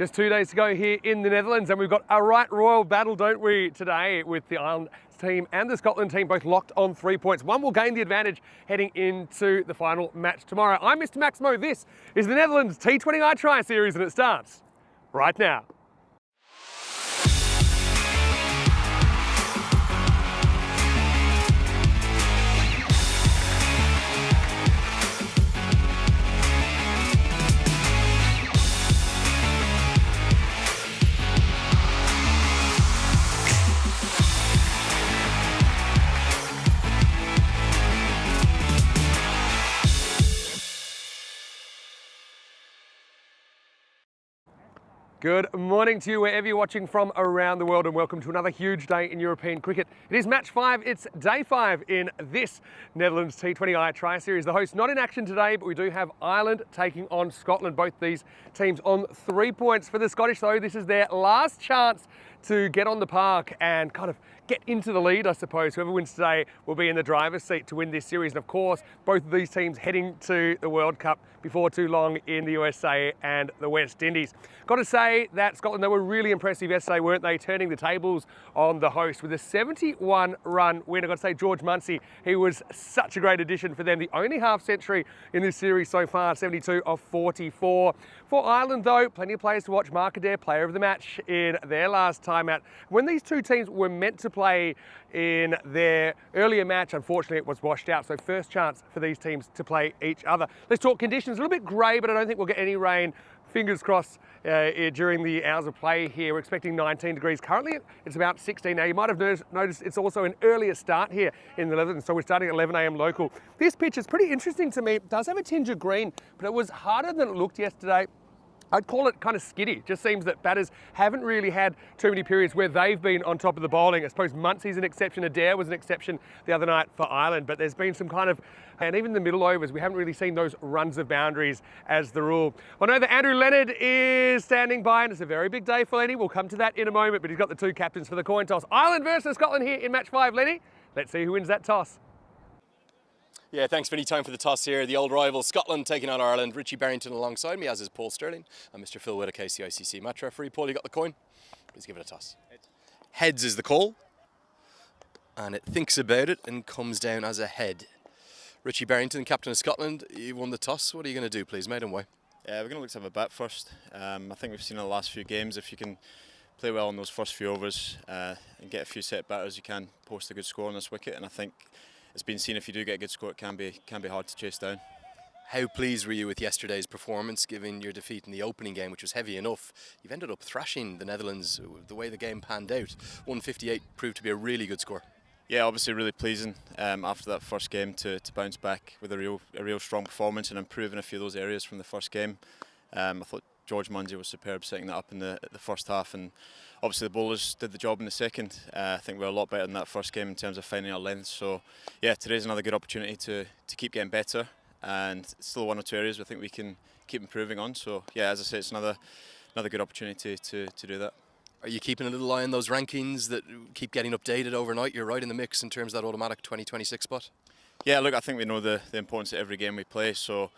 Just 2 days to go here in the Netherlands, and we've got a right royal battle, don't we, today, with the Ireland team and the Scotland team both locked on 3 points. One will gain the advantage heading into the final match tomorrow. I'm Mr. Maximo. This is the Netherlands T20I Tri Series, and it starts right now. Good morning to you wherever you're watching from around the world, and welcome to another huge day in European cricket. It is match 5, it's day 5 in this Netherlands T20I Tri Series. The host not in action today, but we do have Ireland taking on Scotland. Both these teams on 3 points. For the Scottish though, this is their last chance to get on the park and kind of get into the lead, I suppose. Whoever wins today will be in the driver's seat to win this series. And of course, both of these teams heading to the World Cup before too long in the USA and the West Indies. Got to say that Scotland, they were really impressive yesterday, weren't they? Turning the tables on the host with a 71-run win. I've got to say, George Munsey, he was such a great addition for them. The only half century in this series so far, 72 of 44. For Ireland though, plenty of players to watch. Mark Adair, player of the match in their last time out. When these two teams were meant to play in their earlier match, unfortunately it was washed out. So first chance for these teams to play each other. Let's talk conditions. A little bit grey, but I don't think we'll get any rain. Fingers crossed during the hours of play here. We're expecting 19 degrees. Currently, it's about 16. Now, you might have noticed it's also an earlier start here in the Netherlands, so we're starting at 11 a.m. local. This pitch is pretty interesting to me. It does have a tinge of green, but it was harder than it looked yesterday. I'd call it kind of skiddy. Just seems that batters haven't really had too many periods where they've been on top of the bowling. I suppose Munsey's an exception. Adair was an exception the other night for Ireland, but there's been some kind of, and even the middle overs, we haven't really seen those runs of boundaries as the rule. I know that Andrew Leonard is standing by, and it's a very big day for Lenny. We'll come to that in a moment, but he's got the two captains for the coin toss. Ireland versus Scotland here in match 5. Lenny, let's see who wins that toss. Yeah, thanks for any time for the toss here. The old rival Scotland taking on Ireland. Richie Barrington alongside me, as is Paul Sterling, and Mr. Phil Whittaker, the ICC match referee. Paul, you got the coin? Please give it a toss. Heads is the call, and it thinks about it and comes down as a head. Richie Barrington, captain of Scotland, you won the toss. What are you going to do, please, mate, and why? Yeah, we're going to look to have a bat first. I think we've seen in the last few games, if you can play well in those first few overs and get a few set batters, you can post a good score on this wicket, and I think it's been seen if you do get a good score, it can be hard to chase down. How pleased were you with yesterday's performance, given your defeat in the opening game, which was heavy enough? You've ended up thrashing the Netherlands the way the game panned out. 158 proved to be a really good score. Yeah, obviously really pleasing after that first game to bounce back with a real strong performance and improving a few of those areas from the first game. I thought George Munsey was superb setting that up in the first half, and obviously the bowlers did the job in the second. I think we were a lot better than that first game in terms of finding our length. So yeah, today's another good opportunity to keep getting better, and still one or two areas I think we can keep improving on. So yeah, as I say, it's another good opportunity to do that. Are you keeping a little eye on those rankings that keep getting updated overnight? You're right in the mix in terms of that automatic 2026 spot. Yeah, look, I think we know the importance of every game we play, so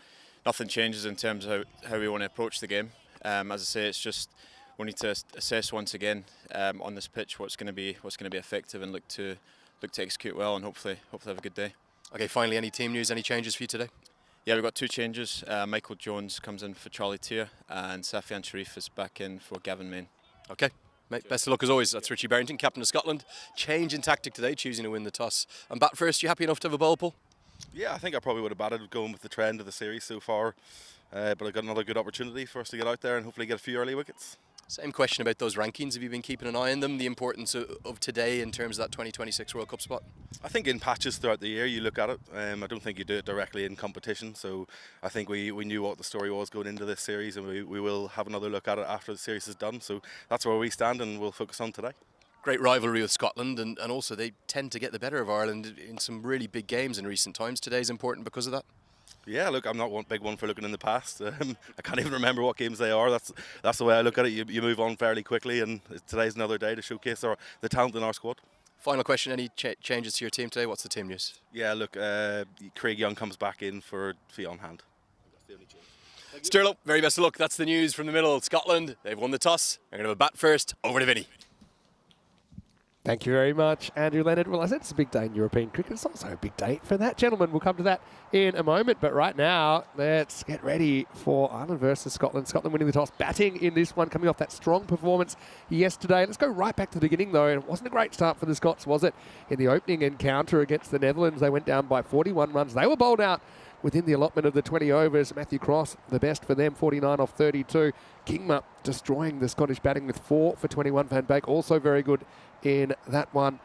nothing changes in terms of how we want to approach the game. As I say, it's just we need to assess once again on this pitch what's going to be effective, and look to execute well, and hopefully have a good day. Okay, finally, any team news, any changes for you today? Yeah, we've got 2 changes. Michael Jones comes in for Charlie Tier, and Safian Sharif is back in for Gavin Main. Okay, mate, best of luck as always. That's Richie Barrington, captain of Scotland. Change in tactic today, choosing to win the toss. And bat first, you happy enough to have a bowl, Paul? Yeah, I think I probably would have batted going with the trend of the series so far. But I've got another good opportunity for us to get out there and hopefully get a few early wickets. Same question about those rankings. Have you been keeping an eye on them? The importance of today in terms of that 2026 World Cup spot? I think in patches throughout the year you look at it. I don't think you do it directly in competition. So I think we knew what the story was going into this series, and we will have another look at it after the series is done. So that's where we stand, and we'll focus on today. Great rivalry with Scotland, and also they tend to get the better of Ireland in some really big games in recent times. Today's important because of that. Yeah, look, I'm not one big one for looking in the past. I can't even remember what games they are. That's the way I look at it. You move on fairly quickly, and today's another day to showcase the talent in our squad. Final question, any changes to your team today? What's the team news? Yeah, look, Craig Young comes back in for Fionn Hand. That's the only change. Stirlo, very best of luck. That's the news from the middle. Scotland, they've won the toss. They're going to have a bat first. Over to Vinny. Thank you very much, Andrew Leonard. Well, I said it's a big day in European cricket. It's also a big day for that gentleman. We'll come to that in a moment. But right now, let's get ready for Ireland versus Scotland. Scotland winning the toss, batting in this one, coming off that strong performance yesterday. Let's go right back to the beginning, though. And it wasn't a great start for the Scots, was it? In the opening encounter against the Netherlands, they went down by 41 runs. They were bowled out within the allotment of the 20 overs. Matthew Cross, the best for them, 49 off 32. Kingma destroying the Scottish batting with 4 for 21. Van Beek also very good in that one.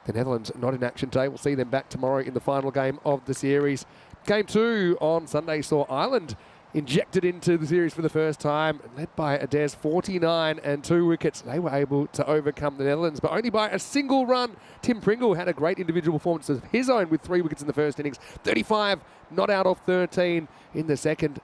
The Netherlands not in action today. We'll see them back tomorrow in the final game of the series. Game 2 on Sunday saw Ireland injected into the series for the first time, led by Adair's 49 and 2 wickets. They were able to overcome the Netherlands, but only by a single run. Tim Pringle had a great individual performance of his own with 3 wickets in the first innings. 35 not out of 13 in the second.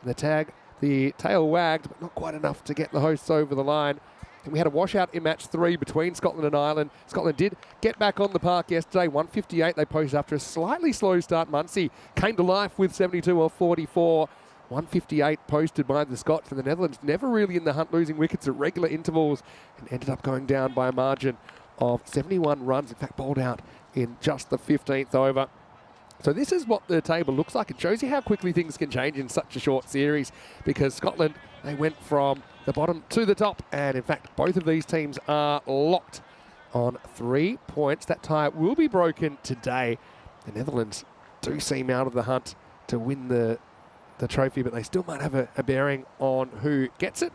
The tail wagged, but not quite enough to get the hosts over the line. And we had a washout in match 3 between Scotland and Ireland. Scotland did get back on the park yesterday. 158 they posted after a slightly slow start. Munsey came to life with 72 off 44. 158 posted by the Scots, and the Netherlands never really in the hunt, losing wickets at regular intervals and ended up going down by a margin of 71 runs. In fact, bowled out in just the 15th over. So this is what the table looks like. It shows you how quickly things can change in such a short series, because Scotland, they went from the bottom to the top, and in fact both of these teams are locked on 3 points. That tie will be broken today. The Netherlands do seem out of the hunt to win the trophy, but they still might have a bearing on who gets it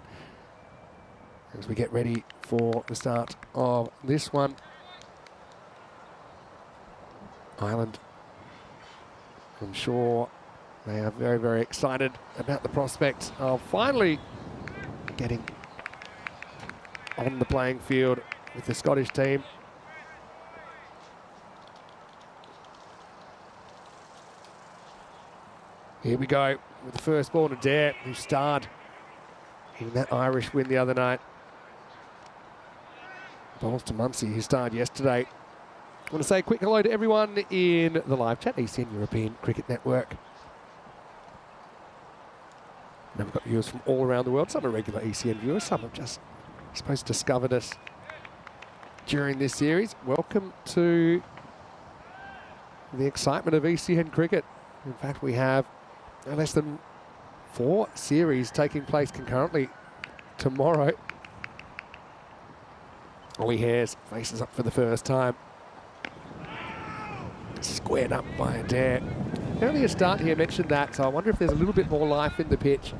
as we get ready for the start of this one. Ireland, I'm sure they are very, very excited about the prospect of finally getting on the playing field with the Scottish team. Here we go with the first ball to Adair, who starred in that Irish win the other night. Balls to Munsey, who starred yesterday. I want to say a quick hello to everyone in the live chat, ECN European Cricket Network. Now we've got viewers from all around the world. Some are regular ECN viewers, some have just, I suppose, discovered us during this series. Welcome to the excitement of ECN cricket. In fact, we have no less than 4 series taking place concurrently tomorrow. Ollie Hares faces up for the first time. Squared up by Adair. Earlier start here mentioned that, so I wonder if there's a little bit more life in the pitch.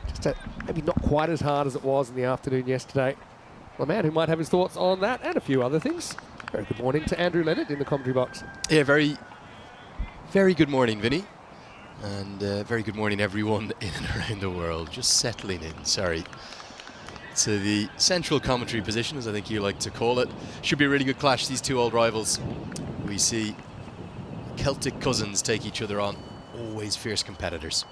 Just maybe not quite as hard as it was in the afternoon yesterday. Well, a man who might have his thoughts on that and a few other things. Very good morning to Andrew Leonard in the commentary box. Yeah, very good morning, Vinny. And very good morning, everyone in and around the world. Just settling in, sorry. To the central commentary position, as I think you like to call it. Should be a really good clash, these two old rivals. We see Celtic cousins take each other on. Always fierce competitors.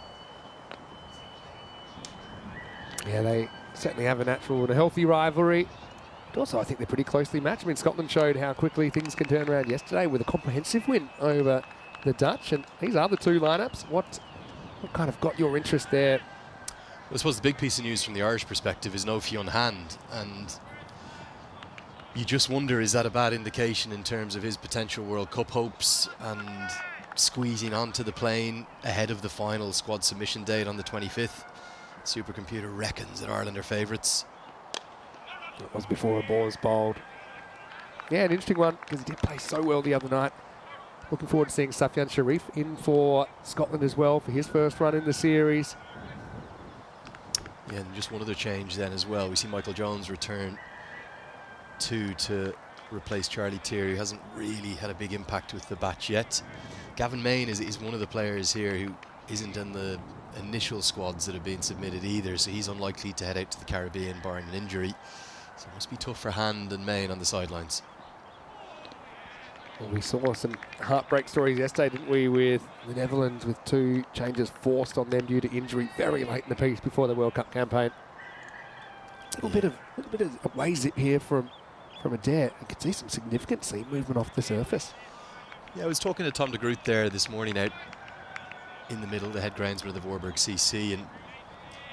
Yeah, they certainly have a natural and a healthy rivalry. But also, I think they're pretty closely matched. I mean, Scotland showed how quickly things can turn around yesterday with a comprehensive win over the Dutch. And these are the two lineups. What kind of got your interest there? I suppose the big piece of news from the Irish perspective is no Fionn Hand, and you just wonder, is that a bad indication in terms of his potential World Cup hopes and squeezing onto the plane ahead of the final squad submission date on the 25th? Supercomputer reckons that Ireland are favourites. It was before a ball was bowled. Yeah, an interesting one, because he did play so well the other night. Looking forward to seeing Safyan Sharif in for Scotland as well for his first run in the series. Yeah, and just one other change then as well. We see Michael Jones return to replace Charlie Tier, who hasn't really had a big impact with the batch yet. Gavin Main is one of the players here who isn't in the initial squads that have been submitted either, so he's unlikely to head out to the Caribbean barring an injury. So it must be tough for Hand and Main on the sidelines. Well, we saw some heartbreak stories yesterday, didn't we, with the Netherlands, with 2 changes forced on them due to injury very late in the piece before the World Cup campaign. A little bit of a way zip here from Adair. You could see some significant seam movement off the surface. Yeah, I was talking to Tom de Groot there this morning out in the middle, the head groundsman of the Voorburg CC, and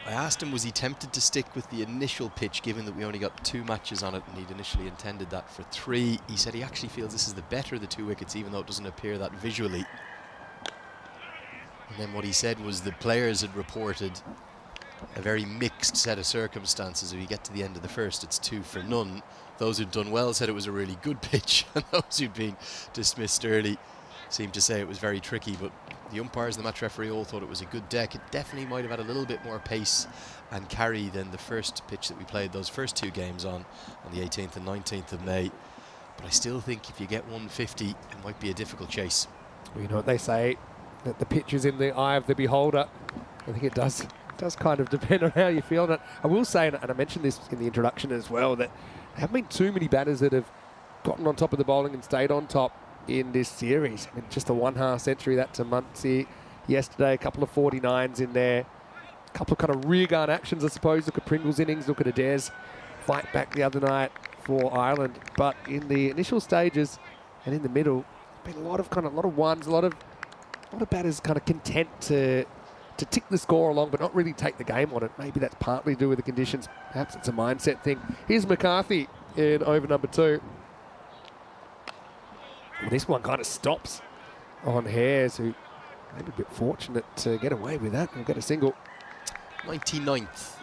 I asked him, was he tempted to stick with the initial pitch, given that we only got 2 matches on it, and he'd initially intended that for 3. He said he actually feels this is the better of the 2 wickets, even though it doesn't appear that visually. And then what he said was the players had reported a very mixed set of circumstances. If you get to the end of the first, it's 2 for none. Those who'd done well said it was a really good pitch, and those who'd been dismissed early seemed to say it was very tricky. But the umpires and the match referee all thought it was a good deck. It definitely might have had a little bit more pace and carry than the first pitch that we played those first 2 games on the 18th and 19th of May. But I still think if you get 150, it might be a difficult chase. Well, you know what they say, that the pitch is in the eye of the beholder. I think it does kind of depend on how you feel. And I will say, and I mentioned this in the introduction as well, that there haven't been too many batters that have gotten on top of the bowling and stayed on top in this series. I mean, just a 1/2 century, that to Muncie yesterday, a couple of 49s in there, a couple of kind of rearguard actions, I suppose. Look at Pringle's innings, look at Adair's fight back the other night for Ireland. But in the initial stages and in the middle, been a lot of ones, a lot of batters kind of content to tick the score along, but not really take the game on it. Maybe that's partly to do with the conditions. Perhaps it's a mindset thing. Here's McCarthy in over number 2. Well, this one kind of stops on Hares, who maybe a bit fortunate to get away with that and get a single. 99th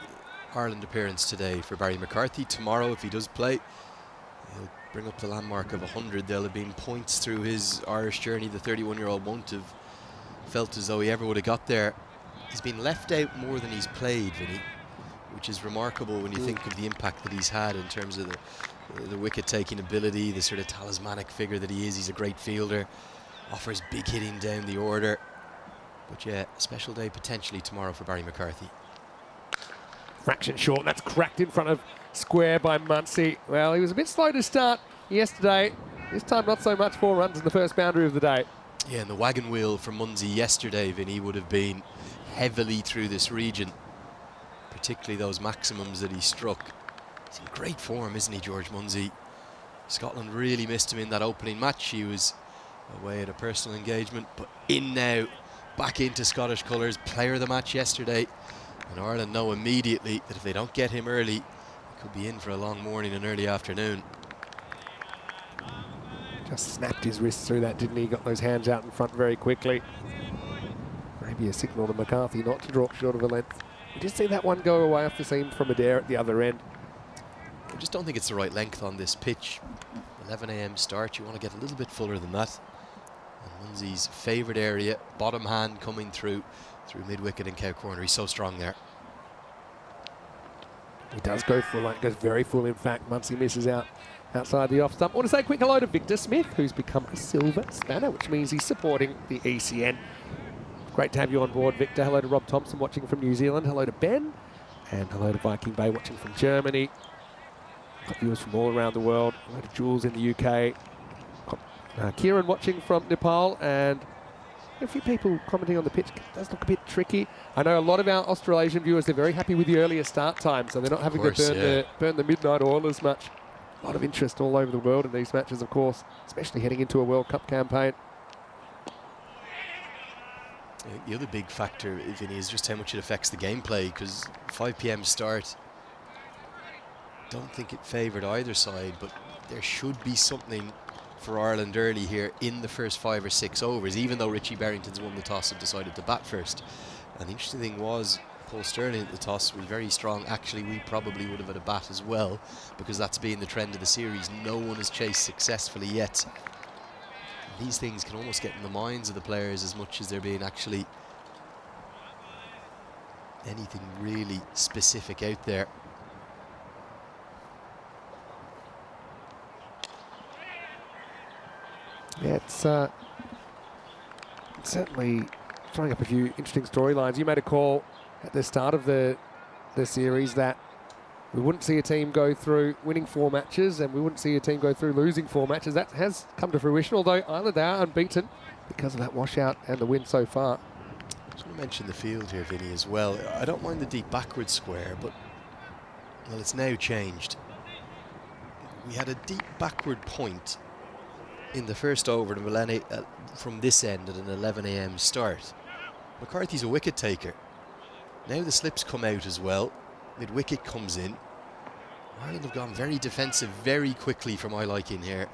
Ireland appearance today for Barry McCarthy. Tomorrow, if he does play, he'll bring up the landmark of 100. There'll have been points through his Irish journey. The 31-year-old won't have felt as though he ever would have got there. He's been left out more than he's played, Vinny, which is remarkable when you think of the impact that he's had in terms of the wicket-taking ability, the sort of talismanic figure that he is. He's a great fielder, offers big hitting down the order. But yeah, a special day potentially tomorrow for Barry McCarthy. Fraction short, that's cracked in front of square by Muncie. Well, he was a bit slow to start yesterday. This time not so much, 4 runs in the first boundary of the day. Yeah, and the wagon wheel for Muncie yesterday, Vinny, would have been heavily through this region, particularly those maximums that he struck. He's in great form, isn't he, George Munsey? Scotland really missed him in that opening match. He was away at a personal engagement, but in now, back into Scottish colours, player of the match yesterday. And Ireland know immediately that if they don't get him early, he could be in for a long morning and early afternoon. Just snapped his wrists through that, didn't he? Got those hands out in front very quickly. Maybe a signal to McCarthy not to drop short of a length. We did see that one go away off the seam from Adair at the other end. I just don't think it's the right length on this pitch. 11 AM start, you want to get a little bit fuller than that. And Munsey's favourite area, bottom hand coming through mid-wicket and cow corner. He's so strong there. He does go full, like goes very full in fact. Muncie misses out outside the off stump. I want to say a quick hello to Victor Smith, who's become a silver spanner, which means he's supporting the ECN. Great to have you on board, Victor. Hello to Rob Thompson watching from New Zealand. Hello to Ben. And hello to Viking Bay watching from Germany. Got viewers from all around the world. Hello to Jules in the UK. Got Kieran watching from Nepal, and a few people commenting on the pitch. It does look a bit tricky. I know a lot of our Australasian viewers, they're very happy with the earlier start time, so they're not having to burn the midnight oil as much. A lot of interest all over the world in these matches, of course, especially heading into a World Cup campaign. The other big factor, Vinny, is just how much it affects the gameplay, because 5 PM start, don't think it favoured either side, but there should be something for Ireland early here in the first 5 or 6 overs, even though Richie Barrington's won the toss and decided to bat first. And the interesting thing was, Paul Stirling at the toss was very strong. Actually, we probably would have had a bat as well, because that's been the trend of the series. No one has chased successfully yet. And these things can almost get in the minds of the players as much as there being actually anything really specific out there. Yeah, it's certainly throwing up a few interesting storylines. You made a call at the start of the series that we wouldn't see a team go through winning 4 matches and we wouldn't see a team go through losing 4 matches. That has come to fruition, although Ireland are unbeaten because of that washout and the win so far. I just want to mention the field here, Vinny, as well. I don't mind the deep backward square, but well, it's now changed. We had a deep backward point in the first over from this end at an 11 AM start. McCarthy's a wicket taker. Now the slips come out as well. Mid-wicket comes in. Ireland have gone very defensive very quickly for my liking here.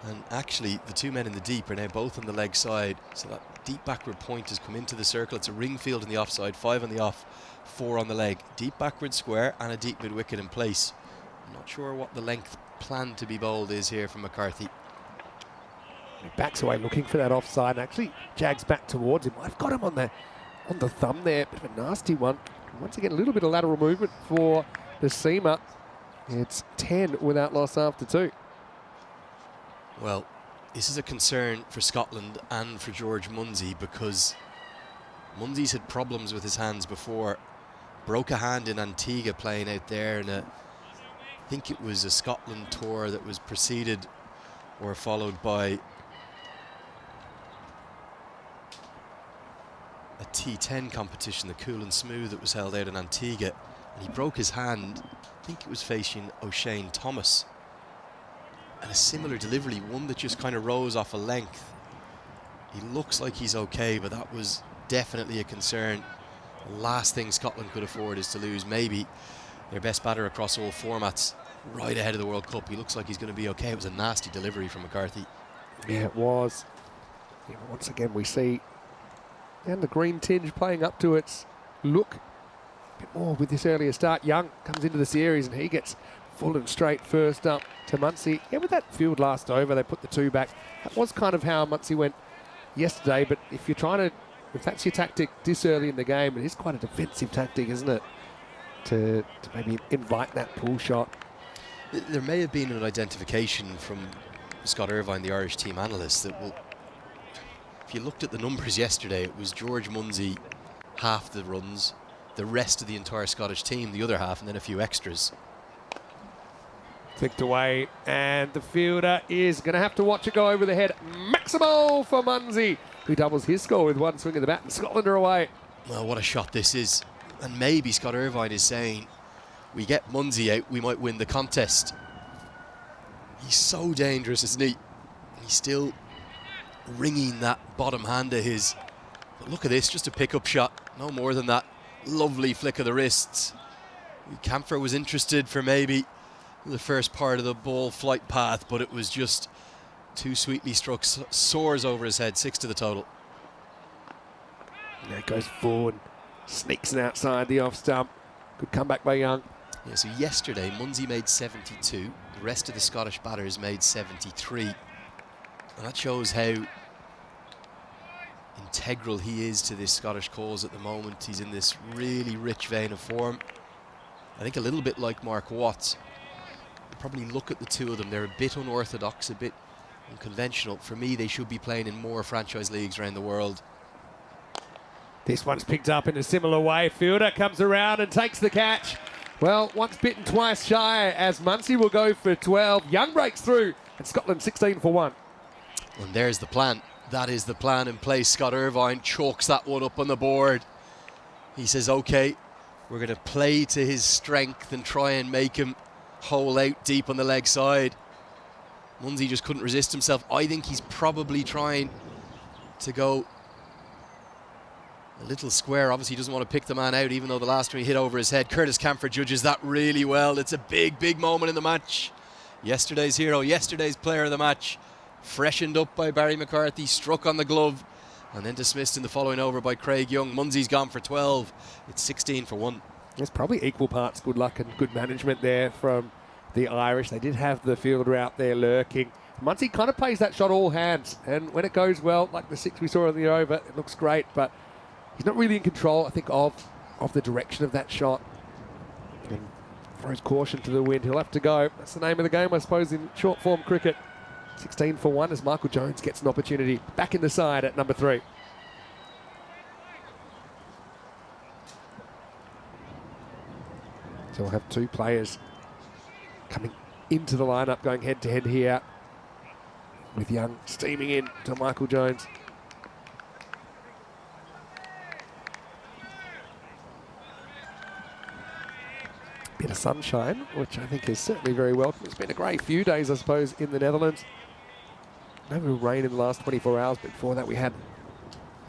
And actually, the two men in the deep are now both on the leg side. So that deep backward point has come into the circle. It's a ring field in the offside, 5 on the off, 4 on the leg. Deep backward square and a deep mid-wicket in place. I'm not sure what the length plan to be bowled is here from McCarthy. He backs away looking for that offside and actually jags back towards him. I've got him on the thumb there. Bit of a nasty one. Once again, a little bit of lateral movement for the seamer. It's 10 without loss after 2. Well, this is a concern for Scotland and for George Munsey, because Munsey's had problems with his hands before. Broke a hand in Antigua playing out there, and I think it was a Scotland tour that was preceded or followed by a T10 competition, the Cool and Smooth, that was held out in Antigua, and he broke his hand. I think it was facing O'Shane Thomas. And a similar delivery, one that just kind of rose off a length. He looks like he's okay, but that was definitely a concern. The last thing Scotland could afford is to lose maybe their best batter across all formats right ahead of the World Cup. He looks like he's going to be okay. It was a nasty delivery from McCarthy. Yeah, it was. Yeah, once again, we see and the green tinge playing up to its look a bit more with this earlier start. Young comes into the series and he gets full and straight first up to Munsey. Yeah, with that field last over, they put the 2 back. That was kind of how Munsey went yesterday, but if you're trying to, if that's your tactic this early in the game, it is quite a defensive tactic, isn't it? To maybe invite that pull shot. There may have been an identification from Scott Irvine, the Irish team analyst, that will, if you looked at the numbers yesterday, it was George Munsey half the runs, the rest of the entire Scottish team the other half, and then a few extras. Flicked away, and the fielder is going to have to watch it go over the head. Maximal for Munsey, who doubles his score with one swing of the bat, and Scotland are away. Well, what a shot this is. And maybe Scott Irvine is saying, we get Munsey out, we might win the contest. He's so dangerous, isn't he? He's still ringing that bottom hand of his. But look at this, just a pickup shot, no more than that. Lovely flick of the wrists. Camphor was interested for maybe the first part of the ball flight path, but it was just too sweetly struck. Soars over his head, 6 to the total. Now it goes forward, sneaks it outside the off stump. Good comeback by Young. Yeah, so yesterday Munsey made 72, the rest of the Scottish batters made 73. And that shows how integral he is to this Scottish cause at the moment. He's in this really rich vein of form. I think a little bit like Mark Watts. Probably look at the two of them. They're a bit unorthodox, a bit unconventional. For me, they should be playing in more franchise leagues around the world. This one's picked up in a similar way. Fielder comes around and takes the catch. Well, once bitten, twice shy, as Munsey will go for 12. Young breaks through, and Scotland 16 for 1. And there's the plan. That is the plan in place. Scott Irvine chalks that one up on the board. He says, okay, we're going to play to his strength and try and make him hole out deep on the leg side. Munsey just couldn't resist himself. I think he's probably trying to go a little square. Obviously he doesn't want to pick the man out, even though the last one he hit over his head. Curtis Camphor judges that really well. It's a big moment in the match. Yesterday's hero, yesterday's player of the match, freshened up by Barry McCarthy, struck on the glove, and then dismissed in the following over by Craig Young. Munsey's gone for 12. It's 16 for 1. There's probably equal parts good luck and good management there from the Irish. They did have the fielder out there lurking. Munsey kind of plays that shot all hands, and when it goes well, like the 6 we saw in the over, it looks great, but he's not really in control, I think, of the direction of that shot. And throws caution to the wind. He'll have to go. That's the name of the game, I suppose, in short form cricket. 16 for 1 as Michael Jones gets an opportunity back in the side at number 3. So we'll have 2 players coming into the lineup, going head to head here, with Young steaming in to Michael Jones. Bit of sunshine, which I think is certainly very welcome. It's been a great few days, I suppose, in the Netherlands. No real rain in the last 24 hours, but before that we had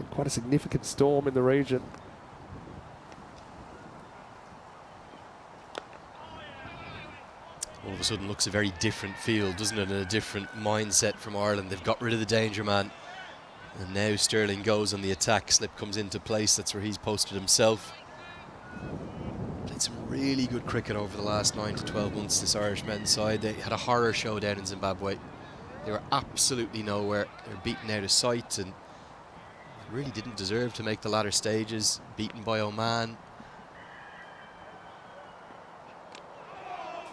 quite a significant storm in the region. a sudden looks a very different field, doesn't it, and a different mindset from Ireland. They've got rid of the danger man, and now Sterling goes on the attack. Slip comes into place, that's where he's posted himself. Played some really good cricket over the last 9 to 12 months, this Irish men's side. They had a horror show down in Zimbabwe. They were absolutely nowhere. They were beaten out of sight and really didn't deserve to make the latter stages. Beaten by Oman.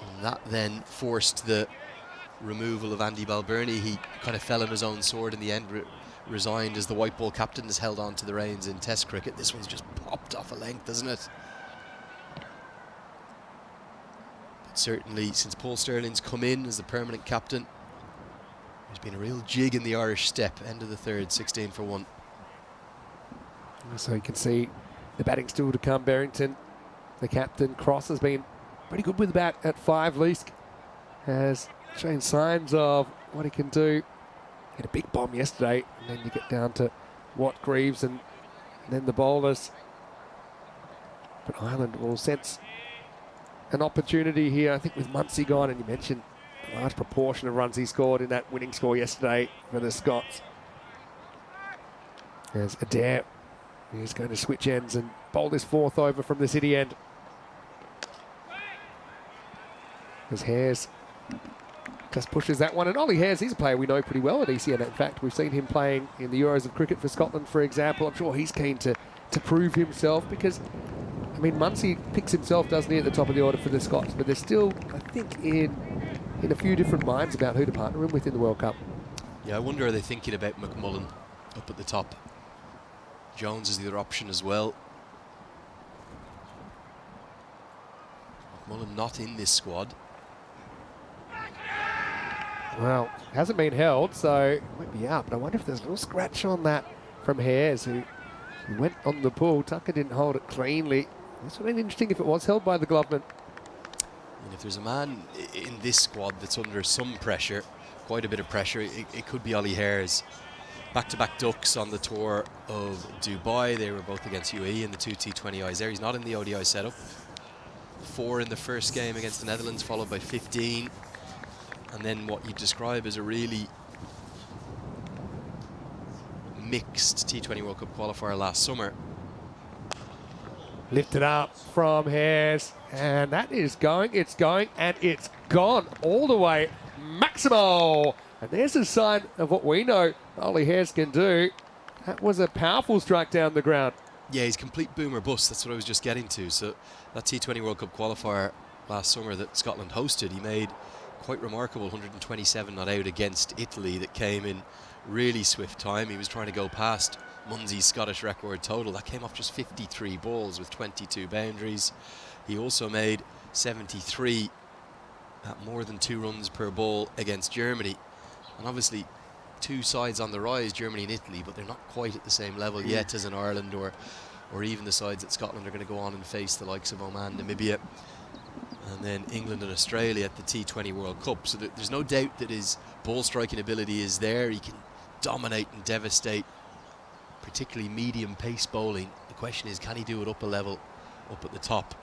And that then forced the removal of Andy Balbirnie. He kind of fell on his own sword in the end, resigned as the white ball captain, has held on to the reins in Test cricket. This one's just popped off a length, hasn't it? But certainly since Paul Sterling's come in as the permanent captain, there's been a real jig in the Irish step. End of the third, 16 for 1. So you can see the batting still to come. Barrington, the captain. Cross has been pretty good with the bat at 5. Leask has shown signs of what he can do. Hit a big bomb yesterday, and then you get down to Watt, Greaves, and then the bowlers. But Ireland will sense an opportunity here, I think, with Muncie gone, and you mentioned the large proportion of runs he scored in that winning score yesterday for the Scots. There's Adair. He's going to switch ends and bowl this 4th over from the city end. As Hares just pushes that one. And Ollie Hares, he's a player we know pretty well at ECN. In fact, we've seen him playing in the Euros of cricket for Scotland, for example. I'm sure he's keen to prove himself because, I mean, Muncie picks himself, doesn't he, at the top of the order for the Scots. But they're still, I think, in a few different minds about who to partner him with in the World Cup. Yeah, I wonder, are they thinking about McMullen up at the top? Jones is the other option as well. McMullen not in this squad. Well, hasn't been held, so it might be out. But I wonder if there's a little scratch on that from Hares, who went on the pull. Tucker didn't hold it cleanly. This would have been interesting if it was held by the Gloveman. And if there's a man in this squad that's under some pressure, quite a bit of pressure, it could be Ollie Hares. Back-to-back ducks on the tour of Dubai. They were both against UAE in the 2 T20Is there. He's not in the ODI setup. 4 in the first game against the Netherlands, followed by 15. And then what you describe as a really mixed T20 World Cup qualifier last summer. Lifted up from Hares, and that is going, and it's gone all the way. Maximo! And there's a sign of what we know Ollie Hares can do. That was a powerful strike down the ground. Yeah, he's complete boomer bust. That's what I was just getting to. So that T20 World Cup qualifier last summer that Scotland hosted, he made quite remarkable 127 not out against Italy that came in really swift time. He was trying to go past Munsey's Scottish record total. That came off just 53 balls with 22 boundaries. He also made 73 at more than 2 runs per ball against Germany. And obviously 2 sides on the rise, Germany and Italy, but they're not quite at the same level yet as in Ireland or even the sides that Scotland are going to go on and face, the likes of Oman, Namibia, and then England and Australia at the T20 World Cup. So there's no doubt that his ball striking ability is there. He can dominate and devastate, particularly medium pace bowling. The question is, can he do it up a level, up at the top?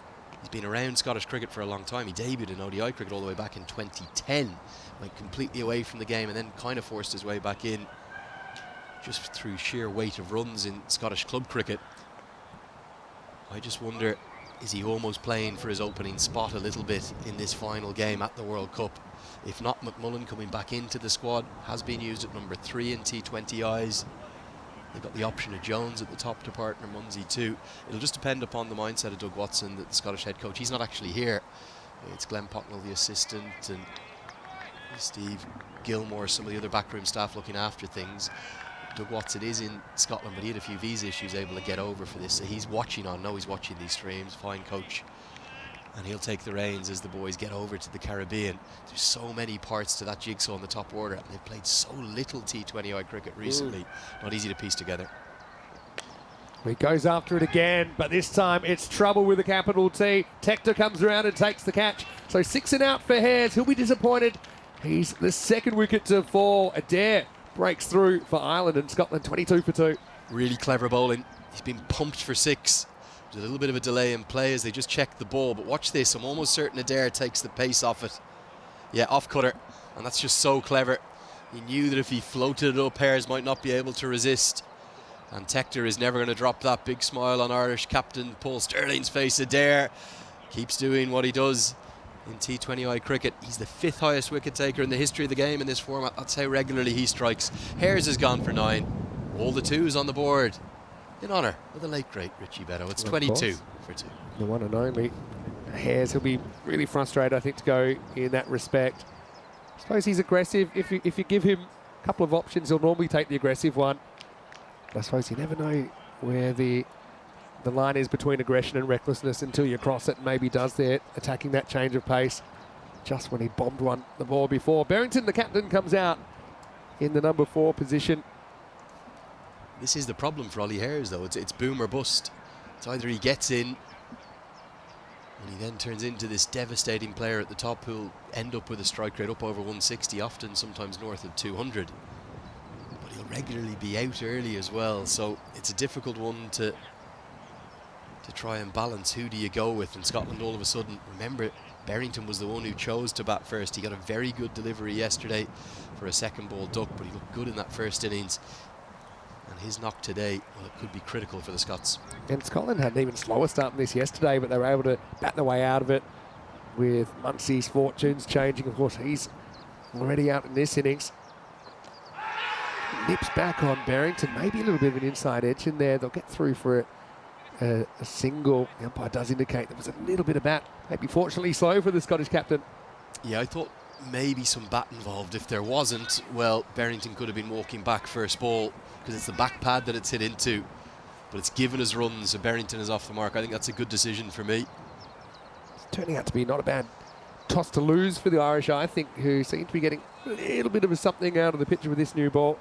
He's been around Scottish cricket for a long time. He debuted in ODI cricket all the way back in 2010, went completely away from the game and then kind of forced his way back in just through sheer weight of runs in Scottish club cricket. I just wonder, is he almost playing for his opening spot a little bit in this final game at the World Cup? If not, McMullen coming back into the squad, has been used at number 3 in T20Is. They've got the option of Jones at the top to partner Munsey too. It'll just depend upon the mindset of Doug Watson, the Scottish head coach. He's not actually here. It's Glenn Pocknell, the assistant, and Steve Gilmore, some of the other backroom staff looking after things. Doug Watson is in Scotland, but he had a few visa issues able to get over for this. So he's watching on, he's watching these streams, fine coach. And he'll take the reins as the boys get over to the Caribbean. There's so many parts to that jigsaw in the top order, and they've played so little T20I cricket recently. Not easy to piece together. He goes after it again, but this time it's trouble with a capital T. Tector comes around and takes the catch. So 6 and out for Hares. He'll be disappointed. He's the second wicket to fall. Adair breaks through for Ireland, and Scotland 22 for 2. Really clever bowling. He's been pumped for 6. There's a little bit of a delay in play as they just check the ball, but watch this. I'm almost certain Adair takes the pace off it. Yeah, off cutter, and that's just so clever. He knew that if he floated it up, Hares might not be able to resist. And Tector is never going to drop that. Big smile on Irish captain Paul Sterling's face. Adair keeps doing what he does in T20I cricket. He's the 5th highest wicket taker in the history of the game in this format. That's how regularly he strikes. Hares has gone for 9. All the 2s on the board in honour of the late great Richie Beto. It's 22 for 2. The one and only Hares. He'll be really frustrated, I think, to go in that respect. I suppose he's aggressive. If you give him a couple of options, he'll normally take the aggressive one. But I suppose you never know where the line is between aggression and recklessness until you cross it, and maybe does there, attacking that change of pace just when he bombed the ball before. Barrington, the captain, comes out in the number 4 position. This is the problem for Ollie Hares, though. It's boom or bust. It's either he gets in and he then turns into this devastating player at the top who'll end up with a strike rate up over 160, often sometimes north of 200. But he'll regularly be out early as well, so it's a difficult one to try and balance. Who do you go with? In Scotland, all of a sudden, remember, Barrington was the one who chose to bat first. He got a very good delivery yesterday for a second ball duck, but he looked good in that first innings. And his knock today, well, it could be critical for the Scots. And Scotland had an even slower start than this yesterday, but they were able to bat their way out of it with Muncie's fortunes changing. Of course, he's already out in this innings. Nips back on Barrington, maybe a little bit of an inside edge in there. They'll get through for a single. The umpire does indicate there was a little bit of bat, maybe fortunately slow for the Scottish captain. Yeah, I thought maybe some bat involved. If there wasn't, well, Barrington could have been walking back first ball, because it's the back pad that it's hit into, but it's given us runs, so Barrington is off the mark. I think that's a good decision for me. It's turning out to be not a bad toss to lose for the Irish, I think, who seem to be getting a little bit of something out of the picture with this new ball.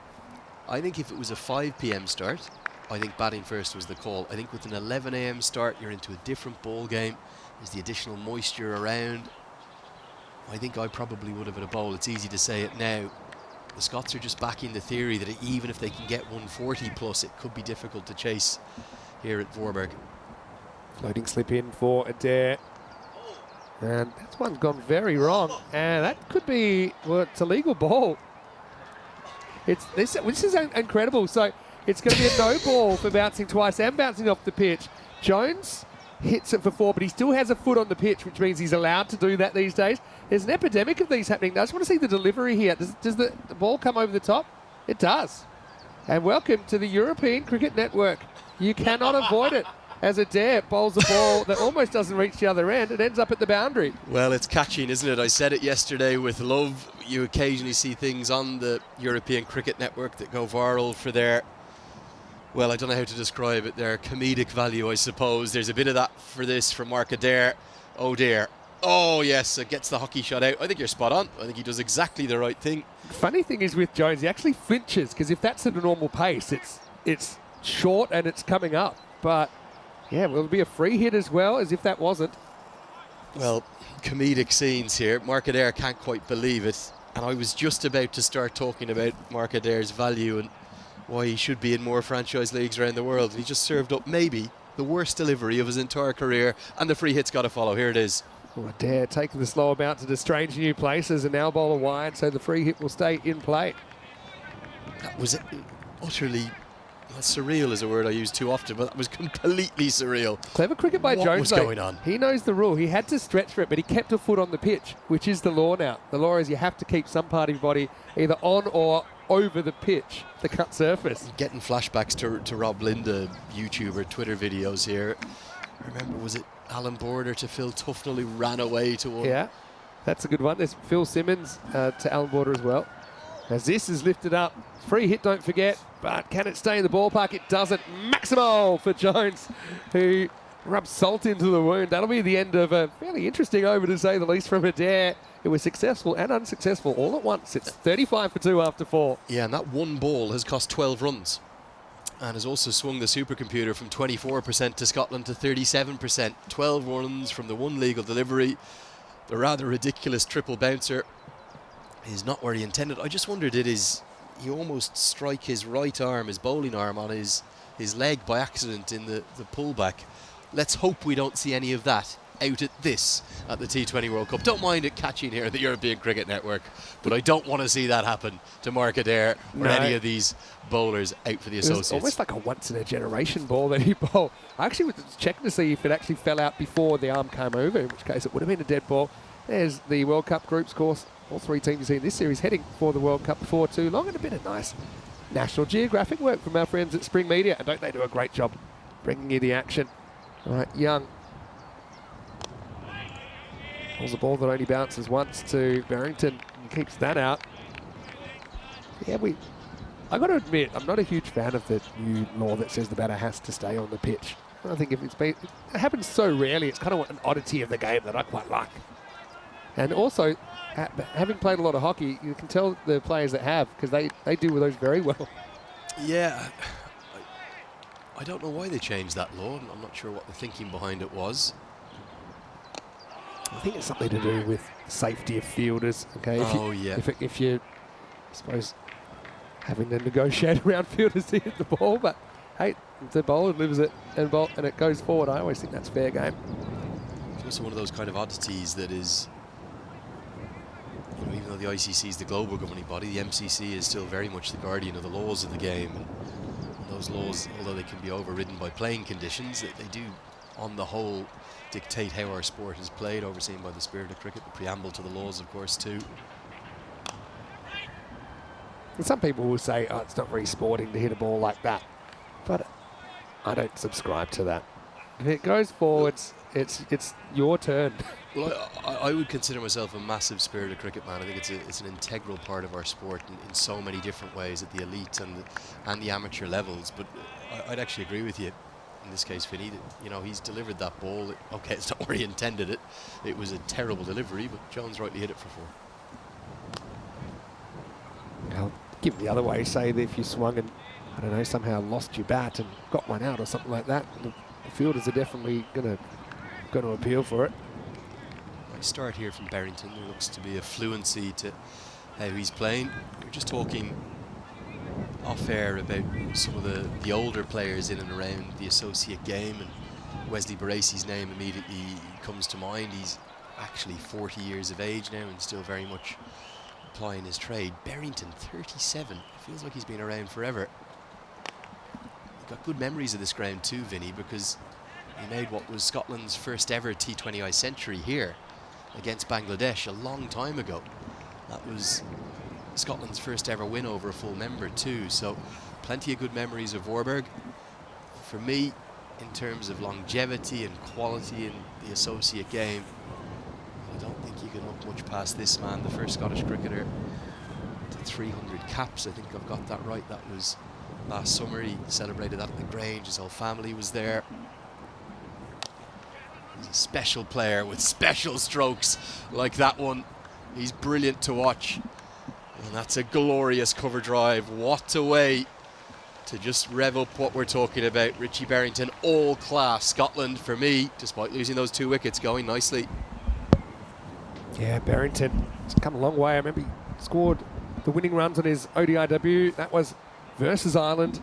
I think if it was a 5 p.m. start, I think batting first was the call. I think with an 11 a.m. start, you're into a different ball game. There's the additional moisture around. I think I probably would have had a bowl. It's easy to say it now. The Scots are just backing the theory that even if they can get 140 plus, it could be difficult to chase here at Voorburg. Floating slip in for Adair. And that one's gone very wrong. And that could be, well, it's a legal ball. This is incredible. So it's going to be a no ball for bouncing twice and bouncing off the pitch. Jones hits it for 4, but he still has a foot on the pitch, which means he's allowed to do that these days. There's an epidemic of these happening. I just want to see the delivery here. Does the ball come over the top? It does. And welcome to the European Cricket Network. You cannot avoid it. As Adair bowls a ball that almost doesn't reach the other end, it ends up at the boundary. Well, it's catching, isn't it? I said it yesterday with love. You occasionally see things on the European Cricket Network that go viral for their, well, I don't know how to describe it, their comedic value, I suppose. There's a bit of that for this from Mark Adair. Oh dear. Oh yes, it gets the hockey shot out. I think you're spot on. I think he does exactly the right thing. Funny thing is with Jones, he actually flinches, because if that's at a normal pace, it's short and it's coming up. But yeah, will it be a free hit as well, as if that wasn't? Well, comedic scenes here. Mark Adair can't quite believe it. And I was just about to start talking about Mark Adair's value and why he should be in more franchise leagues around the world. And he just served up maybe the worst delivery of his entire career, and the free hit's got to follow. Here it is. Oh, Adair taking the slow bounce to strange new places, and now bowler wide, so the free hit will stay in play. That was utterly, well, surreal is a word I use too often, but that was completely surreal. Clever cricket by Jones. What was going on? He knows the rule. He had to stretch for it, but he kept a foot on the pitch, which is the law now. The law is you have to keep some part of your body either on or over the pitch, the cut surface. Getting flashbacks to Rob Linda YouTuber Twitter videos here. I remember, was it Alan Border to Phil Tufnell who ran away to one? Yeah, that's a good one. There's Phil Simmons to Alan Border as well. As this is lifted up, free hit, don't forget, but can it stay in the ballpark? It doesn't. Maximal for Jones, who rubs salt into the wound. That'll be the end of a fairly interesting over, to say the least, from Adair. It was successful and unsuccessful all at once. It's 35 for 2 after 4. Yeah, and that one ball has cost 12 runs and has also swung the supercomputer from 24% to Scotland to 37%. 12 runs from the one legal delivery. The rather ridiculous triple bouncer is not where he intended. I just wonder, did he almost strike his right arm, his bowling arm, on his leg by accident in the pullback? Let's hope we don't see any of that out at this at the T20 World Cup. Don't mind it catching here at the European Cricket Network, but I don't want to see that happen to Mark Adair or any of these bowlers out for the associates. It was almost like a once-in-a-generation ball that he bowled. I actually was checking to see if it actually fell out before the arm came over, in which case it would have been a dead ball. There's the World Cup groups course. All three teams you see in this series heading for the World Cup before too long, and a bit of nice National Geographic work from our friends at Spring Media. And don't they do a great job bringing you the action? All right, Young. Pulls a ball that only bounces once to Barrington and keeps that out. Yeah, I got to admit, I'm not a huge fan of the new law that says the batter has to stay on the pitch. I think if it happens so rarely, it's kind of an oddity of the game that I quite like. And also, having played a lot of hockey, you can tell the players that have, because they deal with those very well. Yeah, I don't know why they changed that law. I'm not sure what the thinking behind it was. I think it's something to do with safety of fielders. Okay. If you, I suppose, having to negotiate around fielders to hit the ball, but hey, if the bowler delivers it and it goes forward, I always think that's fair game. It's also one of those kind of oddities that is, you know, even though the ICC is the global governing body, the MCC is still very much the guardian of the laws of the game. And those laws, although they can be overridden by playing conditions, they do, on the whole, dictate how our sport is played, overseen by the Spirit of Cricket, the preamble to the laws, of course, too. And some people will say, oh, it's not very sporting to hit a ball like that. But I don't subscribe to that. If it goes forwards, it's your turn. Well, I would consider myself a massive Spirit of Cricket man. I think it's an integral part of our sport in so many different ways at the elite and the amateur levels. But I'd actually agree with you. In this case, Vinny, you know, he's delivered that ball. Okay, it's not where he intended it. It was a terrible delivery, but Jones rightly hit it for 4. I'll give it the other way. Say that if you swung and, I don't know, somehow lost your bat and got one out or something like that, the fielders are definitely going to appeal for it. Nice start here from Barrington. There looks to be a fluency to how he's playing. We're just talking off air about some of the older players in and around the associate game, and Wesley Baracy's name immediately comes to mind. He's actually 40 years of age now and still very much applying his trade. Barrington, 37. Feels like he's been around forever. You've got good memories of this ground too, Vinny, because he made what was Scotland's first ever T20I century here against Bangladesh a long time ago. That was Scotland's first ever win over a full member too, so plenty of good memories of Warburg. For me, in terms of longevity and quality in the associate game, I don't think you can look much past this man, the first Scottish cricketer to 300 caps. I think I've got that right. That was last summer. He celebrated that at the Grange. His whole family was there. He's a special player with special strokes like that one. He's brilliant to watch. And that's a glorious cover drive. What a way to just rev up what we're talking about. Richie Barrington, all class. Scotland, for me, despite losing those 2 wickets, going nicely. Yeah, Barrington has come a long way. I remember he scored the winning runs on his ODI debut. That was versus Ireland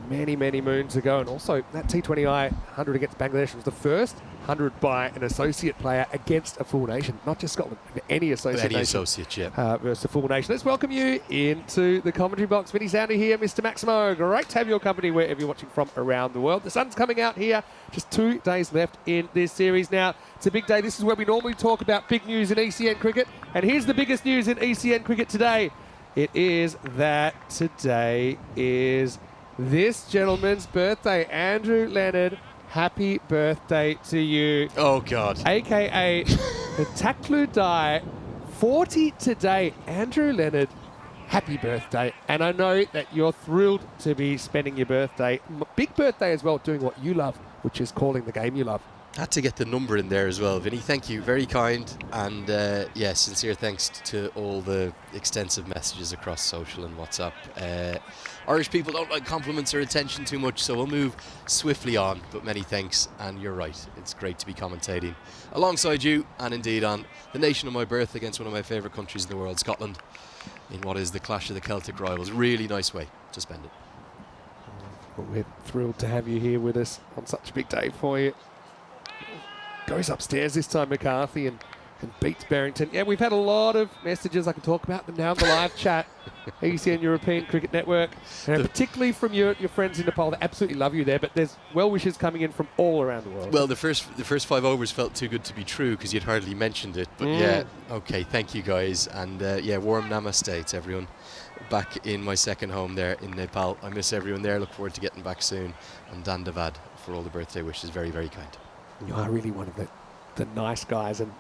many, many moons ago. And also that T20I 100 against Bangladesh was the first 100 by an associate player against a full nation, not just Scotland, any associate nation. Any associate, yeah. Versus a full nation. Let's welcome you into the commentary box. Vinny Sounder here, Mr. Maximo. Great to have your company wherever you're watching from around the world. The sun's coming out here. Just 2 days left in this series. Now, it's a big day. This is where we normally talk about big news in ECN cricket. And here's the biggest news in ECN cricket today. It is that today is this gentleman's birthday, Andrew Leonard. Happy birthday to you. Oh, God. AKA the Taklu Dai, 40 today. Andrew Leonard, happy birthday. And I know that you're thrilled to be spending your birthday, big birthday as well, doing what you love, which is calling the game you love. Had to get the number in there as well, Vinny. Thank you, very kind, and yeah, sincere thanks to all the extensive messages across social and WhatsApp. Irish people don't like compliments or attention too much, so we'll move swiftly on, but many thanks, and you're right, it's great to be commentating alongside you, and indeed on the nation of my birth against one of my favourite countries in the world, Scotland, in what is the clash of the Celtic rivals. Really nice way to spend it. Well, we're thrilled to have you here with us on such a big day for you. goes upstairs this time, McCarthy, and beats Barrington. Yeah, we've had a lot of messages. I can talk about them now in the live chat. ECN European Cricket Network, and particularly from your friends in Nepal. They absolutely love you there, but there's well wishes coming in from all around the world. Well, the first 5 overs felt too good to be true because you'd hardly mentioned it. But yeah, okay, thank you guys, and yeah, warm namaste to everyone back in my second home there in Nepal. I miss everyone there. Look forward to getting back soon. And Dandavad for all the birthday wishes. Very, very kind. You are really one of the nice guys and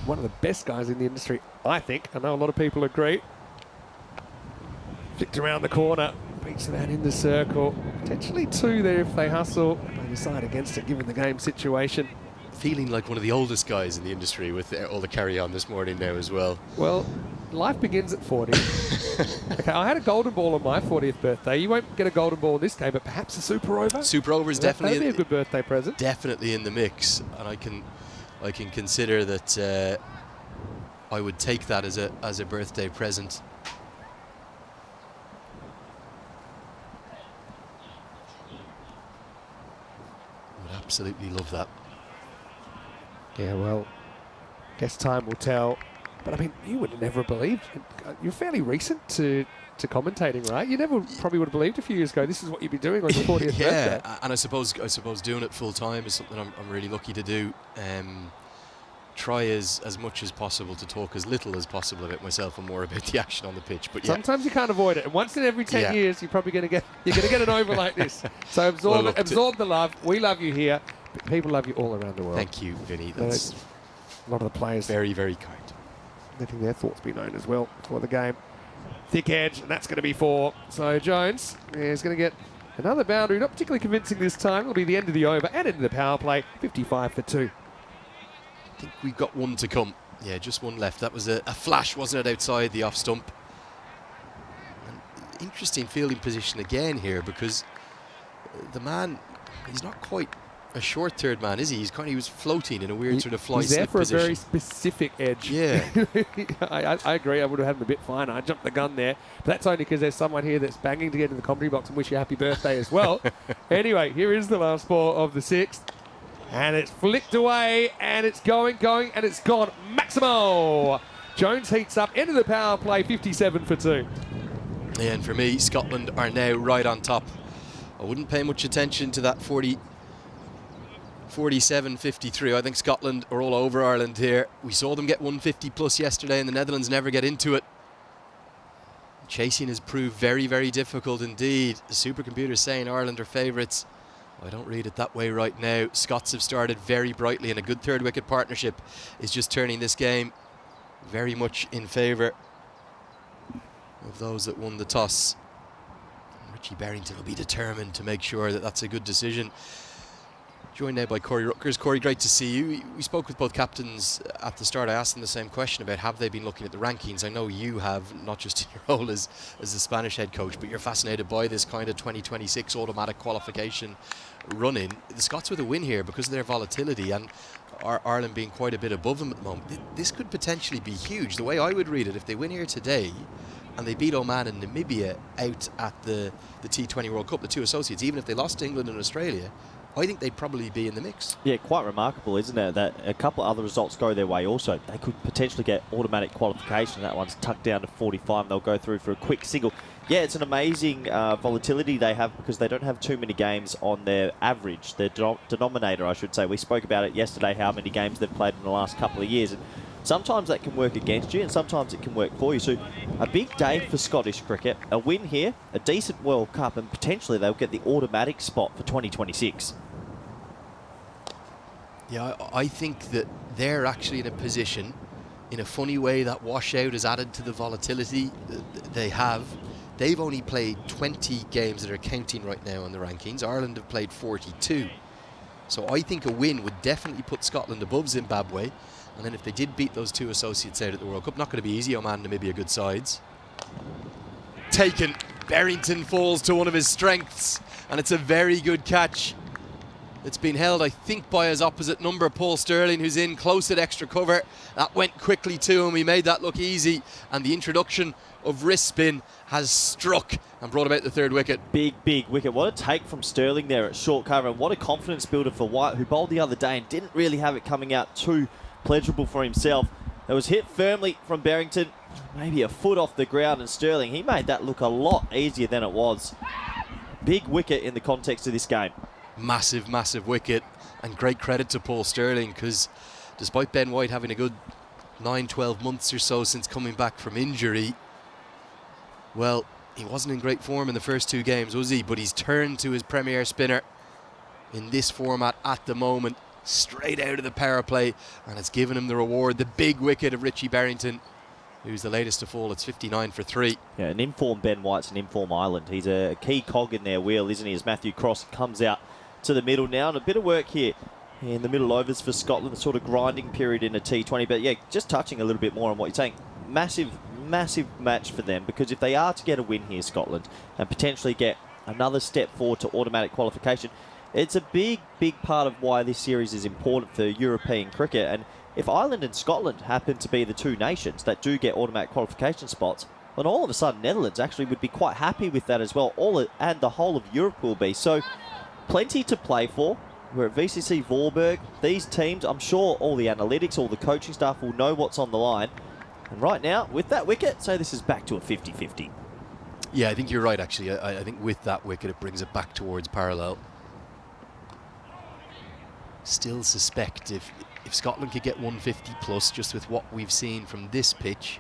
one of the best guys in the industry, I think. I know a lot of people agree. Flicked around the corner, beats the man in the circle. Potentially 2 there if they hustle. They decide against it given the game situation. Feeling like one of the oldest guys in the industry with all the carry-on this morning now as well. Well, life begins at 40. Okay, I had a golden ball on my 40th birthday. You won't get a golden ball in this game, but perhaps a super over? Super over is definitely... That'd be a good birthday present. Definitely in the mix, and I can consider that I would take that as a birthday present. I would absolutely love that. Yeah, well, guess time will tell. But I mean, you would have never believed. You're fairly recent to commentating, right? You never probably would have believed a few years ago this is what you'd be doing on your 40th birthday. Yeah, and I suppose doing it full time is something I'm really lucky to do. Try as much as possible to talk as little as possible about myself and more about the action on the pitch. But yeah. Sometimes you can't avoid it. And once in every 10 years, you're probably going to get an over like this. So absorb it, absorb the love. We love you here. But people love you all around the world. Thank you, Vinny. That's a lot of the players very, very kind. Letting their thoughts be known as well for the game. Thick edge, and that's going to be 4. So Jones is going to get another boundary. Not particularly convincing this time. It'll be the end of the over and end of the power play. 55 for 2. I think we've got one to come. Yeah, just one left. That was a flash, wasn't it, outside the off stump? An interesting fielding position again here because the man, he's not quite a short third man, is he? He was floating in a weird sort of fly slip position. He's there for a very specific edge. Yeah. I agree. I would have had him a bit finer. I jumped the gun there. But that's only because there's someone here that's banging to get in the comedy box and wish you a happy birthday as well. Anyway, here is the last ball of the 6th. And it's flicked away, and it's going, and it's gone. Maximo! Jones heats up, end of the power play, 57 for 2. Yeah, and for me, Scotland are now right on top. I wouldn't pay much attention to that 47-53. I think Scotland are all over Ireland here. We saw them get 150 plus yesterday, and the Netherlands never get into it. Chasing has proved very, very difficult indeed. The supercomputer's saying Ireland are favourites. I don't read it that way right now. Scots have started very brightly, and a good third wicket partnership is just turning this game very much in favour of those that won the toss. Richie Barrington will be determined to make sure that that's a good decision. Joined now by Corey Rutgers. Corey, great to see you. We spoke with both captains at the start. I asked them the same question about have they been looking at the rankings. I know you have, not just in your role as the Spanish head coach, but you're fascinated by this kind of 2026 automatic qualification run-in. The Scots with a win here because of their volatility and Ireland being quite a bit above them at the moment. This could potentially be huge. The way I would read it, if they win here today and they beat Oman and Namibia out at the T20 World Cup, the 2 associates, even if they lost to England and Australia, I think they'd probably be in the mix. Yeah, quite remarkable, isn't it, that a couple of other results go their way also. They could potentially get automatic qualification. That one's tucked down to 45 and they'll go through for a quick single. Yeah, it's an amazing volatility they have because they don't have too many games on their average, their denominator, I should say. We spoke about it yesterday, how many games they've played in the last couple of years. And sometimes that can work against you and sometimes it can work for you. So a big day for Scottish cricket. A win here, a decent World Cup, and potentially they'll get the automatic spot for 2026. Yeah, I think that they're actually in a position, in a funny way, that washout has added to the volatility they have. They've only played 20 games that are counting right now on the rankings. Ireland have played 42. So I think a win would definitely put Scotland above Zimbabwe. And then if they did beat those 2 associates out at the World Cup, not going to be easy. Oman and Namibia good sides. Taken. Barrington falls to one of his strengths. And it's a very good catch. It's been held, I think, by his opposite number, Paul Sterling, who's in close at extra cover. That went quickly to him. He made that look easy. And the introduction of wrist spin has struck and brought about the third wicket. Big wicket. What a take from Sterling there at short cover, and what a confidence builder for White, who bowled the other day and didn't really have it coming out too pleasurable for himself. It was hit firmly from Barrington, maybe a foot off the ground, and Sterling, he made that look a lot easier than it was. Big wicket in the context of this game. Massive wicket, and great credit to Paul Sterling, because despite Ben White having a good 9-12 months or so since coming back from injury, well, he wasn't in great form in the first 2 games, was he? But he's turned to his premier spinner in this format at the moment, straight out of the power play, and it's given him the reward, the big wicket of Richie Barrington, who's the latest to fall. It's 59 for 3. Yeah, an informed Ben White's an informed Ireland. He's a key cog in their wheel, isn't he, as Matthew Cross comes out to the middle now. And a bit of work here in the middle overs for Scotland, the sort of grinding period in a T20. But yeah, just touching a little bit more on what you're saying. Massive match for them, because if they are to get a win here, Scotland, and potentially get another step forward to automatic qualification, it's a big part of why this series is important for European cricket. And if Ireland and Scotland happen to be the 2 nations that do get automatic qualification spots, then all of a sudden Netherlands actually would be quite happy with that as well. And the whole of Europe will be. So plenty to play for. We're at VCC Voorburg. These teams, I'm sure all the analytics, all the coaching staff will know what's on the line. And right now, with that wicket, say this is back to a 50-50. Yeah, I think you're right, actually. I think with that wicket, it brings it back towards parallel. Still suspect if Scotland could get 150 plus, just with what we've seen from this pitch,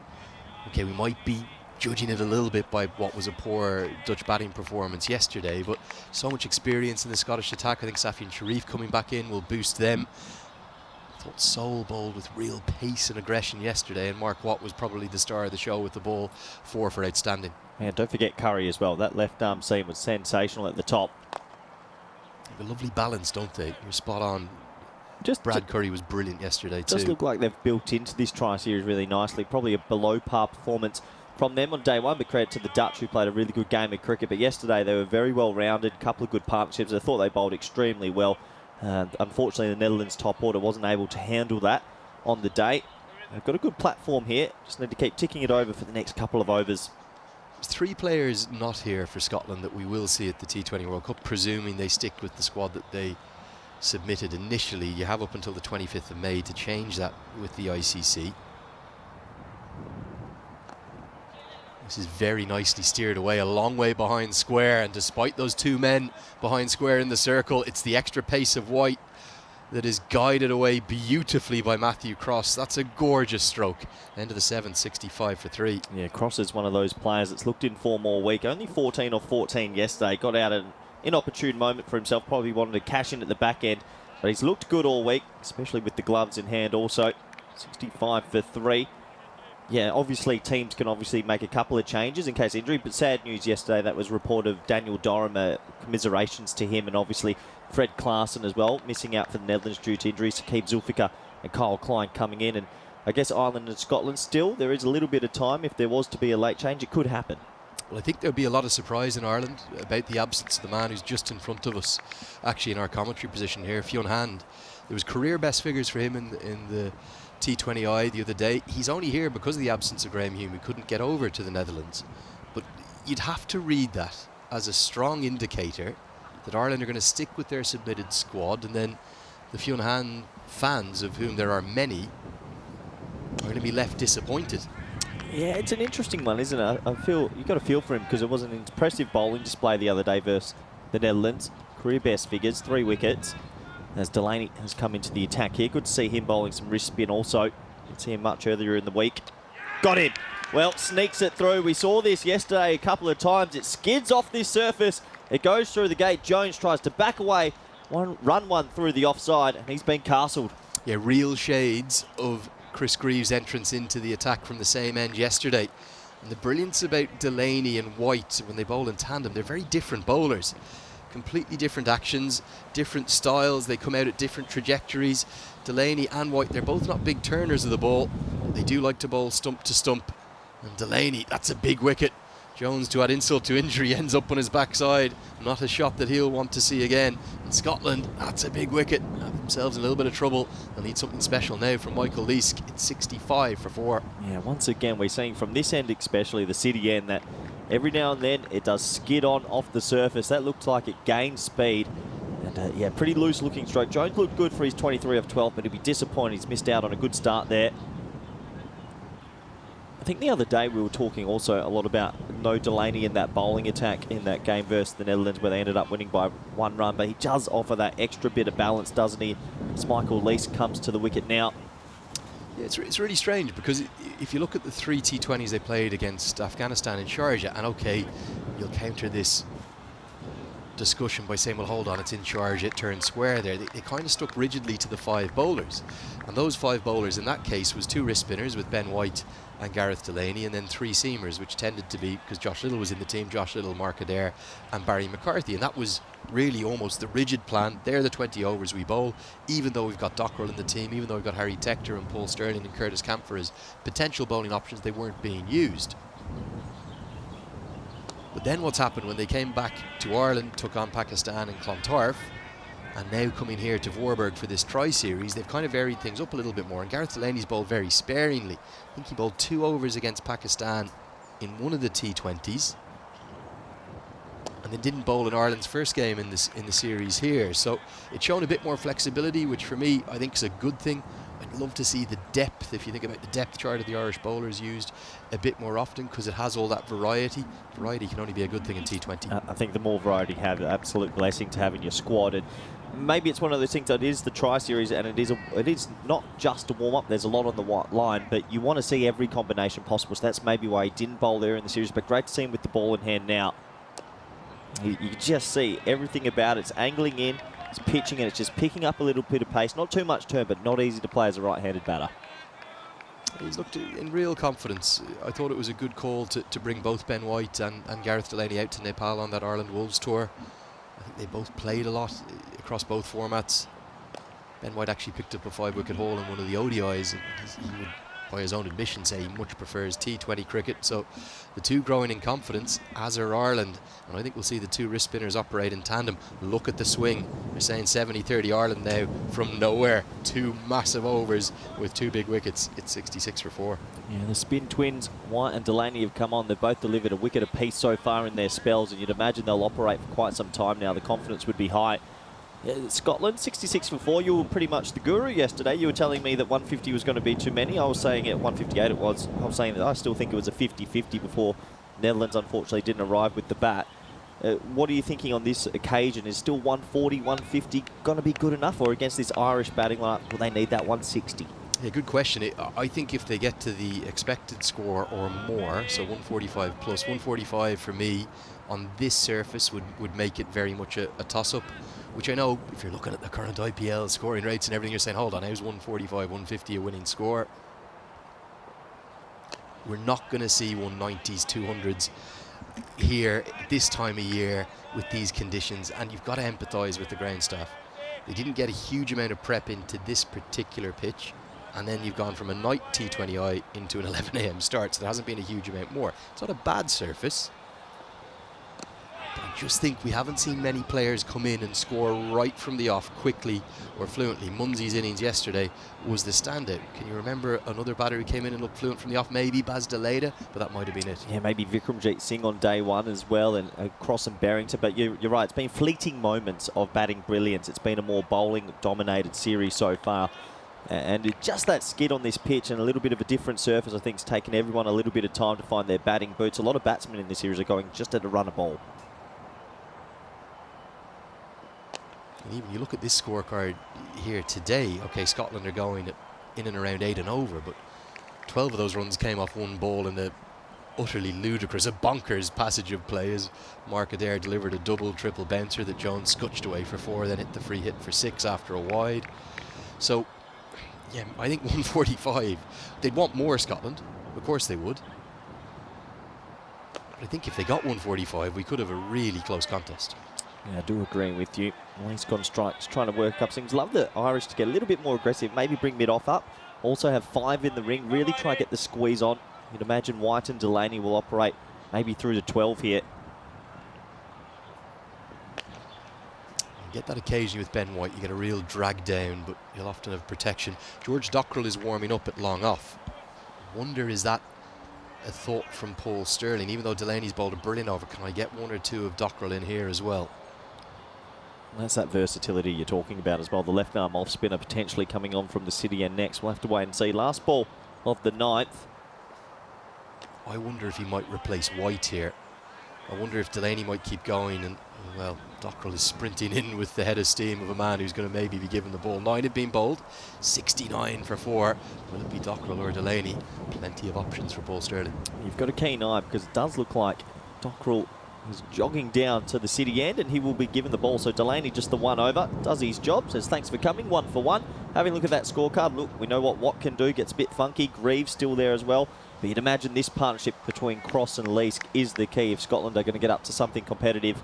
okay, we might be judging it a little bit by what was a poor Dutch batting performance yesterday, but so much experience in the Scottish attack. I think Safian Sharif coming back in will boost them. I thought Sol bowled with real pace and aggression yesterday, and Mark Watt was probably the star of the show with the ball 4 for outstanding. And don't forget Curry as well. That left arm seam was sensational at the top. They have a lovely balance, don't they? You're spot on. Brad Curry was brilliant yesterday too. Does look like they've built into this try series really nicely. Probably a below par performance from them on day one, but credit to the Dutch, who played a really good game of cricket. But yesterday they were very well rounded, a couple of good partnerships. I thought they bowled extremely well. Unfortunately, the Netherlands top order wasn't able to handle that on the day. They've got a good platform here. Just need to keep ticking it over for the next couple of overs. There's 3 players not here for Scotland that we will see at the T20 World Cup, presuming they stick with the squad that they submitted initially. You have up until the 25th of May to change that with the ICC. This is very nicely steered away, a long way behind square, and despite those 2 men behind square in the circle, it's the extra pace of White that is guided away beautifully by Matthew Cross. That's a gorgeous stroke. End of the 7th, 65 for 3. Yeah, Cross is one of those players that's looked in form all week. Only 14 or 14 yesterday. Got out at an inopportune moment for himself. Probably wanted to cash in at the back end. But he's looked good all week, especially with the gloves in hand also. 65 for 3. Yeah, obviously teams can make a couple of changes in case of injury, but sad news yesterday, that was report of Daniel Dorham, commiserations to him, and obviously Fred Klaassen as well, missing out for the Netherlands due to injuries. Keep Zulfiqar and Kyle Klein coming in, and I guess Ireland and Scotland still, there is a little bit of time. If there was to be a late change, it could happen. Well, I think there'll be a lot of surprise in Ireland about the absence of the man who's just in front of us, actually in our commentary position here, Fionn Hand. There was career best figures for him in the T20I the other day. He's only here because of the absence of Graham Hume, who couldn't get over to the Netherlands. But you'd have to read that as a strong indicator that Ireland are going to stick with their submitted squad, and then the Fionn Hand fans, of whom there are many, are going to be left disappointed. Yeah, it's an interesting one, isn't it? I feel you've got to feel for him, because it was an impressive bowling display the other day versus the Netherlands. Career best figures, 3 wickets. As Delaney has come into the attack here. Good to see him bowling some wrist spin also. Didn't see him much earlier in the week. Got him. Well, sneaks it through. We saw this yesterday a couple of times. It skids off this surface. It goes through the gate. Jones tries to back away. Run one through the offside, and he's been castled. Yeah, real shades of Chris Greaves' entrance into the attack from the same end yesterday. And the brilliance about Delaney and White, when they bowl in tandem, they're very different bowlers. Completely different actions, different styles. They come out at different trajectories. Delaney and White, they're both not big turners of the ball. They do like to bowl stump to stump. And Delaney, that's a big wicket. Jones, to add insult to injury, ends up on his backside. Not a shot that he'll want to see again. In Scotland, that's a big wicket. themselves in a little bit of trouble. They'll need something special now from Michael Leask. It's 65 for 4. Yeah, once again, we're seeing from this end, especially the City end, that every now and then it does skid on off the surface. That looks like it gains speed. And yeah, pretty loose looking stroke. Jones looked good for his 23 of 12, but he'll be disappointed. He's missed out on a good start there. I think the other day we were talking also a lot about no Delaney in that bowling attack in that game versus the Netherlands, where they ended up winning by 1 run. But he does offer that extra bit of balance, doesn't he? As Michael Leask comes to the wicket now. Yeah, it's really strange, because if you look at the 3 T20s they played against Afghanistan in Sharjah, and okay, you'll counter this discussion by saying, well, hold on, it's in Sharjah, it turned square there. They kind of stuck rigidly to the 5 bowlers. And those 5 bowlers in that case was 2 wrist spinners with Ben White and Gareth Delaney, and then 3 seamers, which tended to be, because Josh Little was in the team, Josh Little, Mark Adair and Barry McCarthy. And that was really almost the rigid plan. They're the 20 overs we bowl, even though we've got Dockrell in the team, even though we've got Harry Tector and Paul Sterling and Curtis Camphor as potential bowling options, they weren't being used. But then what's happened when they came back to Ireland, took on Pakistan and Clontarf, and now coming here to Voorburg for this tri-series, they've kind of varied things up a little bit more. And Gareth Delaney's bowled very sparingly. I think he bowled 2 overs against Pakistan in one of the T20s, and then didn't bowl in Ireland's first game in the series here. So it's shown a bit more flexibility, which for me I think is a good thing. I'd love to see the depth, if you think about the depth chart of the Irish bowlers, used a bit more often, because it has all that variety. Variety can only be a good thing in T20. I think the more variety you have, an absolute blessing to have in your squad. And maybe it's one of those things that is the tri-series, and it is not just a warm-up. There's a lot on the white line, but you want to see every combination possible. So that's maybe why he didn't bowl there in the series, but great to see him with the ball in hand now. You can just see everything about it. It's angling in, it's pitching, and it's just picking up a little bit of pace. Not too much turn, but not easy to play as a right-handed batter. He's looked in real confidence. I thought it was a good call to bring both Ben White and Gareth Delaney out to Nepal on that Ireland Wolves tour. I think they both played a lot across both formats. Ben White actually picked up a 5-wicket haul in one of the ODIs, and he would, by his own admission, say he much prefers T20 cricket. So the two growing in confidence, as are Ireland, and I think we'll see the 2 wrist spinners operate in tandem. Look at the swing. They're saying 70-30 Ireland now from nowhere. 2 massive overs with 2 big wickets. It's 66 for 4. Yeah, the spin twins, White and Delaney, have come on. They've both delivered a wicket apiece so far in their spells, and you'd imagine they'll operate for quite some time now. The confidence would be high. Scotland, 66 for 4. You were pretty much the guru yesterday. You were telling me that 150 was going to be too many. I was saying at 158 it was. I was saying that I still think it was a 50-50 before Netherlands unfortunately didn't arrive with the bat. What are you thinking on this occasion? Is still 140, 150 going to be good enough, or against this Irish batting lineup, will they need that 160? Yeah, good question. I think if they get to the expected score or more, so 145 plus, 145 for me on this surface would make it very much a toss-up, which I know if you're looking at the current IPL scoring rates and everything, you're saying, hold on, how's 145, 150 a winning score? We're not going to see 190s, 200s here this time of year with these conditions, and you've got to empathise with the ground staff. They didn't get a huge amount of prep into this particular pitch, and then you've gone from a night T20I into an 11 AM start, so there hasn't been a huge amount more. It's not a bad surface, but I just think we haven't seen many players come in and score right from the off quickly or fluently. Munsey's innings yesterday was the standout. Can you remember another batter who came in and looked fluent from the off? Maybe Baz Deleda, but that might have been it. Yeah, maybe Vikramjit Singh on day one as well, and Cross and Barrington. But you're right, it's been fleeting moments of batting brilliance. It's been a more bowling-dominated series so far. And just that skid on this pitch and a little bit of a different surface, I think, has taken everyone a little bit of time to find their batting boots. A lot of batsmen in this series are going just at a run a ball. And even you look at this scorecard here today, okay, Scotland are going in and around 8 and over, but 12 of those runs came off one ball in a utterly ludicrous, a bonkers passage of play as Mark Adair delivered a double, triple bouncer that Jones scutched away for 4, then hit the free hit for 6 after a wide. So, yeah, I think 145, they'd want more, Scotland. Of course they would. But I think if they got 145, we could have a really close contest. Yeah, I do agree with you. He's gone strikes, trying to work up things. Love the Irish to get a little bit more aggressive, maybe bring mid-off up. Also have 5 in the ring, really try to get the squeeze on. You'd imagine White and Delaney will operate maybe through to 12 here. You get that occasionally with Ben White. You get a real drag down, but you'll often have protection. George Dockrell is warming up at long off. Wonder, is that a thought from Paul Sterling? Even though Delaney's bowled a brilliant over, can I get one or two of Dockrell in here as well? That's that versatility you're talking about as well. The left arm off spinner potentially coming on from the City end next. We'll have to wait and see. Last ball of the 9th. I wonder if he might replace White here. I wonder if Delaney might keep going, and well, Dockrell is sprinting in with the head of steam of a man who's going to maybe be given the ball. 9 have been bowled, 69 for 4. Will it be Dockrell or Delaney? Plenty of options for Paul Sterling. You've got a keen eye because it does look like Dockrell is jogging down to the City end and he will be given the ball. So Delaney, just the 1 over, does his job, says thanks for coming, 1 for 1. Having a look at that scorecard, look, we know what Watt can do, gets a bit funky. Greaves still there as well. But you'd imagine this partnership between Cross and Leask is the key if Scotland are going to get up to something competitive.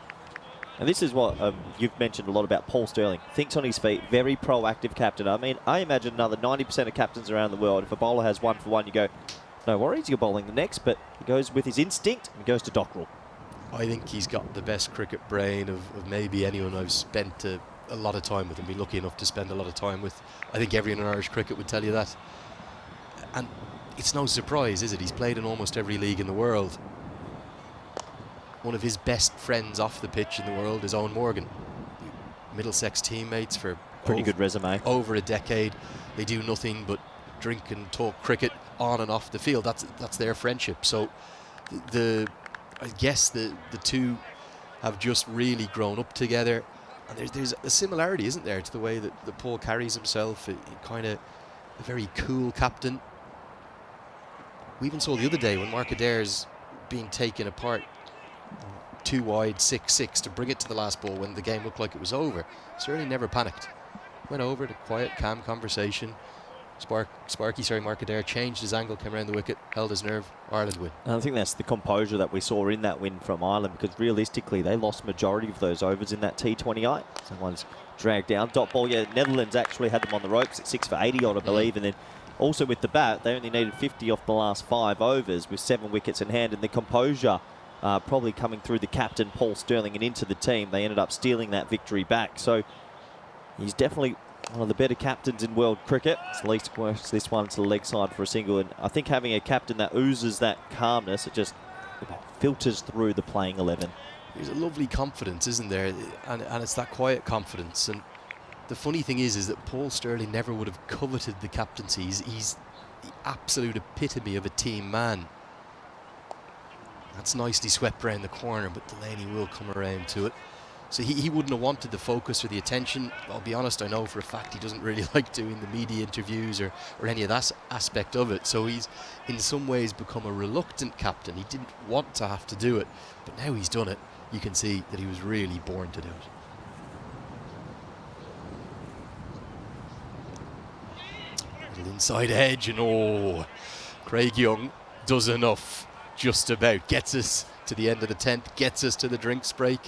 And this is what you've mentioned a lot about Paul Sterling. Thinks on his feet, very proactive captain. I mean, I imagine another 90% of captains around the world, if a bowler has 1 for 1, you go, no worries, you're bowling the next. But he goes with his instinct and goes to Dockrell. I think he's got the best cricket brain of maybe anyone I've spent a lot of time with and been lucky enough to spend a lot of time with. I think everyone in Irish cricket would tell you that. And it's no surprise, is it? He's played in almost every league in the world. One of his best friends off the pitch in the world is Owen Morgan. Middlesex teammates for pretty good resume. Over a decade. They do nothing but drink and talk cricket on and off the field. That's their friendship. So I guess the two have just really grown up together. And there's a similarity, isn't there, to the way that Paul carries himself. Kind of a very cool captain. We even saw the other day when Mark Adair's being taken apart 2 wide, 6-6 to bring it to the last ball when the game looked like it was over. Sterling never panicked. Went over to quiet, calm conversation. Mark Adair changed his angle, came around the wicket, held his nerve. Ireland win. And I think that's the composure that we saw in that win from Ireland, because realistically they lost majority of those overs in that T20I. Someone's dragged down. Dot ball, yeah, Netherlands actually had them on the ropes at 6 for 80 odd, I believe, and then also with the bat, they only needed 50 off the last 5 overs with 7 wickets in hand, and the composure probably coming through the captain, Paul Sterling, and into the team. They ended up stealing that victory back. So he's definitely one of the better captains in world cricket. It's least works this one to the leg side for a single, and I think having a captain that oozes that calmness, it just filters through the playing 11. There's a lovely confidence, isn't there? And it's that quiet confidence. And the funny thing is that Paul Sterling never would have coveted the captaincy. He's the absolute epitome of a team man. That's nicely swept around the corner, but Delaney will come around to it. So he wouldn't have wanted the focus or the attention. I'll be honest, I know for a fact he doesn't really like doing the media interviews or any of that aspect of it. So he's in some ways become a reluctant captain. He didn't want to have to do it, but now he's done it. You can see that he was really born to do it. Little inside edge, and Craig Young does enough, just about. Gets us to the end of the 10th, gets us to the drinks break,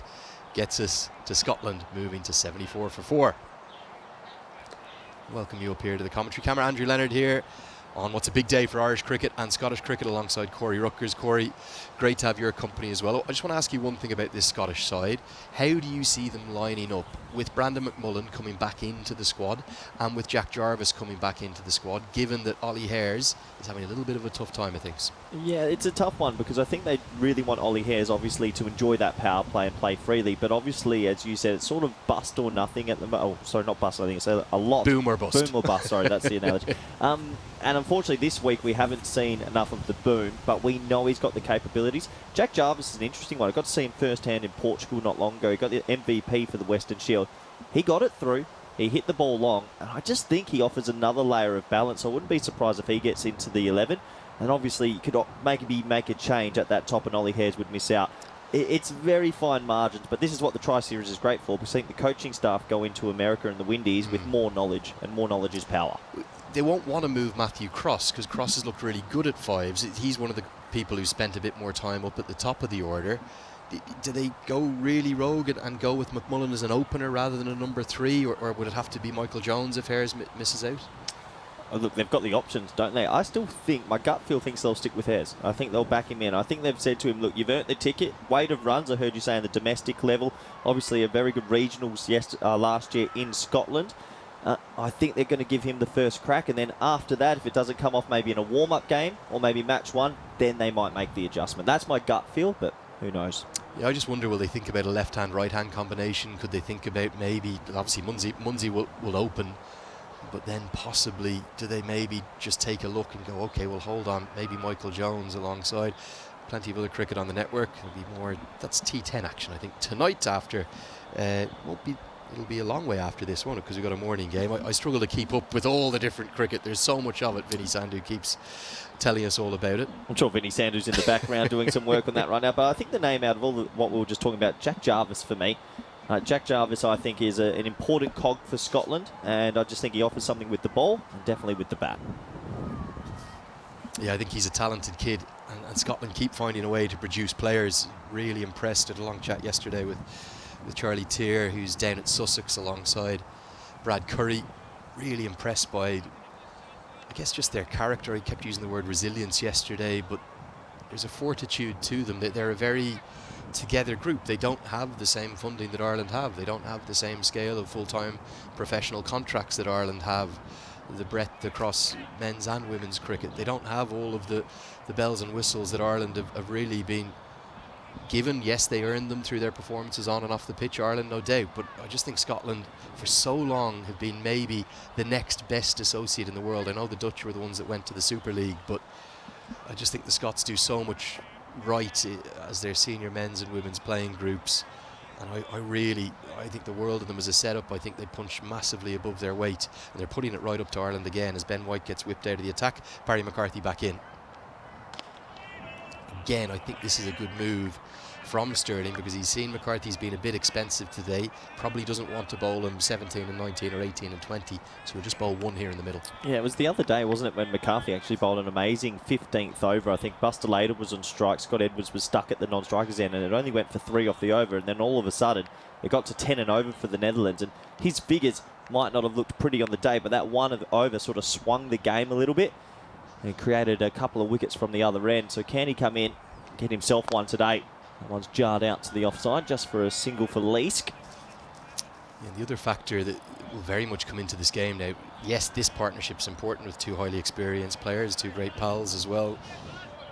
gets us to Scotland, moving to 74 for 4. Welcome you up here to the commentary camera. Andrew Leonard here on what's a big day for Irish cricket and Scottish cricket alongside Corey Rutgers. Corey, great to have your company as well. I just want to ask you one thing about this Scottish side. How do you see them lining up with Brandon McMullen coming back into the squad and with Jack Jarvis coming back into the squad, given that Ollie Hares is having a little bit of a tough time, I think? Yeah, it's a tough one because I think they really want Ollie Hares obviously to enjoy that power play and play freely, but obviously, as you said, it's sort of bust or nothing at the moment. Oh, sorry, not bust, I think it's a lot. Boom or bust. Boom or bust, sorry, that's the analogy. And unfortunately this week we haven't seen enough of the boom, but we know he's got the capabilities. Jack Jarvis is an interesting one. I got to see him firsthand in Portugal not long ago. He got the MVP for the Western Shield. He got it through. He hit the ball long. And I just think he offers another layer of balance. I wouldn't be surprised if he gets into the 11. And obviously you could maybe make a change at that top and Ollie Hares would miss out. It's very fine margins, but this is what the Tri-Series is great for, because I think the coaching staff go into America and the Windies with more knowledge, and more knowledge is power. They won't want to move Matthew Cross, because Cross has looked really good at fives. He's one of the people who spent a bit more time up at the top of the order. Do they go really rogue and go with McMullen as an opener rather than a number 3, or would it have to be Michael Jones if Hares misses out? Oh, look, they've got the options, don't they? I still think, my gut feel thinks they'll stick with Hez. I think they'll back him in. I think they've said to him, look, you've earned the ticket. Weight of runs, I heard you say, on the domestic level. Obviously, a very good regionals last year in Scotland. I think they're going to give him the first crack, and then after that, if it doesn't come off maybe in a warm-up game or maybe match one, then they might make the adjustment. That's my gut feel, but who knows? Yeah, I just wonder, will they think about a left-hand, right-hand combination? Could they think about maybe, obviously Munsey will open, but then possibly do they maybe just take a look and go, okay, well, hold on, maybe Michael Jones alongside. Plenty of other cricket on the network. It'll be more, that's T10 action, I think, tonight after. It'll be a long way after this, won't it? Because we've got a morning game. I struggle to keep up with all the different cricket. There's so much of it. Vinny Sandhu keeps telling us all about it. I'm sure Vinny Sandhu's in the background doing some work on that right now. But I think the name out of all what we were just talking about, Jack Jarvis for me. Jack Jarvis, I think, is an important cog for Scotland. And I just think he offers something with the ball and definitely with the bat. Yeah, I think he's a talented kid. And Scotland keep finding a way to produce players. Really impressed. Had a long chat yesterday with Charlie Tier, who's down at Sussex alongside Brad Curry. Really impressed by, I guess, just their character. I kept using the word resilience yesterday, but there's a fortitude to them. They're a very together group. They don't have the same funding that Ireland have. They don't have the same scale of full-time professional contracts that Ireland have. The breadth across men's and women's cricket. They don't have all of the bells and whistles that Ireland have really been given. Yes, they earned them through their performances on and off the pitch, Ireland, no doubt, but I just think Scotland for so long have been maybe the next best associate in the world. I know the Dutch were the ones that went to the Super League, but I just think the Scots do so much right as their senior men's and women's playing groups, and I think the world of them as a setup. I think they punch massively above their weight, and they're putting it right up to Ireland again as Ben White gets whipped out of the attack. Barry McCarthy back in. Again, I think this is a good move from Sterling because he's seen McCarthy's been a bit expensive today. Probably doesn't want to bowl him 17 and 19 or 18 and 20, so he'll just bowl one here in the middle. Yeah, it was the other day, wasn't it, when McCarthy actually bowled an amazing 15th over. I think Buster Lader was on strike, Scott Edwards was stuck at the non-strikers end, and it only went for 3 off the over, and then all of a sudden it got to 10 and over for the Netherlands, and his figures might not have looked pretty on the day, but that one over sort of swung the game a little bit and created a couple of wickets from the other end. So can he come in, get himself one today? That one's jarred out to the offside just for a single for Leask. Yeah, the other factor that will very much come into this game now, yes, this partnership's important with two highly experienced players, two great pals as well,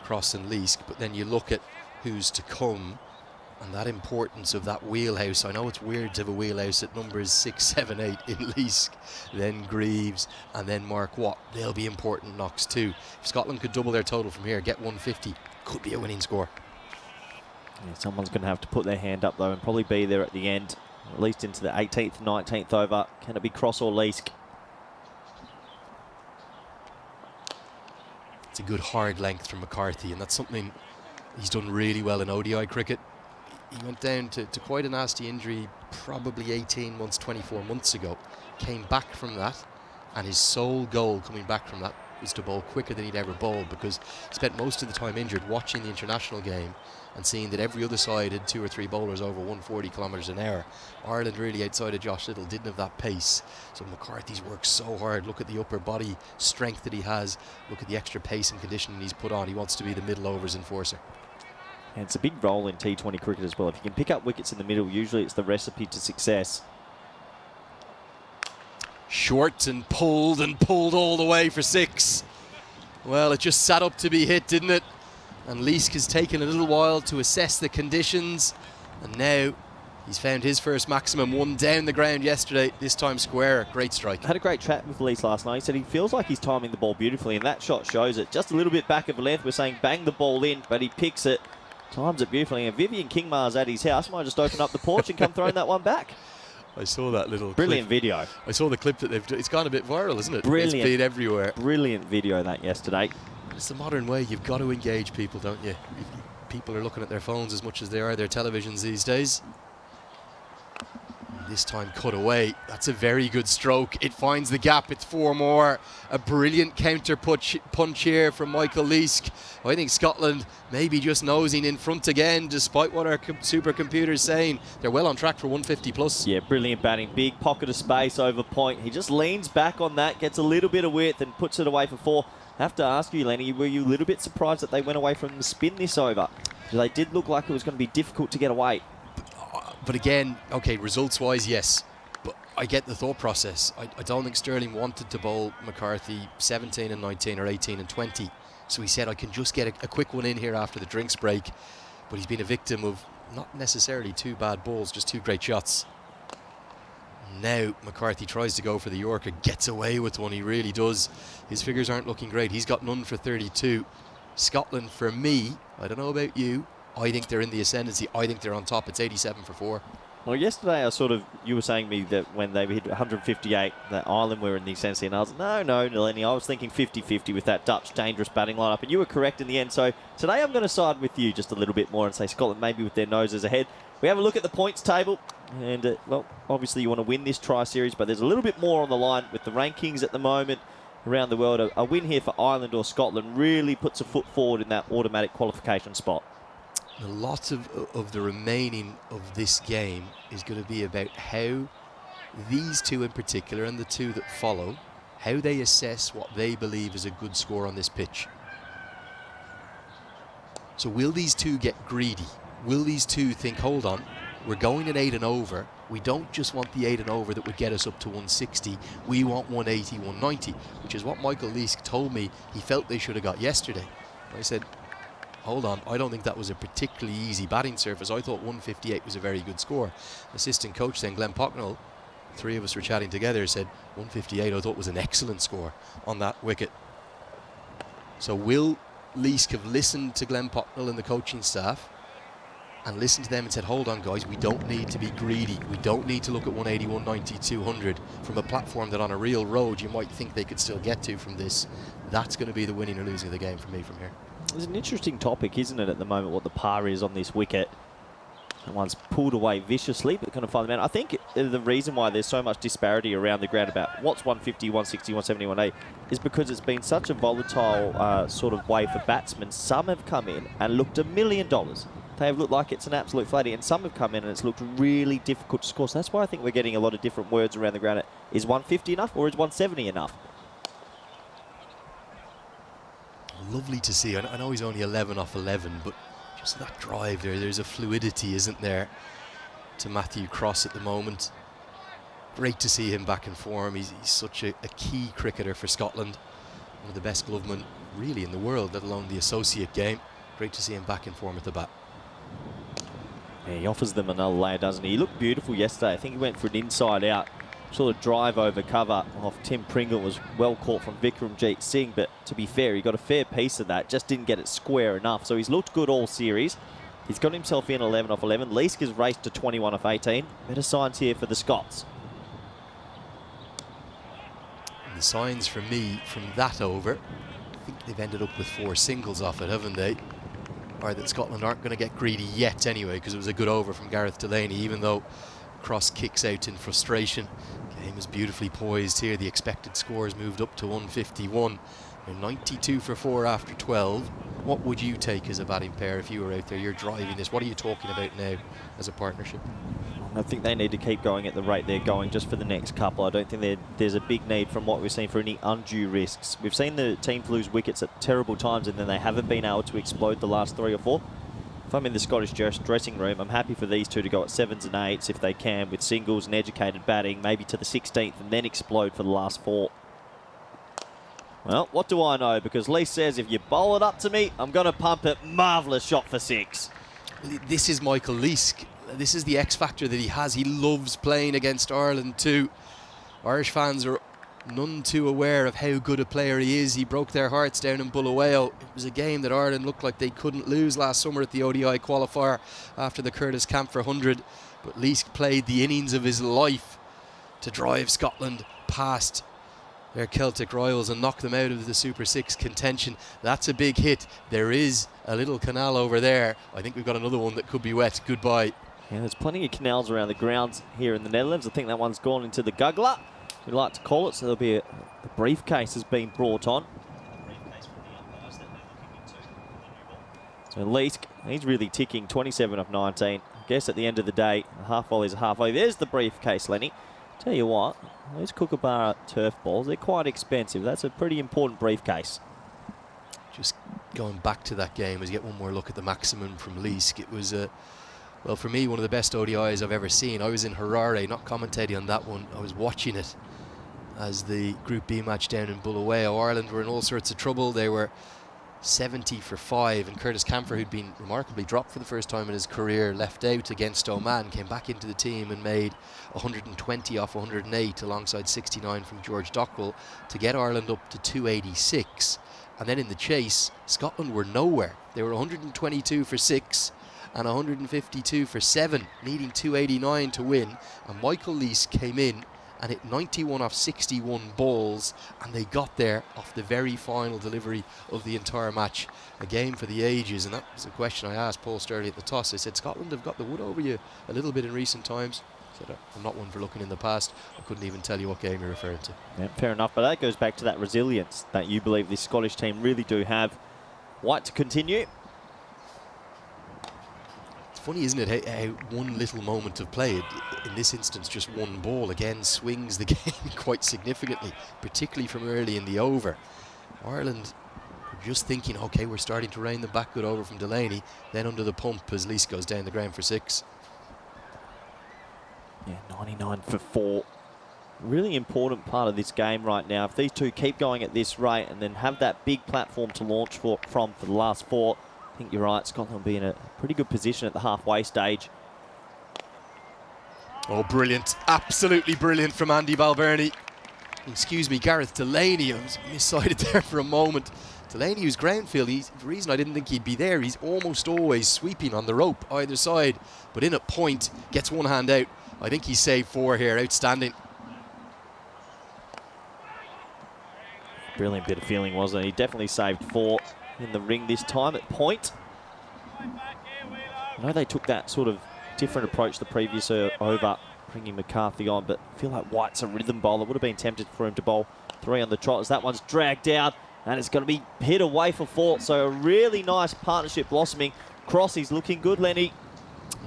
Cross and Leask, but then you look at who's to come and that importance of that wheelhouse. I know it's weird to have a wheelhouse at numbers 6, 7, 8 in Leask, then Greaves and then Mark Watt. They'll be important knocks too. If Scotland could double their total from here, get 150, could be a winning score. Yeah, someone's going to have to put their hand up though and probably be there at the end, at least into the 18th, 19th over. Can it be Cross or Leask? It's a good hard length from McCarthy, and that's something he's done really well in ODI cricket. He went down to quite a nasty injury probably 18 months, 24 months ago. Came back from that, and his sole goal coming back from that was to bowl quicker than he'd ever bowled, because he spent most of the time injured watching the international game and seeing that every other side had 2 or 3 bowlers over 140 kilometres an hour. Ireland really, outside of Josh Little, didn't have that pace. So McCarthy's worked so hard. Look at the upper body strength that he has. Look at the extra pace and conditioning he's put on. He wants to be the middle overs enforcer. And it's a big role in T20 cricket as well. If you can pick up wickets in the middle, usually it's the recipe to success. Short and pulled all the way for 6. Well, it just sat up to be hit, didn't it? And Leask has taken a little while to assess the conditions, and now he's found his first maximum. One down the ground yesterday, this time square. Great strike. I had a great chat with Leask last night. He said he feels like he's timing the ball beautifully, and that shot shows it. Just a little bit back of length. We're saying bang the ball in, but he picks it, times it beautifully. And Vivian Kingmar's at his house. Might just open up the porch and come throwing that one back. I saw that little brilliant clip. video. I saw the clip that they've done. It's gone a bit viral, isn't it? Brilliant. It's been everywhere. Brilliant video that yesterday. It's the modern way. You've got to engage people, don't you? People are looking at their phones as much as they are their televisions these days. This time cut away. That's a very good stroke. It finds the gap. It's 4 more. A brilliant counter punch here from Michael Leask. I think Scotland maybe just nosing in front again, despite what our supercomputer's saying. They're well on track for 150 plus. Yeah, brilliant batting. Big pocket of space over point. He just leans back on that, gets a little bit of width and puts it away for 4. I have to ask you, Lenny, were you a little bit surprised that they went away from the spin this over? They did look like it was going to be difficult to get away. But again, okay, results-wise, yes. But I get the thought process. I don't think Sterling wanted to bowl McCarthy 17 and 19 or 18 and 20. So he said, I can just get a quick one in here after the drinks break. But he's been a victim of not necessarily 2 bad balls, just 2 great shots. Now McCarthy tries to go for the Yorker, gets away with one, he really does. His figures aren't looking great. He's got none for 32. Scotland, for me, I don't know about you, I think they're in the ascendancy. I think they're on top. It's 87 for 4. Well, yesterday you were saying to me that when they hit 158, that Ireland were in the ascendancy, and I was like, no, Lenny, I was thinking 50-50 with that Dutch dangerous batting lineup, and you were correct in the end. So today I'm going to side with you just a little bit more and say Scotland maybe with their noses ahead. We have a look at the points table, and well, obviously you want to win this tri-series, but there's a little bit more on the line with the rankings at the moment around the world. A win here for Ireland or Scotland really puts a foot forward in that automatic qualification spot. A lot of the remaining of this game is going to be about how these 2 in particular and the 2 that follow, how they assess what they believe is a good score on this pitch. So will these 2 get greedy? Will these 2 think, hold on, we're going at 8 and over. We don't just want the 8 and over that would get us up to 160. We want 180, 190, which is what Michael Leask told me he felt they should have got yesterday. I said, hold on, I don't think that was a particularly easy batting surface. I thought 158 was a very good score. Assistant coach then, Glenn Pocknell, 3 of us were chatting together, said 158 I thought was an excellent score on that wicket. So will Leask have listened to Glenn Pocknell and the coaching staff and listened to them and said, hold on guys, we don't need to be greedy. We don't need to look at 180, 190, 200 from a platform that on a real road you might think they could still get to from this. That's going to be the winning or losing of the game for me from here. It's an interesting topic, isn't it, at the moment, what the par is on this wicket. That one's pulled away viciously, but going to find the man. I think the reason why there's so much disparity around the ground about what's 150, 160, 170, 180 is because it's been such a volatile sort of way for batsmen. Some have come in and looked $1 million. They have looked like it's an absolute flatty, and some have come in and it's looked really difficult to score. So that's why I think we're getting a lot of different words around the ground. Is 150 enough or is 170 enough? Lovely to see. I know he's only 11 off 11, but just that drive there's a fluidity, isn't there, to Matthew Cross at the moment. Great to see him back in form. He's such a key cricketer for Scotland. One of the best glovemen really in the world, let alone the associate game. Great to see him back in form at the bat. Yeah, he offers them another layer, doesn't he? He looked beautiful yesterday. I think he went for an inside out sort of drive over cover off Tim Pringle. Was well caught from Vikramjit Singh, but to be fair, he got a fair piece of that, just didn't get it square enough. So he's looked good all series. He's got himself in 11 off 11. Leask has raced to 21 off 18. Better signs here for the Scots. And the signs for me from that over, I think they've ended up with 4 singles off it, haven't they? Or that Scotland aren't going to get greedy yet anyway, because it was a good over from Gareth Delaney, even though Cross kicks out in frustration. Game is beautifully poised here. The expected score has moved up to 151. They're 92 for 4 after 12. What would you take as a batting pair if you were out there? You're driving this. What are you talking about now as a partnership? I think they need to keep going at the rate they're going just for the next couple. I don't think there's a big need from what we've seen for any undue risks. We've seen the teams lose wickets at terrible times and then they haven't been able to explode the last 3 or 4. If I'm in the Scottish dressing room, I'm happy for these 2 to go at 7s and 8s if they can, with singles and educated batting, maybe to the 16th and then explode for the last 4. Well, what do I know? Because Lee says if you bowl it up to me, I'm going to pump it. Marvellous shot for 6. This is Michael Leask. This is the X factor that he has. He loves playing against Ireland too. Irish fans are none too aware of how good a player he is. He broke their hearts down in Bulawayo. It was a game that Ireland looked like they couldn't lose last summer at the ODI qualifier after the Curtis Camphor 100. But Leask played the innings of his life to drive Scotland past their Celtic rivals and knock them out of the Super 6 contention. That's a big hit. There is a little canal over there. I think we've got another one that could be wet. Goodbye. Yeah, there's plenty of canals around the grounds here in the Netherlands. I think that one's gone into the guggler, we like to call it. So there'll be the briefcase has been brought on. So Leask, he's really ticking, 27 of 19. I guess at the end of the day, a half volley is a half volley. There's the briefcase, Lenny. Tell you what, those Kookaburra turf balls, they're quite expensive. That's a pretty important briefcase. Just going back to that game, as you get one more look at the maximum from Leask, it was, well, for me, one of the best ODIs I've ever seen. I was in Harare, not commentating on that one. I was watching it as the Group B match down in Bulawayo. Ireland were in all sorts of trouble. They were 70 for 5, and Curtis Camphor, who'd been remarkably dropped for the first time in his career, left out against Oman, came back into the team and made 120 off 108 alongside 69 from George Dockwell to get Ireland up to 286. And then in the chase, Scotland were nowhere. They were 122 for 6 and 152 for 7, needing 289 to win. And Michael Leask came in and hit 91 off 61 balls, and they got there off the very final delivery of the entire match. A game for the ages, and that was the question I asked Paul Sturley at the toss. I said, Scotland have got the wood over you a little bit in recent times. I said, I'm not one for looking in the past. I couldn't even tell you what game you're referring to. Yeah, fair enough, but that goes back to that resilience that you believe this Scottish team really do have. White to continue. Funny, isn't it, how one little moment of play, in this instance just one ball, again swings the game quite significantly, particularly from early in the over. Ireland were just thinking, okay, we're starting to rain them back good over from Delaney, then under the pump as Leask goes down the ground for 6. Yeah, 99 for 4. Really important part of this game right now. If these two keep going at this rate and then have that big platform to launch from for the last 4, I think you're right, Scotland will be in a pretty good position at the halfway stage. Oh, brilliant. Absolutely brilliant from Andy Balbirnie. Excuse me, Gareth Delaney. I was missided there for a moment. Delaney, who's ground field, the reason I didn't think he'd be there, he's almost always sweeping on the rope either side. But in at point, gets one hand out. I think he saved 4 here. Outstanding. Brilliant bit of feeling, wasn't it? He definitely saved 4 in the ring this time at point. I know they took that sort of different approach the previous over, bringing McCarthy on, but I feel like White's a rhythm bowler. Would have been tempted for him to bowl 3 on the trot as that one's dragged out, and it's going to be hit away for 4. So a really nice partnership blossoming. Crossy's looking good, Lenny.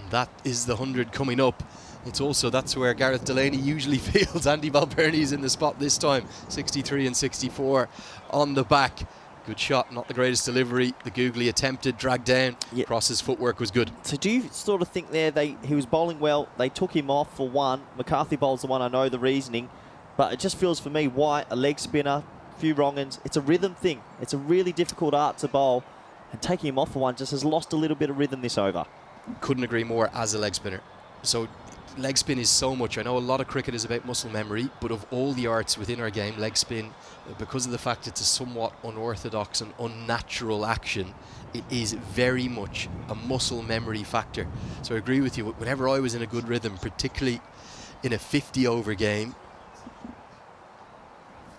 And that is the 100 coming up. It's also, that's where Gareth Delaney usually fields. Andy Balbirnie's in the spot this time. 63 and 64 on the back. Good shot, not the greatest delivery. The googly attempted, dragged down. Yeah. Cross's footwork was good. So do you sort of think there he was bowling well, they took him off for 1. McCarthy bowls the one, I know the reasoning, but it just feels for me, White, a leg spinner, a few wrong-uns. It's a rhythm thing. It's a really difficult art to bowl, and taking him off for 1 just has lost a little bit of rhythm this over. Couldn't agree more as a leg spinner. So leg spin is so much. I know a lot of cricket is about muscle memory, but of all the arts within our game, leg spin, because of the fact it's a somewhat unorthodox and unnatural action, it is very much a muscle memory factor. So I agree with you. Whenever I was in a good rhythm, particularly in a 50-over game,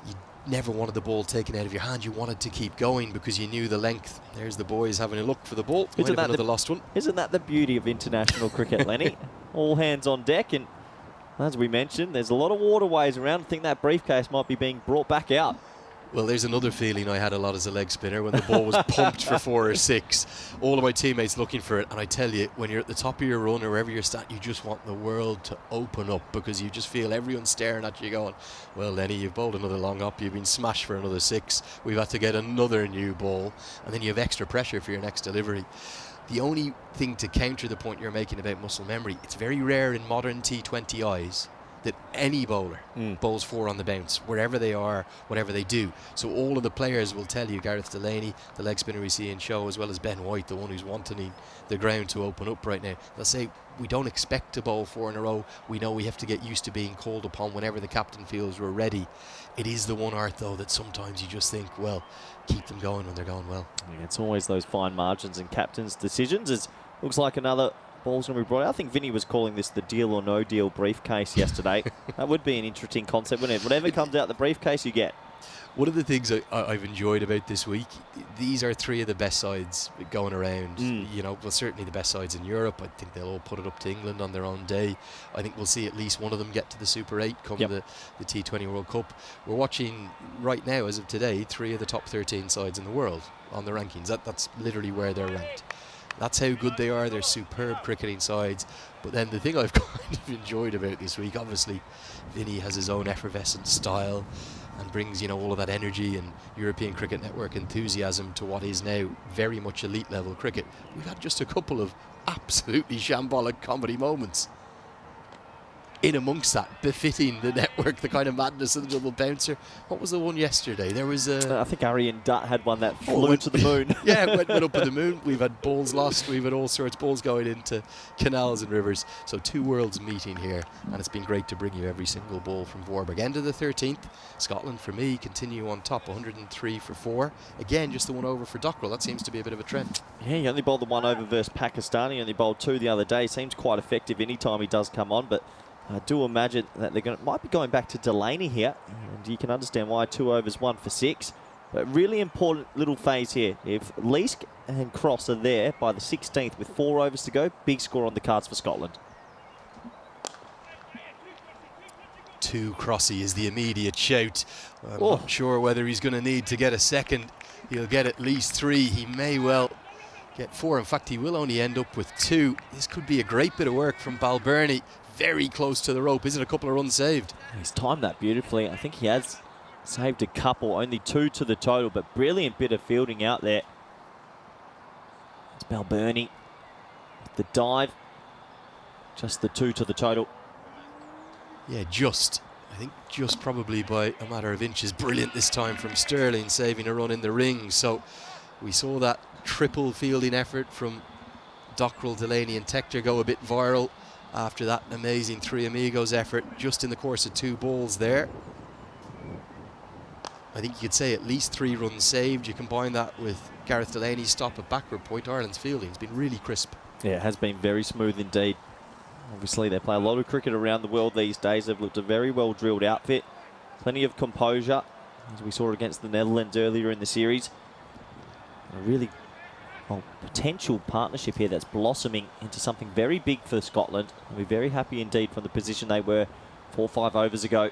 you never wanted the ball taken out of your hand. You wanted to keep going because you knew the length. There's the boys having a look for the ball. Might have been another lost one. Isn't that the beauty of international cricket, Lenny? All hands on deck, and as we mentioned, there's a lot of waterways around. I think that briefcase might be being brought back out. Well, there's another feeling I had a lot as a leg spinner when the ball was pumped for 4 or 6. All of my teammates looking for it, and I tell you, when you're at the top of your run or wherever you're standing, you just want the world to open up because you just feel everyone staring at you going, well, Lenny, you've bowled another long up, you've been smashed for another 6, we've had to get another new ball, and then you have extra pressure for your next delivery. The only thing to counter the point you're making about muscle memory, it's very rare in modern T20Is that any bowler bowls 4 on the bounce, wherever they are, whatever they do. So all of the players will tell you, Gareth Delaney, the leg spinner we see in show, as well as Ben White, the one who's wanting the ground to open up right now, they'll say, we don't expect to bowl 4 in a row. We know we have to get used to being called upon whenever the captain feels we're ready. It is the one art, though, that sometimes you just think, well, keep them going when they're going well. Yeah, it's always those fine margins and captain's decisions. It looks like another ball's going to be brought out. I think Vinny was calling this the deal or no deal briefcase yesterday. That would be an interesting concept, wouldn't it? Whatever comes out the briefcase, you get. One of the things I've enjoyed about this week, these are three of the best sides going around. You know, well, certainly the best sides in Europe. I think they'll all put it up to England on their own day. I think we'll see at least one of them get to the Super 8 come the T20 World Cup. We're watching right now, as of today, 3 of the top 13 sides in the world on the rankings. That's literally where they're ranked. That's how good they are. They're superb cricketing sides. But then the thing I've kind of enjoyed about this week, obviously, Vinny has his own effervescent style and brings, you know, all of that energy and European Cricket Network enthusiasm to what is now very much elite level cricket. We've had just a couple of absolutely shambolic comedy moments in amongst that, befitting the network, the kind of madness of the double bouncer. What was the one yesterday? There was I think Arian Dutt had one that flew to the moon. Yeah, went up to the moon. We've had balls lost. We've had all sorts of balls going into canals and rivers. So 2 worlds meeting here, and it's been great to bring you every single ball from Warburg. End of the 13th. Scotland, for me, continue on top, 103 for 4. Again, just the one over for Dockrell. That seems to be a bit of a trend. Yeah, he only bowled the one over versus Pakistan. He only bowled 2 the other day. Seems quite effective anytime he does come on, but I do imagine that they might be going back to Delaney here, and you can understand why. 2 overs, 1 for 6. But really important little phase here. If Leask and Cross are there by the 16th with 4 overs to go, big score on the cards for Scotland. 2 Crossy is the immediate shout. I'm not sure whether he's going to need to get a second. He'll get at least 3. He may well get 4. In fact, he will only end up with 2. This could be a great bit of work from Balbirnie. Very close to the rope. Is it a couple of runs saved? He's timed that beautifully. I think he has saved a couple, only 2 to the total, but brilliant bit of fielding out there. It's Balbirnie with the dive. Just the 2 to the total. Yeah, I think just probably by a matter of inches. Brilliant this time from Sterling, saving a run in the ring. So we saw that triple fielding effort from Dockrell, Delaney and Tector go a bit viral after that amazing 3 Amigos effort just in the course of 2 balls there. I think you could say at least 3 runs saved. You combine that with Gareth Delaney's stop at backward point. Ireland's fielding has been really crisp. Yeah, it has been very smooth indeed. Obviously, they play a lot of cricket around the world these days. They've looked a very well drilled outfit. Plenty of composure, as we saw against the Netherlands earlier in the series. A really potential partnership here that's blossoming into something very big for Scotland. I'll be very happy indeed from the position they were 4 or 5 overs ago.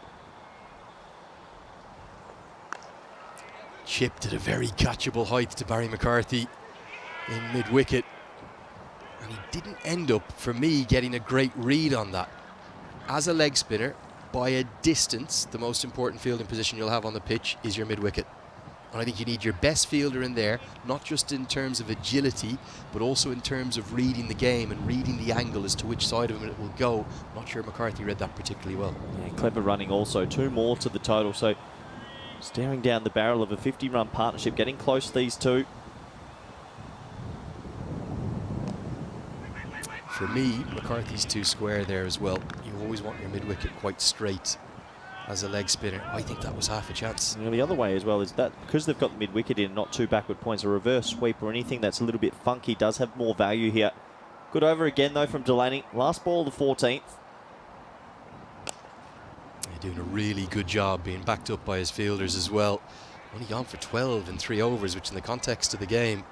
Chipped at a very catchable height to Barry McCarthy in mid-wicket. And he didn't end up, for me, getting a great read on that. As a leg spinner, by a distance, the most important fielding position you'll have on the pitch is your mid-wicket. And I think you need your best fielder in there, not just in terms of agility, but also in terms of reading the game and reading the angle as to which side of him it will go. I'm not sure McCarthy read that particularly well. Yeah, clever running also. 2 more to the total. So staring down the barrel of a 50-run partnership, getting close, these 2. For me, McCarthy's 2 square there as well. You always want your mid-wicket quite straight as a leg spinner. I think that was half a chance. And the other way as well is that because they've got the mid-wicket in, not 2 backward points, a reverse sweep or anything that's a little bit funky does have more value here. Good over again though from Delaney. Last ball of the 14th. They're doing a really good job being backed up by his fielders as well. Only gone for 12 in 3 overs, which in the context of the game,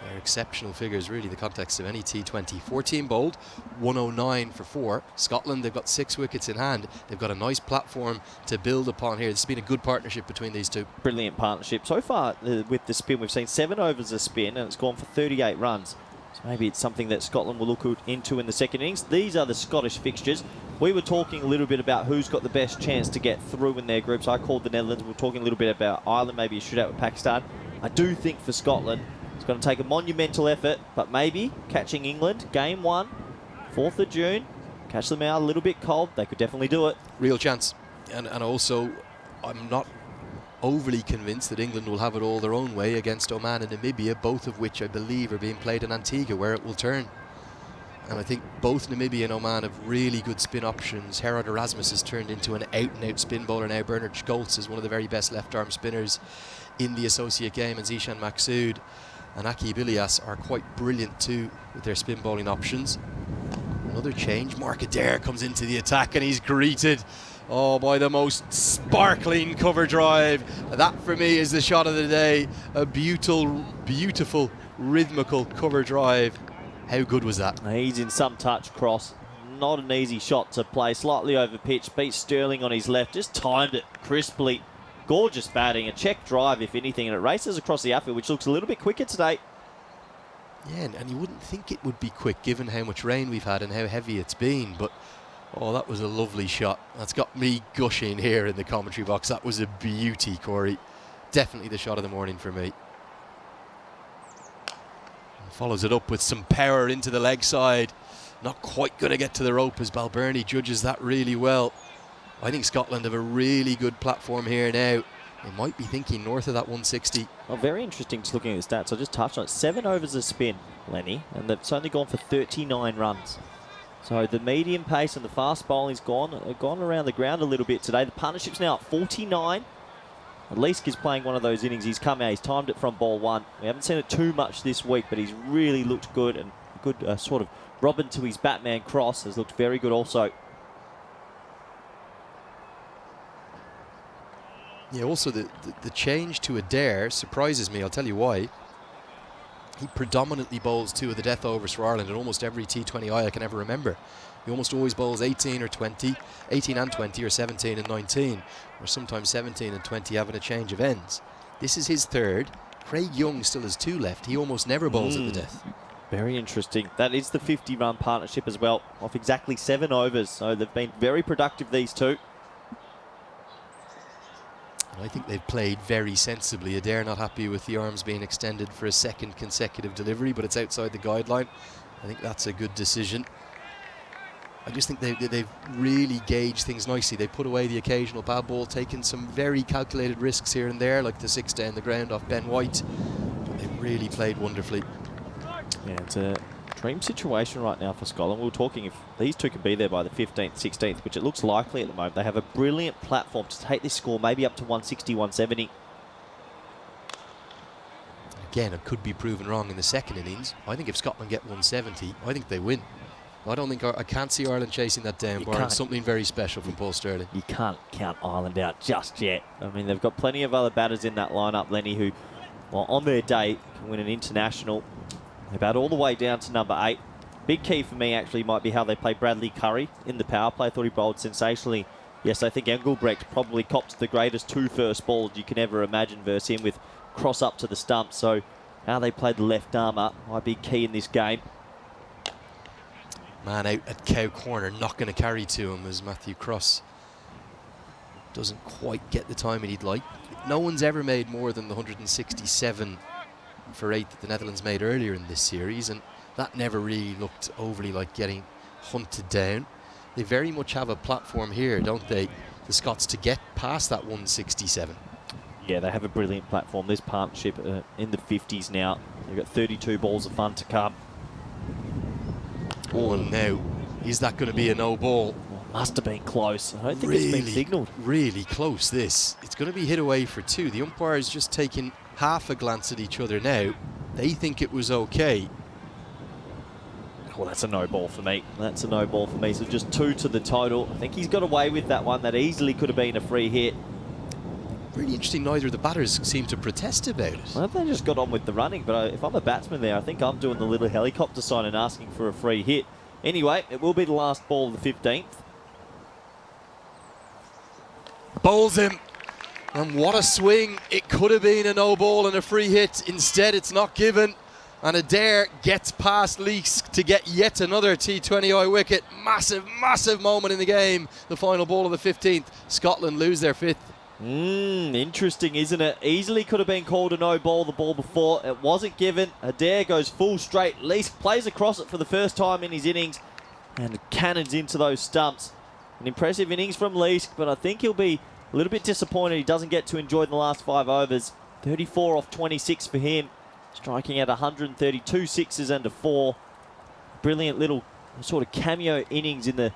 they're exceptional figures, really, the context of any T20. 14 bowled, 109 for 4. Scotland, they've got 6 wickets in hand. They've got a nice platform to build upon here. This has been a good partnership between these 2. Brilliant partnership. So far, with the spin, we've seen 7 overs of spin, and it's gone for 38 runs. So maybe it's something that Scotland will look into in the second innings. These are the Scottish fixtures. We were talking a little bit about who's got the best chance to get through in their groups. I called the Netherlands. We were talking a little bit about Ireland, maybe a shootout with Pakistan. I do think for Scotland, it's going to take a monumental effort, but maybe catching England, game 1, 4th of June, catch them out a little bit cold, they could definitely do it. Real chance. And also, I'm not overly convinced that England will have it all their own way against Oman and Namibia, both of which I believe are being played in Antigua, where it will turn. And I think both Namibia and Oman have really good spin options. Gerard Erasmus has turned into an out-and-out spin bowler now. Bernard Scholz is one of the very best left-arm spinners in the associate game, and Zishan Maqsood and Akib Ilyas are quite brilliant too with their spin bowling options. Another change. Mark Adair comes into the attack and he's greeted Oh, by the most sparkling cover drive. That for me is the shot of the day. A beautiful rhythmical cover drive. How good was that? He's in some touch cross. Not an easy shot to play. Slightly over pitch. Beats Sterling on his left. Just timed it crisply. Gorgeous batting. A check drive, if anything. And it races across the outfield, which looks a little bit quicker today. Yeah, and you wouldn't think it would be quick given how much rain we've had and how heavy it's been. But, oh, that was a lovely shot. That's got me gushing here in the commentary box. That was a beauty, Corey. Definitely the shot of the morning for me. And follows it up with some power into the leg side. Not quite going to get to the rope as Balbirnie judges that really well. I think Scotland have a really good platform here now. They might be thinking north of that 160. Well, very interesting just looking at the stats. I just touched on it. 7 overs of spin, Lenny, and they've only gone for 39 runs. So the medium pace and the fast bowling's gone around the ground a little bit today. The partnership's now at 49. Leask is playing one of those innings. He's come out, he's timed it from ball 1. We haven't seen it too much this week, but he's really looked good, and a good sort of Robin to his Batman cross has looked very good also. Yeah, also the change to Adair surprises me. I'll tell you why. He predominantly bowls 2 of the death overs for Ireland in almost every T20I I can ever remember. He almost always bowls 18 or 20, 18 and 20 or 17 and 19, or sometimes 17 and 20 having a change of ends. This is his 3rd. Craig Young still has 2 left. He almost never bowls at the death. Very interesting. That is the 50-run partnership as well, off exactly 7 overs. So they've been very productive, these two. I think they've played very sensibly. Adair not happy with the arms being extended for a 2nd consecutive delivery, but it's outside the guideline. I think that's a good decision. I just think they've really gauged things nicely. They put away the occasional bad ball, taken some very calculated risks here and there, like the 6 down the ground off Ben White. But they've really played wonderfully. Yeah, it's a dream situation right now for Scotland. We were talking if these two can be there by the 15th, 16th, which it looks likely at the moment. They have a brilliant platform to take this score maybe up to 160, 170. Again, it could be proven wrong in the 2nd innings. I think if Scotland get 170, I think they win. I can't see Ireland chasing that down, barring something very special from Paul Sterling. You can't count Ireland out just yet. I mean, they've got plenty of other batters in that lineup, Lenny, who, well, on their day, can win an international. They bat all the way down to number 8. Big key for me, actually, might be how they play Bradley Curry in the power play. I thought he bowled sensationally. Yes, I think Engelbrecht probably copped the greatest 2 first balls you can ever imagine versus him with cross up to the stump. So how they played the left armour might be key in this game. Man out at cow corner, not going to carry to him as Matthew Cross doesn't quite get the timing he'd like. No one's ever made more than the 167 for 8 that the Netherlands made earlier in this series, and that never really looked overly like getting hunted down. They very much have a platform here, don't they, the Scots, to get past that 167. Yeah, they have a brilliant platform. This partnership in the 50s now. They've got 32 balls of fun to come. Oh, now, is that going to be a no ball? Well, must have been close. I don't think it's been signalled. Really close, this. It's going to be hit away for 2. The umpire's just taking half a glance at each other now. They think it was okay. Well, that's a no ball for me. That's a no ball for me. So just 2 to the total. I think he's got away with that one. That easily could have been a free hit. Really interesting, neither of the batters seem to protest about it. Well, they just got on with the running, but if I'm a batsman there, I think I'm doing the little helicopter sign and asking for a free hit. Anyway, it will be the last ball of the 15th. Bowls him. And what a swing. It could have been a no ball and a free hit. Instead, it's not given. And Adair gets past Leask to get yet another T20I wicket. Massive, massive moment in the game. The final ball of the 15th. Scotland lose their 5th. Interesting, isn't it? Easily could have been called a no ball the ball before. It wasn't given. Adair goes full straight. Leask plays across it for the first time in his innings and cannons into those stumps. An impressive innings from Leask, but I think he'll be a little bit disappointed he doesn't get to enjoy the last 5 overs. 34 off 26 for him. Striking at 132 sixes and a 4. Brilliant little sort of cameo innings in the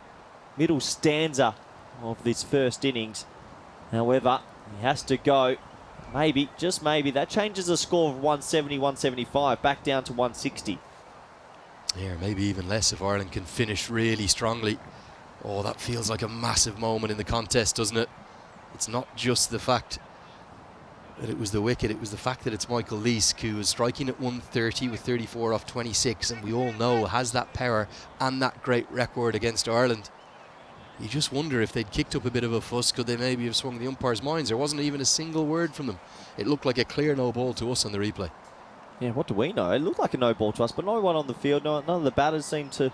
middle stanza of this first innings. However, he has to go. Maybe, just maybe, that changes the score of 170, 175 back down to 160. Yeah, maybe even less if Ireland can finish really strongly. Oh, that feels like a massive moment in the contest, doesn't it? It's not just the fact that it was the wicket, it was the fact that it's Michael Leask, who was striking at 130 with 34 off 26, and we all know has that power and that great record against Ireland. You just wonder if they'd kicked up a bit of a fuss, could they maybe have swung the umpires' minds? There wasn't even a single word from them. It looked like a clear no ball to us on the replay. Yeah, what do we know? It looked like a no ball to us, but no one on the field. None of the batters seemed to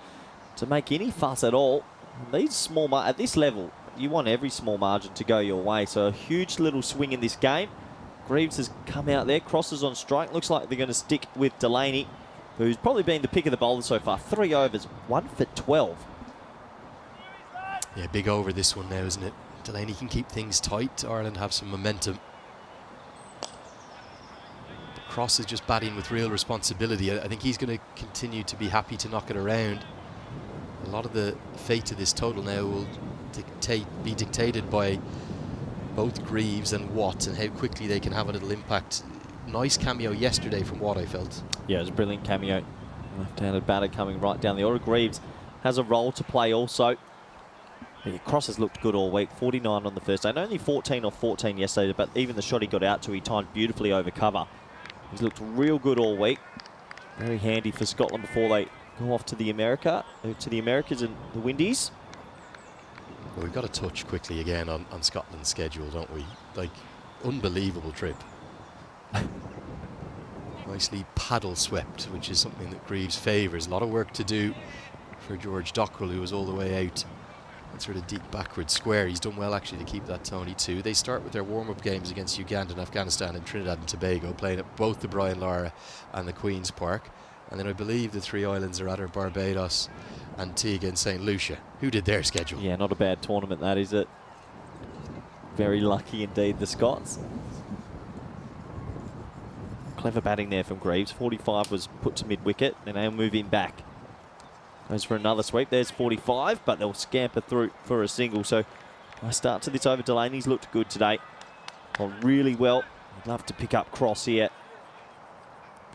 make any fuss at all. These small at this level, you want every small margin to go your way. So a huge little swing in this game. Greaves has come out there, crosses on strike. Looks like they're going to stick with Delaney, who's probably been the pick of the bowlers so far. 3 overs, 1 for 12. Yeah, big over this one now, isn't it? Delaney can keep things tight. Ireland have some momentum. Cross is just batting with real responsibility. I think he's going to continue to be happy to knock it around. A lot of the fate of this total now will be dictated by both Greaves and Watt and how quickly they can have a little impact. Nice cameo yesterday from Watt, I felt. Yeah, it was a brilliant cameo. Left-handed batter coming right down the order. Greaves has a role to play also. Yeah, Cross has looked good all week. 49 on the first day. And only 14 off 14 yesterday, but even the shot he got out to, he timed beautifully over cover. He's looked real good all week. Very handy for Scotland before they go off to the Americas and the Windies. Well, we've got to touch quickly again on Scotland's schedule, don't we? Like, unbelievable trip. Nicely paddle swept, which is something that Greaves favours. A lot of work to do for George Dockrell, who was all the way out that sort of deep backward square. He's done well actually to keep that Tony too. They start with their warm-up games against Uganda and Afghanistan and Trinidad and Tobago, playing at both the Brian Lara and the Queen's Park. And then I believe the 3 islands are either Barbados, Antigua and St. Lucia. Who did their schedule? Yeah, not a bad tournament that, is it? Very lucky indeed, the Scots. Clever batting there from Greaves. 45 was put to mid-wicket, and they'll move him back. Goes for another sweep. There's 45, but they'll scamper through for a single. So nice start to this over. Delaney's looked good today. Gone really well. I'd love to pick up Cross here.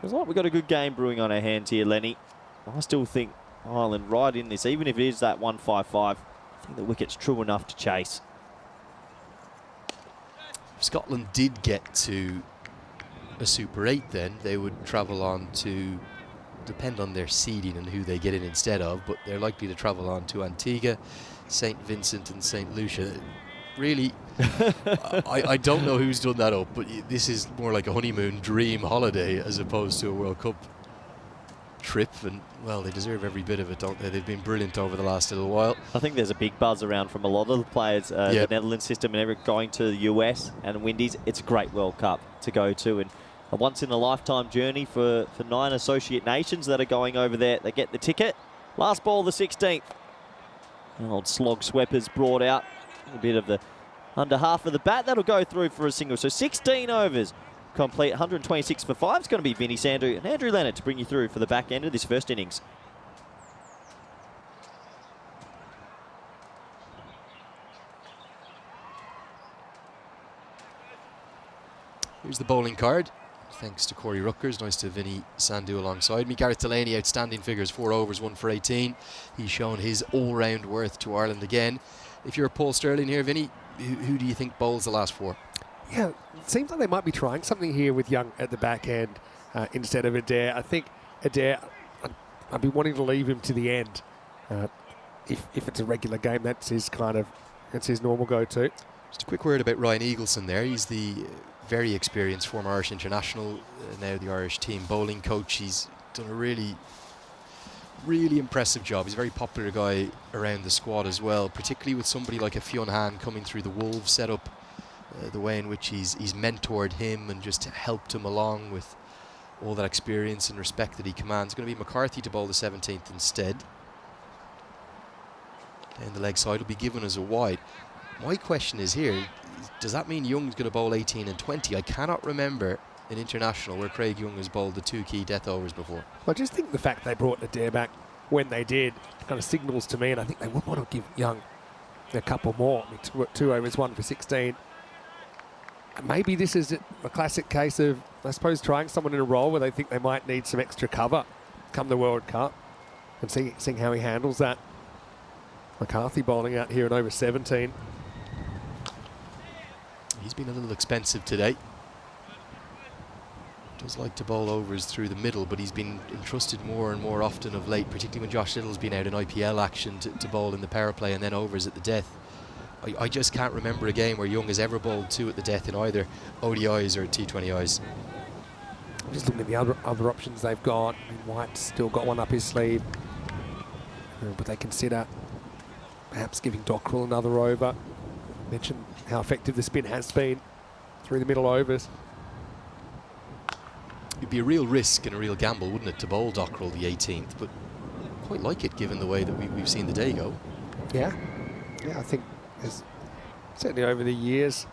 Feels like we've got a good game brewing on our hands here, Lenny. I still think Ireland right in this, even if it is that 155. I think the wicket's true enough to chase. If Scotland did get to a Super 8 then, they would travel on to, depend on their seeding and who they get in instead of, but they're likely to travel on to Antigua, St. Vincent and St. Lucia. Really, I don't know who's done that up, but this is more like a honeymoon dream holiday as opposed to a World Cup trip, and well, they deserve every bit of it, don't they? They've been brilliant over the last little while. I think there's a big buzz around from a lot of the players, the Netherlands system and everything, going to the US and Windies. It's a great World Cup to go to, and a once-in-a-lifetime journey for 9 associate nations that are going over there. They get the ticket. Last ball, the 16th. An old slog sweeper's brought out. A bit of the under half of the bat. That'll go through for a single. So 16 overs complete. 126 for 5. It's going to be Vinny Sandhu and Andrew Leonard to bring you through for the back end of this first innings. Here's the bowling card. Thanks to Corey Ruckers. Nice to Vinny Sandhu alongside me. Gareth Delaney, outstanding figures. 4 overs, 1 for 18. He's shown his all-round worth to Ireland again. If you're Paul Sterling here, Vinny, who do you think bowls the last 4? Yeah, it seems like they might be trying something here with Young at the back end instead of Adair. I think Adair, I'd be wanting to leave him to the end. If it's a regular game, that's his normal go-to. Just a quick word about Ryan Eagleson there. He's the very experienced former Irish international, now the Irish team bowling coach. He's done a really impressive job. He's a very popular guy around the squad as well, particularly with somebody like a Fionn Han coming through the Wolves setup, the way in which he's mentored him and just helped him along with all that experience and respect that he commands. It's going to be McCarthy to bowl the 17th instead. And the leg side will be given as a wide. My question is here, does that mean Young's going to bowl 18 and 20? I cannot remember an international where Craig Young has bowled the 2 key death overs before. I just think the fact they brought Adair back when they did kind of signals to me, and I think they would want to give Young a couple more. I mean, 2 overs, 1 for 16. Maybe this is a classic case of, I suppose, trying someone in a role where they think they might need some extra cover come the World Cup and seeing how he handles that. McCarthy bowling out here in over 17. He's been a little expensive today. Does like to bowl overs through the middle, but he's been entrusted more and more often of late, particularly when Josh Little's been out in IPL action to bowl in the power play and then overs at the death. I just can't remember a game where Young has ever bowled 2 at the death in either ODIs or T20Is. I'm just looking at the other options they've got. I mean, White's still got one up his sleeve. But they consider perhaps giving Dockrell another over. Mentioned how effective the spin has been through the middle overs. It'd be a real risk and a real gamble, wouldn't it, to bowl Dockrell the 18th, but quite like it given the way that we've seen the day go. Yeah, I think there's certainly over the years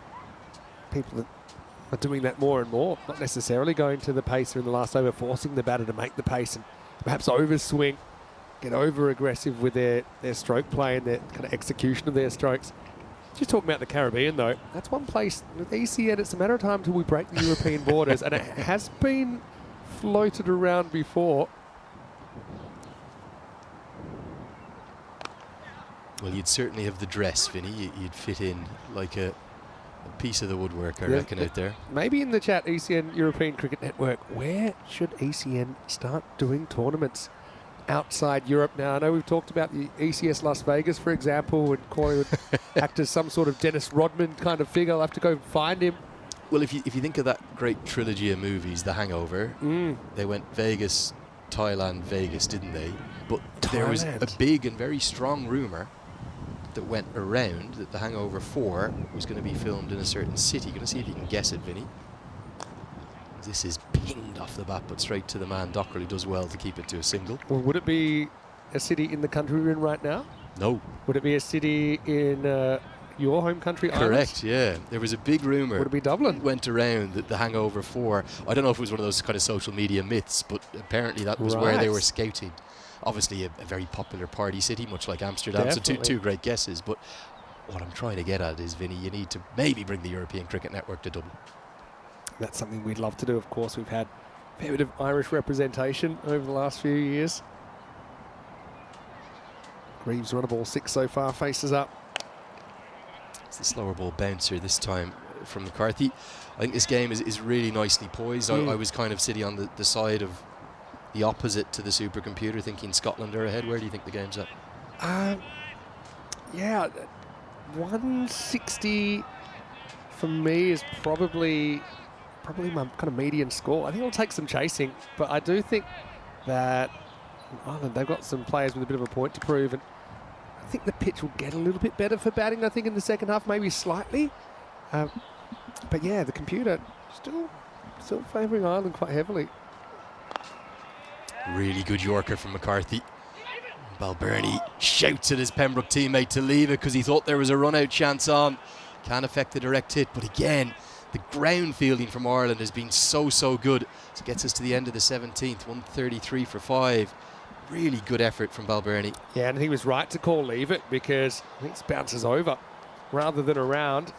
people that are doing that more and more, not necessarily going to the pacer in the last over, forcing the batter to make the pace and perhaps overswing, get over aggressive with their stroke play and their kind of execution of their strokes. Just talking about the Caribbean though, that's one place with ECN, it's a matter of time until we break the European borders, and it has been floated around before. Well, you'd certainly have the dress, Vinny. You'd fit in like a piece of the woodwork, I reckon, out there. Maybe in the chat, ECN European Cricket Network, where should ECN start doing tournaments outside Europe now? I know we've talked about the ECS Las Vegas, for example, and Corey would act as some sort of Dennis Rodman kind of figure. I'll have to go find him. Well, if you think of that great trilogy of movies, The Hangover, they went Vegas, Thailand, Vegas, didn't they? But there was a big and very strong rumour that went around that The Hangover 4 was going to be filmed in a certain city. Going to see if you can guess it, Vinny. This is pinged off the bat, but straight to the man. Dockrell, who does well to keep it to a single. Well, would it be a city in the country we're in right now? No. Would it be a city in your home country, Ireland? Correct, yeah. There was a big rumour. Would it be Dublin? Went around that The Hangover 4, I don't know if it was one of those kind of social media myths, but apparently that was where they were scouted. Obviously a very popular party city, much like Amsterdam. Definitely. So two great guesses. But what I'm trying to get at is, Vinny, you need to maybe bring the European Cricket Network to Dublin. That's something we'd love to do. Of course, we've had a fair bit of Irish representation over the last few years. Greaves run a ball 6 so far, faces up. It's the slower ball bouncer this time from McCarthy. I think this game is really nicely poised. I was kind of sitting on the side of the opposite to the supercomputer, thinking Scotland are ahead. Where do you think the game's at? Yeah, 160 for me is probably my kind of median score. I think it'll take some chasing, but I do think that Ireland, they've got some players with a bit of a point to prove, and I think the pitch will get a little bit better for batting, I think, in the second half, maybe slightly. But yeah, the computer still favouring Ireland quite heavily. Really good Yorker from McCarthy. Balbirnie shouts at his Pembroke teammate to leave it because he thought there was a run-out chance on. Can't affect the direct hit, but again, the ground fielding from Ireland has been so good. So it gets us to the end of the 17th, 133 for 5. Really good effort from Balbirnie. Yeah, and he was right to call leave it because I think it bounces over rather than around.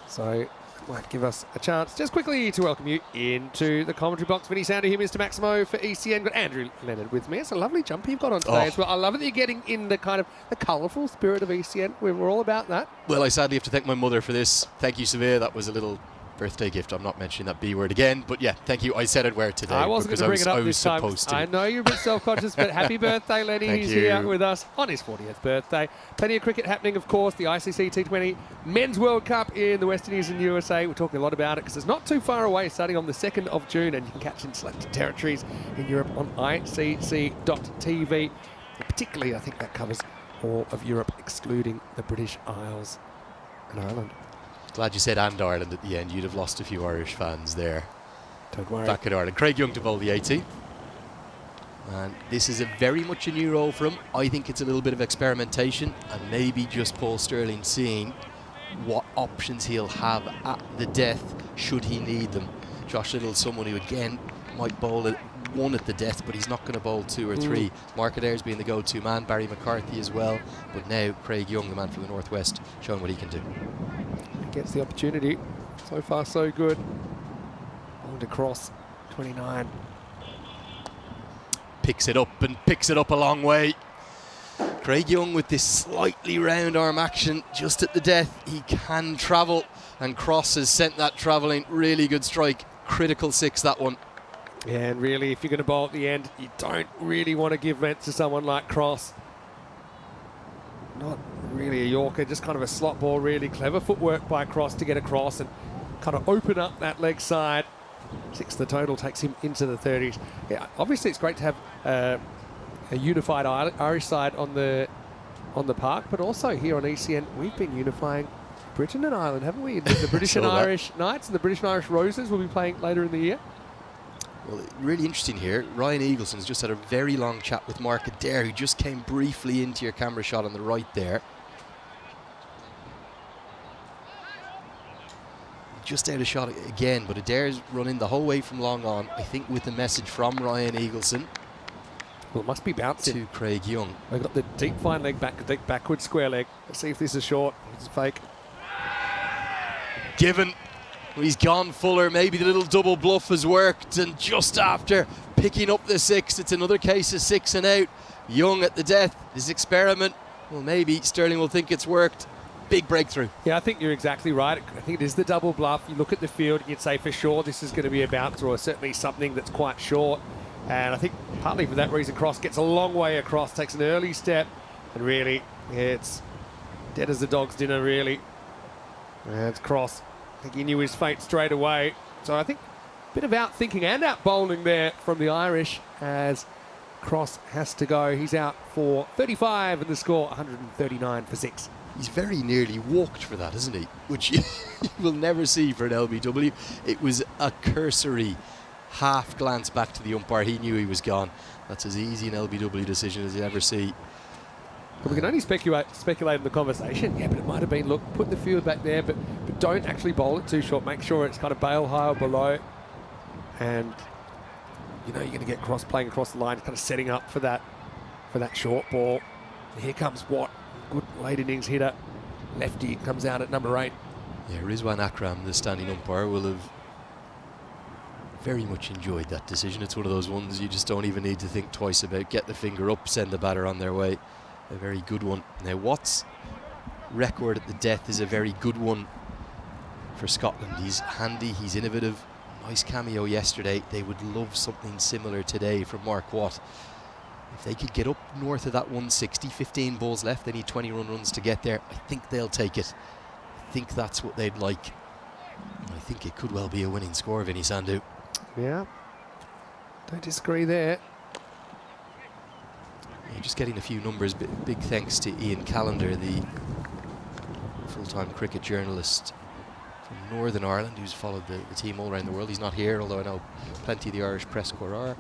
So it might give us a chance. Just quickly to welcome you into the commentary box. Vinny Sounder here, Mr. Maximo for ECN. Got Andrew Leonard with me. It's a lovely jumper you've got on today as well. I love it that you're getting in the kind of the colourful spirit of ECN. We're all about that. Well, I sadly have to thank my mother for this. Thank you, Severe. That was a little birthday gift. I'm not mentioning that B word again, but yeah, thank you. I said I'd wear it today. I wasn't going to bring it up this time. Supposed to. I know you're a bit self-conscious, but happy birthday, Lenny. He's here with us on his 40th birthday. Plenty of cricket happening, of course. The ICC T20 Men's World Cup in the West Indies and USA. We're talking a lot about it because it's not too far away, starting on the 2nd of June, and you can catch in selected territories in Europe on icc.tv. Particularly, I think that covers all of Europe, excluding the British Isles and Ireland. Glad you said and Ireland at the end. You'd have lost a few Irish fans there. Don't worry. Back at Ireland. Craig Young to bowl the 18th. And this is a very much a new role for him. I think it's a little bit of experimentation and maybe just Paul Stirling seeing what options he'll have at the death should he need them. Josh Little's someone who again might bowl at 1 at the death, but he's not going to bowl 2 or 3. Mark Adair's being the go-to man, Barry McCarthy as well, but now Craig Young, the man from the Northwest, showing what he can do. Gets the opportunity. So far, so good. Bowled across 29. Picks it up and picks it up a long way. Craig Young with this slightly round arm action just at the death. He can travel, and Cross has sent that travelling. Really good strike. Critical 6, that one. Yeah, and really, if you're going to bowl at the end, you don't really want to give vent to someone like Cross. Not really a Yorker, just kind of a slot ball. Really clever footwork by Cross to get across and kind of open up that leg side. 6 the total takes him into the 30s. Yeah, obviously it's great to have a unified Irish side on the park, but also here on ECN we've been unifying Britain and Ireland, haven't we? The British and Irish Knights and the British and Irish Roses will be playing later in the year. Well, really interesting here. Ryan Eagleson's just had a very long chat with Mark Adair, who just came briefly into your camera shot on the right there. Just out of shot again, but Adair's running the whole way from long on, I think with the message from Ryan Eagleson. Well, it must be bouncing. To Craig Young. They've got the deep fine leg back, deep backward square leg. Let's see if this is short. It's fake. Given. He's gone fuller. Maybe the little double bluff has worked, and just after picking up the 6, it's another case of 6 and out. Young at the death. This experiment, well, maybe Sterling will think it's worked. Big breakthrough. Yeah, I think you're exactly right. I think it is the double bluff. You look at the field, you'd say for sure this is going to be a bouncer, or certainly something that's quite short. And I think partly for that reason, Cross gets a long way across, takes an early step, and really, yeah, it's dead as a dog's dinner, really. And it's Cross. I think he knew his fate straight away. So I think a bit of out-thinking and out-bowling there from the Irish as Cross has to go. He's out for 35 and the score 139 for 6. He's very nearly walked for that, isn't he? Which you will never see for an LBW. It was a cursory half glance back to the umpire. He knew he was gone. That's as easy an LBW decision as you ever see. Well, we can only speculate in the conversation. Yeah, but it might have been, look, put the field back there, but don't actually bowl it too short. Make sure it's kind of bail high or below. And, you know, you're going to get Cross playing across the line, kind of setting up for that short ball. And here comes Watt, good late innings hitter. Lefty comes out at number 8. Yeah, Rizwan Akram, the standing umpire, will have very much enjoyed that decision. It's one of those ones you just don't even need to think twice about. Get the finger up, send the batter on their way. A very good one. Now, Watt's record at the death is a very good one for Scotland. He's handy, he's innovative. Nice cameo yesterday. They would love something similar today from Mark Watt. If they could get up north of that 160, 15 balls left, they need 20 runs to get there. I think they'll take it. I think that's what they'd like. And I think it could well be a winning score, Vinny Sandhu. Yeah, don't disagree there. Yeah, just getting a few numbers. Big thanks to Ian Callender, the full-time cricket journalist from Northern Ireland, who's followed the team all around the world. He's not here, although I know plenty of the Irish press corps are.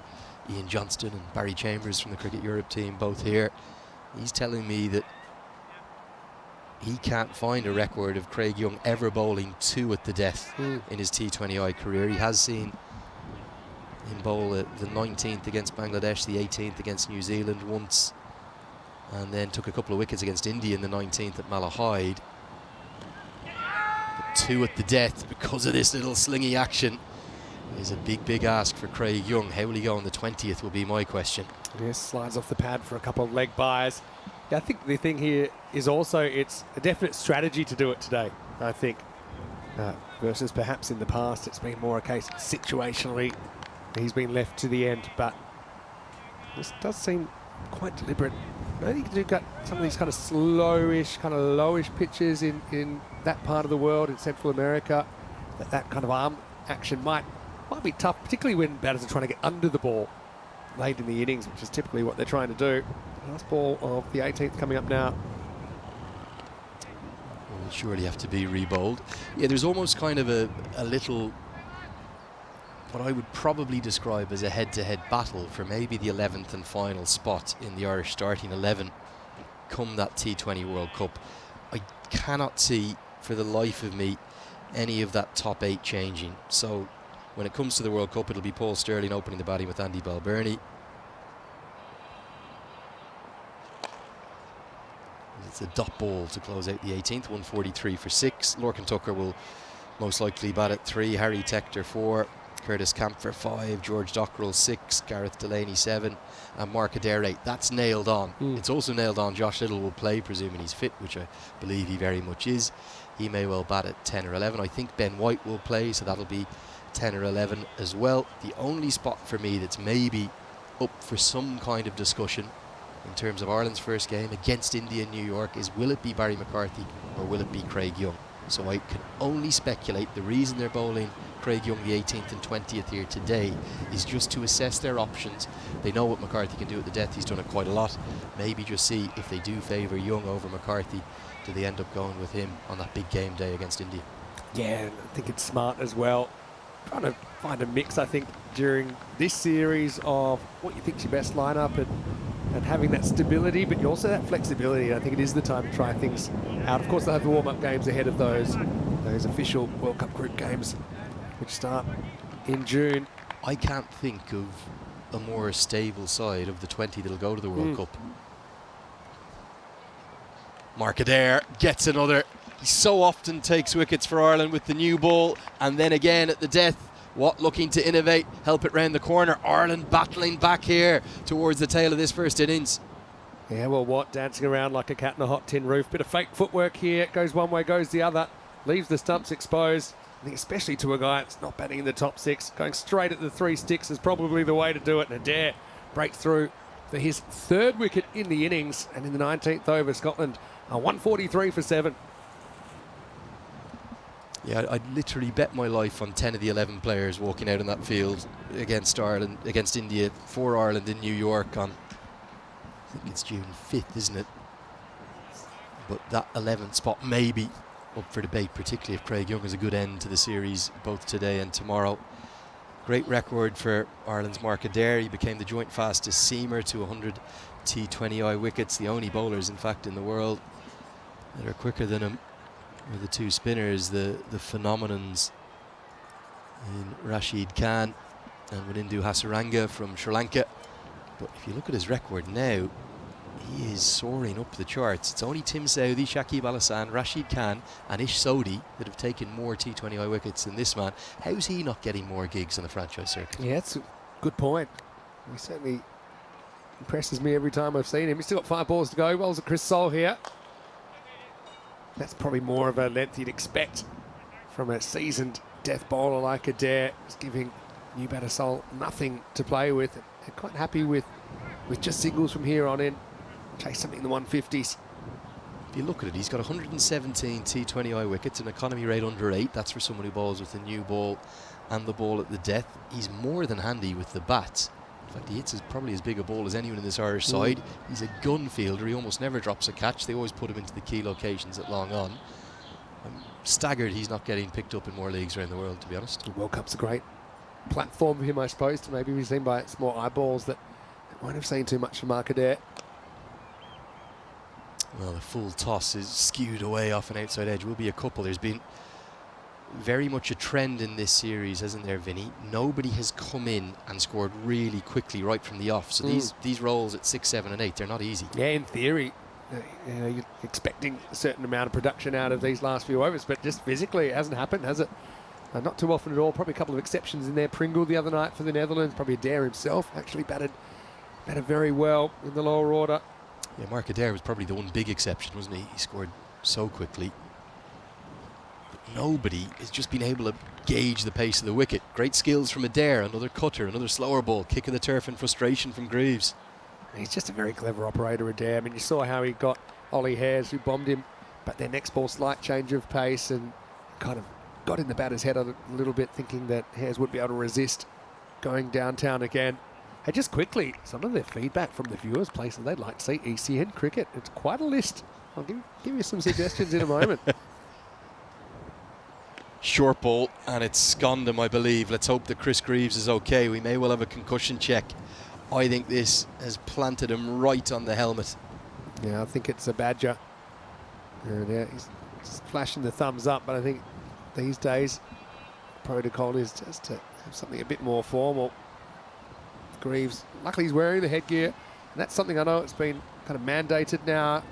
Ian Johnston and Barry Chambers from the Cricket Europe team, both here. He's telling me that he can't find a record of Craig Young ever bowling 2 at the death in his T20I career. He has seen him bowl the 19th against Bangladesh, the 18th against New Zealand once, and then took a couple of wickets against India in the 19th at Malahide. But 2 at the death because of this little slingy action is a big ask for Craig Young. How will he go on the 20th will be my question. Yes, slides off the pad for a couple of leg buys. Yeah, I think the thing here is also it's a definite strategy to do it today, I think. Versus perhaps in the past it's been more a case situationally he's been left to the end, but this does seem quite deliberate. Maybe you got some of these kind of slowish, kind of lowish pitches in that part of the world, in Central America. That kind of arm action might be tough, particularly when batters are trying to get under the ball late in the innings, which is typically what they're trying to do. Last ball of the 18th coming up now. Will surely have to be re-bowled. Yeah, there's almost kind of a little, what I would probably describe as a head-to-head battle for maybe the 11th and final spot in the Irish starting 11 come that T20 World Cup. I cannot see for the life of me any of that top 8 changing. So when it comes to the World Cup, it'll be Paul Sterling opening the batting with Andy Balbirnie. It's a dot ball to close out the 18th, 143 for 6. Lorcan Tucker will most likely bat at 3, Harry Tector 4, Curtis Campher 5, George Dockrell 6, Gareth Delaney 7, and Mark Adair 8. That's nailed on. It's also nailed on Josh Little will play, presuming he's fit, which I believe he very much is. He may well bat at 10 or 11. I think Ben White will play, so that'll be 10 or 11 as well. The only spot for me that's maybe up for some kind of discussion in terms of Ireland's first game against India in New York is, will it be Barry McCarthy or will it be Craig Young? So I can only speculate. The reason they're bowling Craig Young the 18th and 20th here today is just to assess their options. They know what McCarthy can do at the death. He's done it quite a lot. Maybe just see if they do favour Young over McCarthy, do they end up going with him on that big game day against India? Yeah, I think it's smart as well. Trying to find a mix, I think, during this series of what you think's your best lineup and having that stability, but you also that flexibility. I think it is the time to try things out. Of course, they'll have the warm-up games ahead of those official World Cup group games, which start in June. I can't think of a more stable side of the 20 that'll go to the World Cup. Mark Adair gets another. He so often takes wickets for Ireland with the new ball, and then again at the death. Watt looking to innovate, help it round the corner. Ireland battling back here towards the tail of this first innings. Yeah, well, Watt dancing around like a cat in a hot tin roof. Bit of fake footwork here. Goes one way, goes the other. Leaves the stumps exposed. I think especially to a guy that's not batting in the top six. Going straight at the 3 sticks is probably the way to do it. And Adair breaks through for his 3rd wicket in the innings. And in the 19th over, Scotland are 143 for 7. Yeah, I'd literally bet my life on 10 of the 11 players walking out on that field against Ireland, against India, for Ireland in New York on, I think it's June 5th, isn't it? But that 11th spot may be up for debate, particularly if Craig Young has a good end to the series both today and tomorrow. Great record for Ireland's Mark Adair. He became the joint fastest seamer to 100 T20I wickets, the only bowlers, in fact, in the world that are quicker than him. With the 2 spinners, the phenomenons in Rashid Khan and Wanindu Hasaranga from Sri Lanka. But if you look at his record now, he is soaring up the charts. It's only Tim Southee, Shakib Al Hassan, Rashid Khan and Ish Sodhi that have taken more T20I wickets than this man. How's he not getting more gigs on the franchise circuit? Yeah, that's a good point. He certainly impresses me every time I've seen him. He's still got 5 balls to go. Bowls at Chris Soul here. That's probably more of a length you'd expect from a seasoned death bowler like Adair. Just giving new batter Sol nothing to play with. They're quite happy with just singles from here on in. Chase something in the 150s. If you look at it, he's got 117 T20I wickets, an economy rate under 8. That's for someone who bowls with the new ball and the ball at the death. He's more than handy with the bats. In fact, he hits probably as big a ball as anyone in this Irish side. He's a gun fielder. He almost never drops a catch. They always put him into the key locations at long on. I'm staggered he's not getting picked up in more leagues around the world, to be honest. The World Cup's a great platform for him, I suppose, to maybe be seen by small eyeballs that won't have seen too much from Mark Adair. Well, the full toss is skewed away off an outside edge. Will be a couple. There's been very much a trend in this series, hasn't there, Vinny? Nobody has come in and scored really quickly right from the off. So these rolls at 6, 7 and 8, they're not easy. Yeah, in theory, you're expecting a certain amount of production out of these last few overs, but just physically it hasn't happened, has it? Not too often at all. Probably a couple of exceptions in there. Pringle the other night for the Netherlands. Probably Adair himself actually batted very well in the lower order. Yeah, Mark Adair was probably the one big exception, wasn't he? He scored so quickly. Nobody has just been able to gauge the pace of the wicket. Great skills from Adair, another cutter, another slower ball, kick of the turf and frustration from Greaves. He's just a very clever operator, Adair. I mean, you saw how he got Ollie Hares, who bombed him, but their next ball, slight change of pace and kind of got in the batter's head a little bit, thinking that Hares would be able to resist going downtown again. Hey, just quickly, some of their feedback from the viewers, places they'd like to see ECN cricket. It's quite a list. I'll give you some suggestions in a moment. Short ball, and it's Scondam, I believe. Let's hope that Chris Greaves is okay. We may well have a concussion check. I think this has planted him right on the helmet. Yeah, I think it's a Badger. Yeah, he's just flashing the thumbs up, but I think these days protocol is just to have something a bit more formal. Greaves, luckily he's wearing the headgear, and that's something I know it's been kind of mandated now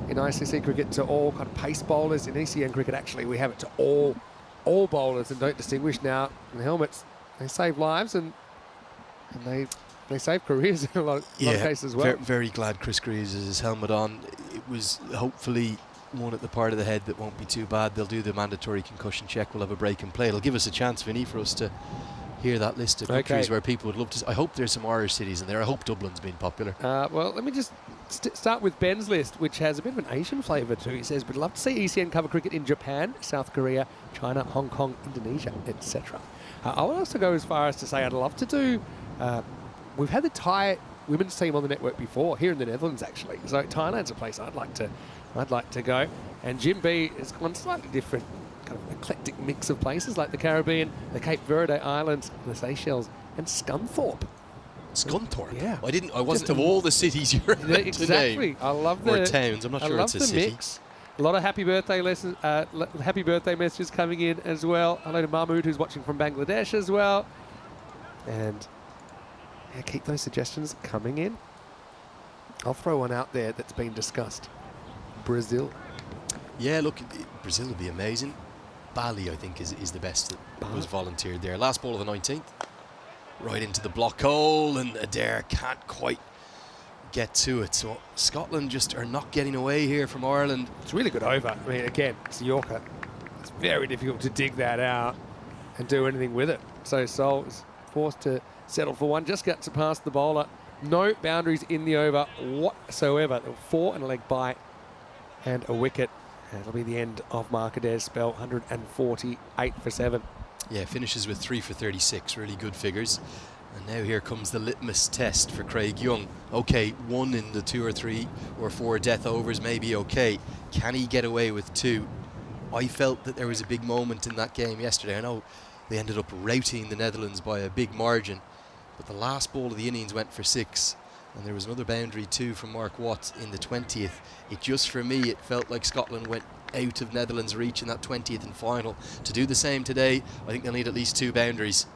in ICC cricket to all kind of pace bowlers. In ECN cricket, actually, we have it to all bowlers and don't distinguish now. And helmets they save lives and they save careers in a lot of cases as well. Very glad Chris Greaves has his helmet on. It was hopefully one at the part of the head that won't be too bad. They'll do the mandatory concussion check. We'll have a break and play. It'll give us a chance, Vinny, for us to hear that list of countries where people would love to. I hope there's some Irish cities in there. I hope Dublin's been popular. Well, let me just start with Ben's list, which has a bit of an Asian flavour too. He says, "We'd love to see ECN cover cricket in Japan, South Korea, China, Hong Kong, Indonesia, etc." I would also go as far as to say I'd love to do. We've had the Thai women's team on the network before, here in the Netherlands actually. So Thailand's a place I'd like to go. And Jim B has gone slightly different, kind of eclectic mix of places like the Caribbean, the Cape Verde Islands, the Seychelles, and Scunthorpe. Scunthorpe? Yeah. I wasn't of all the cities you're about to name. Exactly. I love the... Or towns, I'm not sure it's a city. Mix. A lot of happy birthday happy birthday messages coming in as well. Hello to Mahmood, who's watching from Bangladesh as well. And yeah, keep those suggestions coming in. I'll throw one out there that's been discussed. Brazil. Yeah, look, Brazil would be amazing. Bali, I think, is the best that was volunteered there. Last ball of the 19th. Right into the block hole, and Adair can't quite get to it. So Scotland just are not getting away here from Ireland. It's a really good over. I mean, again, it's a Yorker. It's very difficult to dig that out and do anything with it. So Sol is forced to settle for one. Just gets past the bowler. No boundaries in the over whatsoever. There were 4 and a leg by and a wicket. And it'll be the end of Mark Adair's spell. 148 for 7. Yeah, finishes with 3 for 36. Really good figures. And now here comes the litmus test for Craig Young. Okay, 1 in the 2 or 3 or 4 death overs may be okay. Can he get away with 2? I felt that there was a big moment in that game yesterday. I know they ended up routing the Netherlands by a big margin, but the last ball of the innings went for 6. And there was another boundary too from Mark Watt in the 20th. It just, for me, it felt like Scotland went out of Netherlands' reach in that 20th and final. To do the same today, I think they'll need at least 2 boundaries.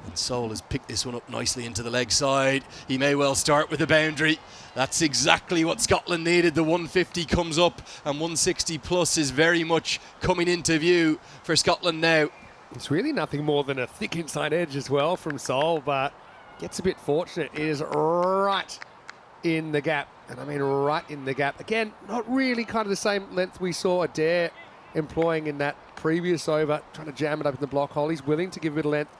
And Sol has picked this one up nicely into the leg side. He may well start with a boundary. That's exactly what Scotland needed. The 150 comes up, and 160 plus is very much coming into view for Scotland now. It's really nothing more than a thick inside edge as well from Sol, but gets a bit fortunate. It is right in the gap. And I mean right in the gap. Again, not really kind of the same length we saw Adair employing in that previous over, trying to jam it up in the block hole. He's willing to give it a length.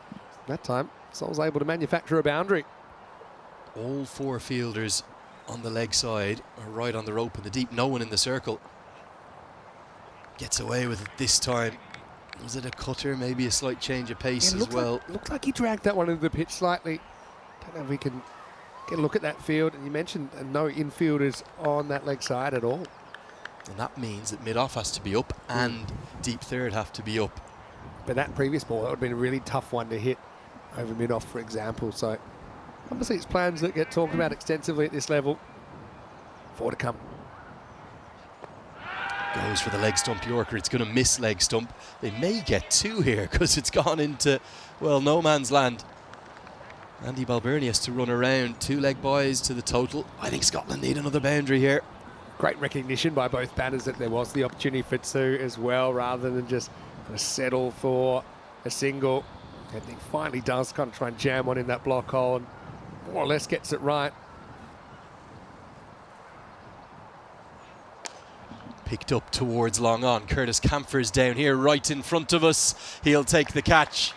That time, Sol's able to manufacture a boundary. All 4 fielders on the leg side are right on the rope in the deep. No one in the circle. Gets away with it this time. Was it a cutter? Maybe a slight change of pace as well. Looked like he dragged that one into the pitch slightly. Don't know if we can get a look at that field. And you mentioned no infielders on that leg side at all. And that means that mid-off has to be up and deep third have to be up. But that previous ball, that would have been a really tough one to hit over mid-off, for example. So obviously it's plans that get talked about extensively at this level. 4 to come. Goes for the leg stump Yorker. It's going to miss leg stump. They may get 2 here because it's gone into, well, no man's land. Andy Balbirnie has to run around. 2 leg buys to the total. I think Scotland need another boundary here. Great recognition by both batters that there was the opportunity for 2 as well, rather than just kind of settle for a single. And he finally does kind of try and jam one in that block hole and more or less gets it right. Picked up towards long on. Curtis Camphor's down here right in front of us. He'll take the catch.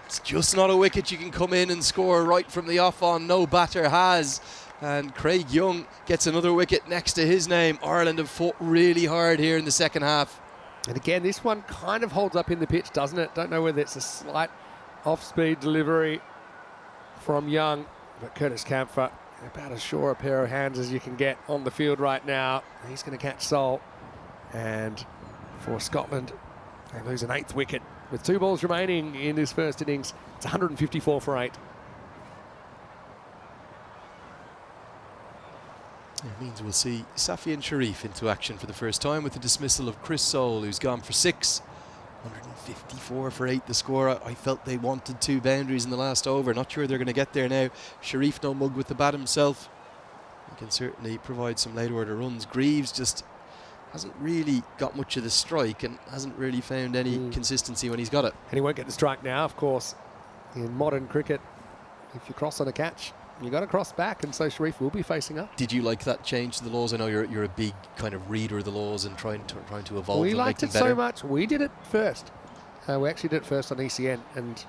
It's just not a wicket you can come in and score right from the off on. No batter has. And Craig Young gets another wicket next to his name. Ireland have fought really hard here in the second half. And again, this one kind of holds up in the pitch, doesn't it? Don't know whether it's a slight off-speed delivery from Young, but Curtis Camphor, about as sure a pair of hands as you can get on the field right now. He's going to catch Sol. And for Scotland, they lose an 8th wicket. With 2 balls remaining in this first innings, it's 154 for 8. It means we'll see Safian Sharif into action for the first time with the dismissal of Chris Soule, who's gone for 6. 154 for 8 the score. I felt they wanted 2 boundaries in the last over. Not sure they're going to get there now. Sharif no mug with the bat himself. He can certainly provide some late order runs. Greaves just hasn't really got much of the strike and hasn't really found any consistency when he's got it. And he won't get the strike now, of course. In modern cricket, if you cross on a catch, you got to cross back, and so Sharif will be facing up. Did you like that change to the laws? I know you're a big kind of reader of the laws and trying to evolve We them, liked make it them better. so much. We did it first. We actually did it first on ECN, and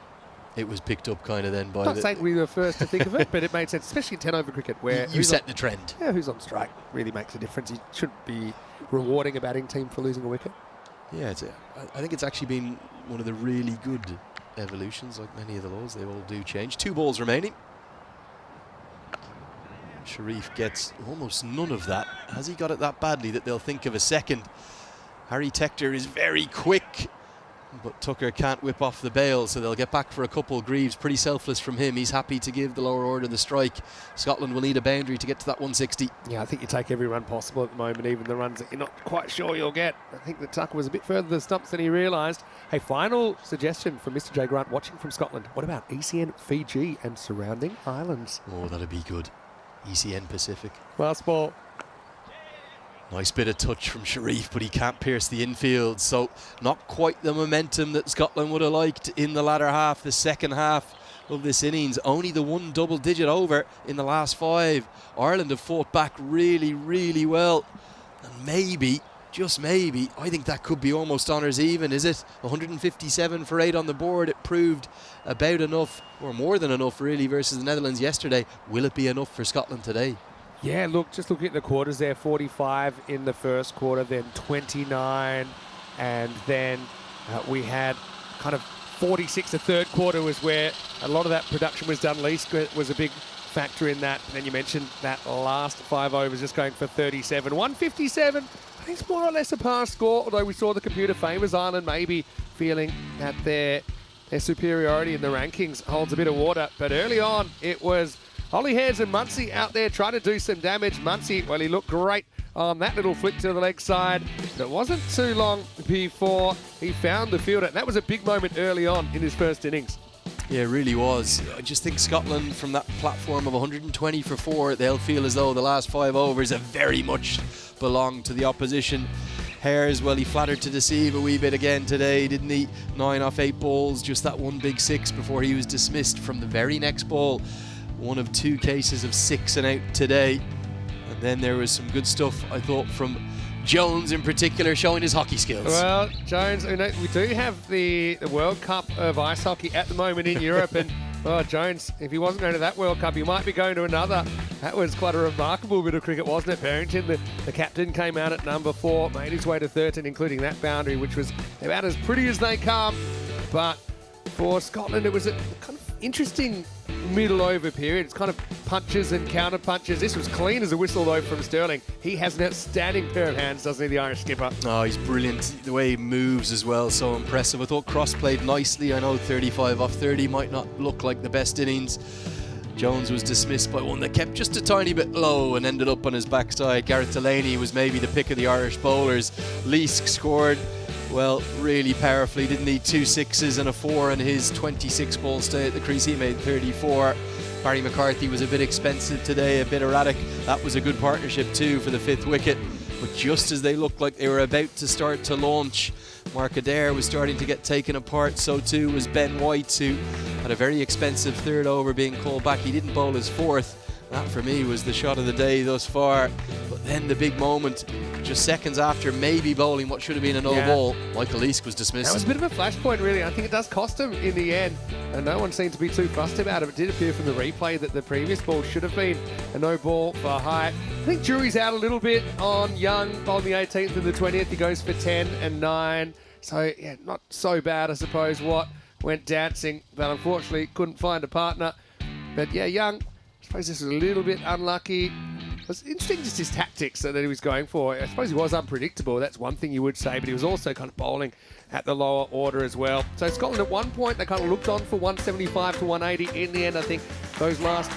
It was picked up kind of then by not the... saying we were first to think of it, but it made sense, especially in 10-over cricket, where You who's set the trend. Yeah, who's on strike really makes a difference. You shouldn't be rewarding a batting team for losing a wicket. Yeah, I think it's actually been one of the really good evolutions, like many of the laws. They all do change. 2 balls remaining. Sharif gets almost none of that. Has he got it that badly that they'll think of a second? Harry Tector is very quick, but Tucker can't whip off the bail, so they'll get back for a couple. Greaves, pretty selfless from him. He's happy to give the lower order the strike. Scotland will need a boundary to get to that 160. Yeah, I think you take every run possible at the moment, even the runs that you're not quite sure you'll get. I think that Tucker was a bit further to the stumps than he realised. Hey, final suggestion from Mr. J. Grant watching from Scotland. What about ECN, Fiji and surrounding islands? Oh, that'd be good. ECN Pacific. Last ball. Nice bit of touch from Sharif, but he can't pierce the infield, so not quite the momentum that Scotland would have liked in the latter half, the second half of this innings. Only the 1 double-digit over in the last 5. Ireland have fought back really, really well. And maybe, just maybe, I think that could be almost honours even, is it? 157 for 8 on the board. It proved about enough, or more than enough really, versus the Netherlands yesterday. Will it be enough for Scotland today? Yeah, look, just looking at the quarters there, 45 in the first quarter, then 29, and then we had kind of 46. The third quarter was where a lot of that production was done. Least was a big factor in that. And then you mentioned that last 5 overs just going for 37. 157, I think it's more or less a pass score, although we saw the computer famous Ireland maybe feeling that their superiority in the rankings holds a bit of water. But early on, it was Ollie Hares and Muncie out there trying to do some damage. Muncie, well, he looked great on that little flick to the leg side. But it wasn't too long before he found the fielder. And that was a big moment early on in his first innings. Yeah, it really was. I just think Scotland, from that platform of 120 for 4, they'll feel as though the last 5 overs have very much belonged to the opposition. Hares, well, he flattered to deceive a wee bit again today, didn't he? 9 off 8 balls, just that one big 6 before he was dismissed from the very next ball. One of 2 cases of 6 and out today. And then there was some good stuff, I thought, from Jones in particular, showing his hockey skills. Well, Jones, you know, we do have the World Cup of ice hockey at the moment in Europe, and well, Jones, if he wasn't going to that World Cup, he might be going to another. That was quite a remarkable bit of cricket, wasn't it? Barrington, the captain, came out at number 4, made his way to 13, including that boundary, which was about as pretty as they come. But for Scotland, it was a kind of interesting middle over period. It's kind of punches and counter punches. This was clean as a whistle though from Sterling. He has an outstanding pair of hands, doesn't he, the Irish skipper? Oh, he's brilliant. The way he moves as well, so impressive. I thought Cross played nicely. I know 35 off 30 might not look like the best innings. Jones was dismissed by one that kept just a tiny bit low and ended up on his backside. Gareth Delaney was maybe the pick of the Irish bowlers. Leask scored, well, really powerfully. Didn't need 2 6s and a 4 in his 26 ball stay at the crease. He made 34. Barry McCarthy was a bit expensive today, a bit erratic. That was a good partnership too for the 5th wicket. But just as they looked like they were about to start to launch, Mark Adair was starting to get taken apart. So too was Ben White, who had a very expensive 3rd over being called back. He didn't bowl his 4th. That for me was the shot of the day thus far. But then the big moment, just seconds after maybe bowling what should have been a no ball, Michael Leask was dismissed. That was a bit of a flashpoint, really. I think it does cost him in the end, and no one seemed to be too fussed about it. It did appear from the replay that the previous ball should have been a no ball for height. I think jury's out a little bit on Young on the 18th and the 20th. He goes for 10 and 9. So, yeah, not so bad, I suppose, what went dancing, but unfortunately couldn't find a partner. But, yeah, Young, I suppose this was a little bit unlucky. It was interesting just his tactics that he was going for. I suppose he was unpredictable. That's one thing you would say, but he was also kind of bowling at the lower order as well. So Scotland at one point, they kind of looked on for 175 to 180. In the end, I think those last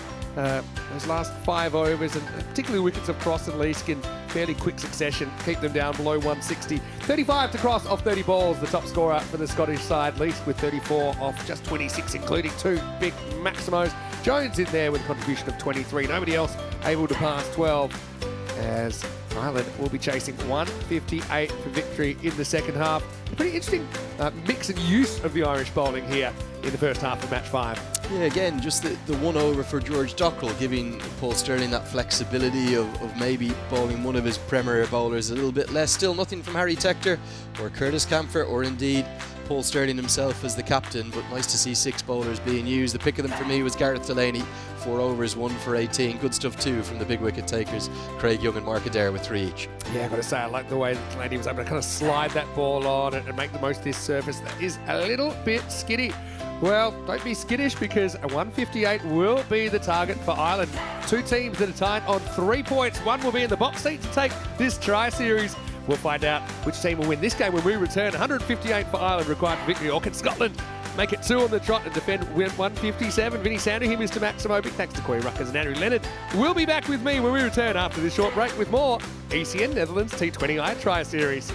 5 overs, and particularly wickets of Cross and Leask in fairly quick succession, keep them down below 160. 35 to Cross off 30 balls, the top scorer for the Scottish side. Leask with 34 off just 26, including 2 big maximos. Jones in there with a contribution of 23. Nobody else able to pass 12 as Ireland will be chasing 158 for victory in the second half. A pretty interesting mix and use of the Irish bowling here in the first half of match 5. Yeah, again, just the one over for George Dockrell, giving Paul Stirling that flexibility of maybe bowling one of his premier bowlers a little bit less. Still nothing from Harry Tector or Curtis Camphor or indeed Paul Stirling himself as the captain, but nice to see 6 bowlers being used. The pick of them for me was Gareth Delaney, 4 overs, 1 for 18. Good stuff too from the big wicket takers, Craig Young and Mark Adair with 3 each. Yeah, I've got to say, I like the way that Delaney was able to kind of slide that ball on and make the most of this surface that is a little bit skiddy. Well, don't be skittish because a 158 will be the target for Ireland. 2 teams that are tied on 3 points. One will be in the box seat to take this tri-series. We'll find out which team will win this game when we return. 158 for Ireland required for victory. Or can Scotland make it 2 on the trot and defend 157? Vinny Sandhu, Mr. Maximovic. Thanks to Corey Ruckers and Andrew Leonard. We'll be back with me when we return after this short break with more ECN Netherlands T20I Tri-Series.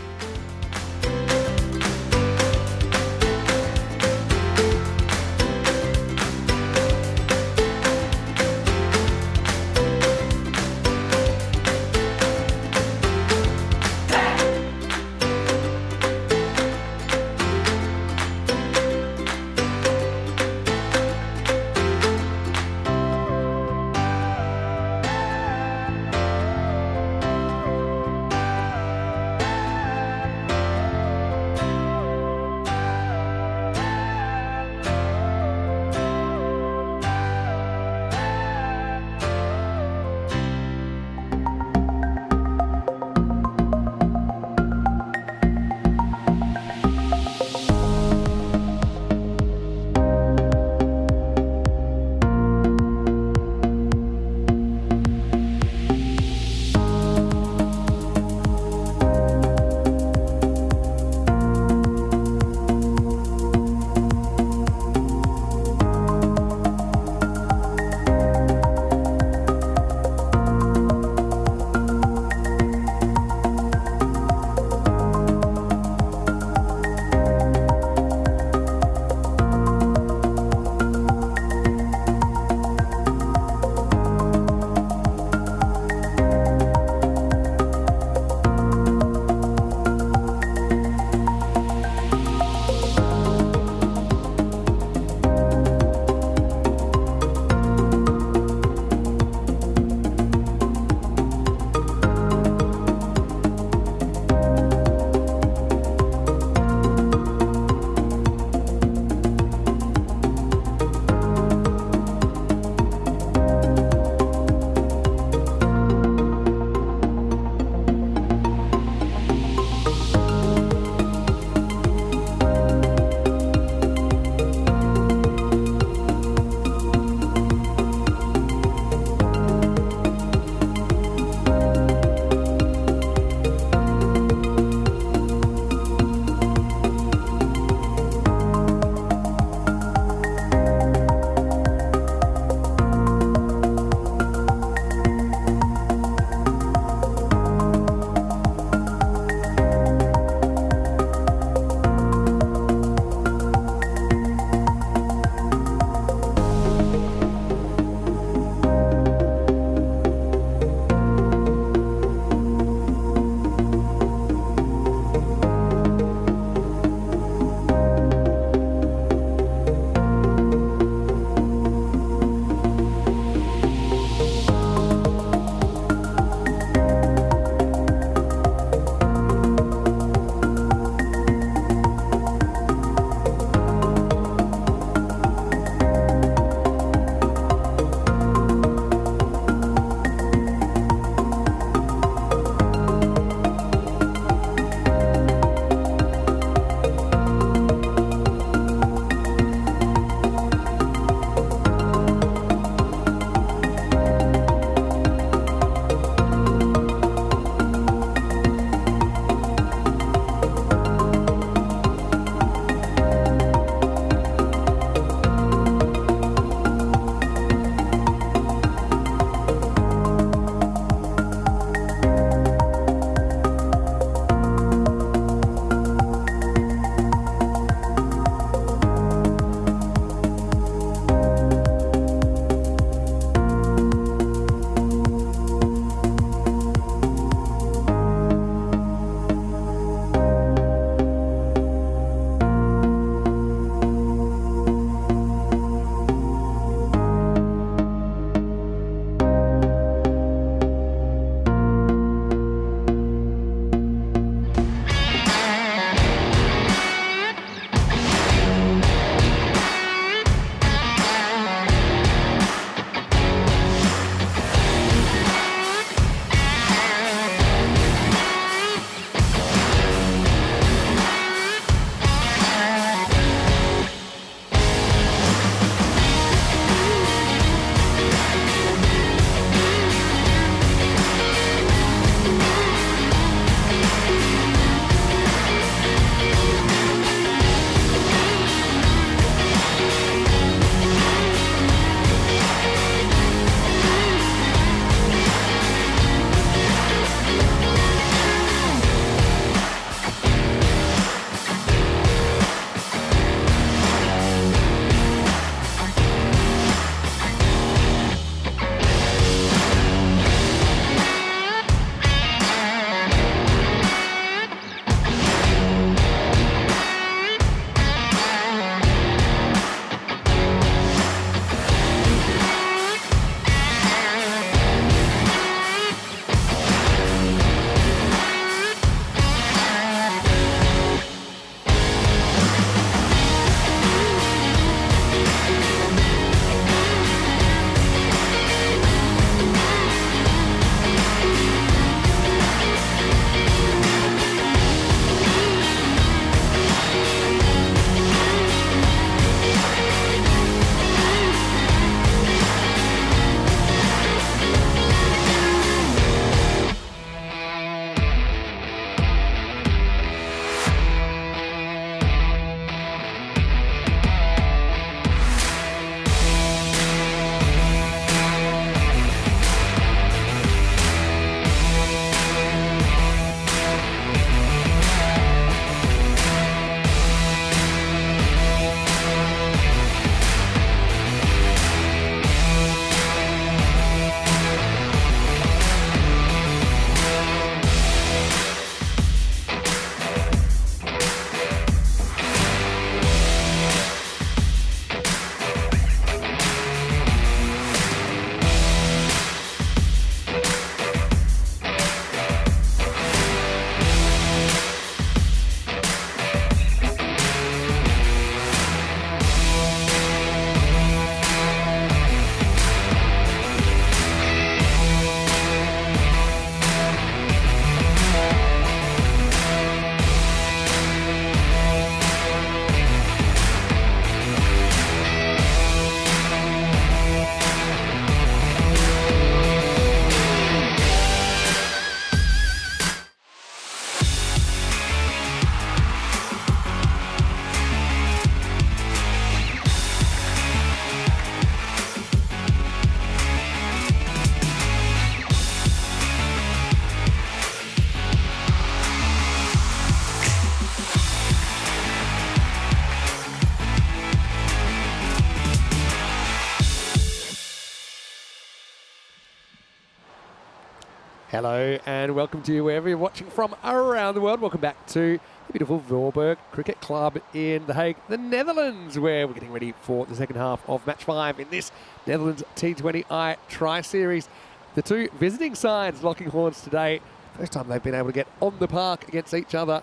Hello and welcome to you wherever you're watching from around the world. Welcome back to the beautiful Voorburg Cricket Club in The Hague, the Netherlands, where we're getting ready for the second half of match 5 in this Netherlands T20I Tri-Series. The two visiting sides locking horns today. First time they've been able to get on the park against each other,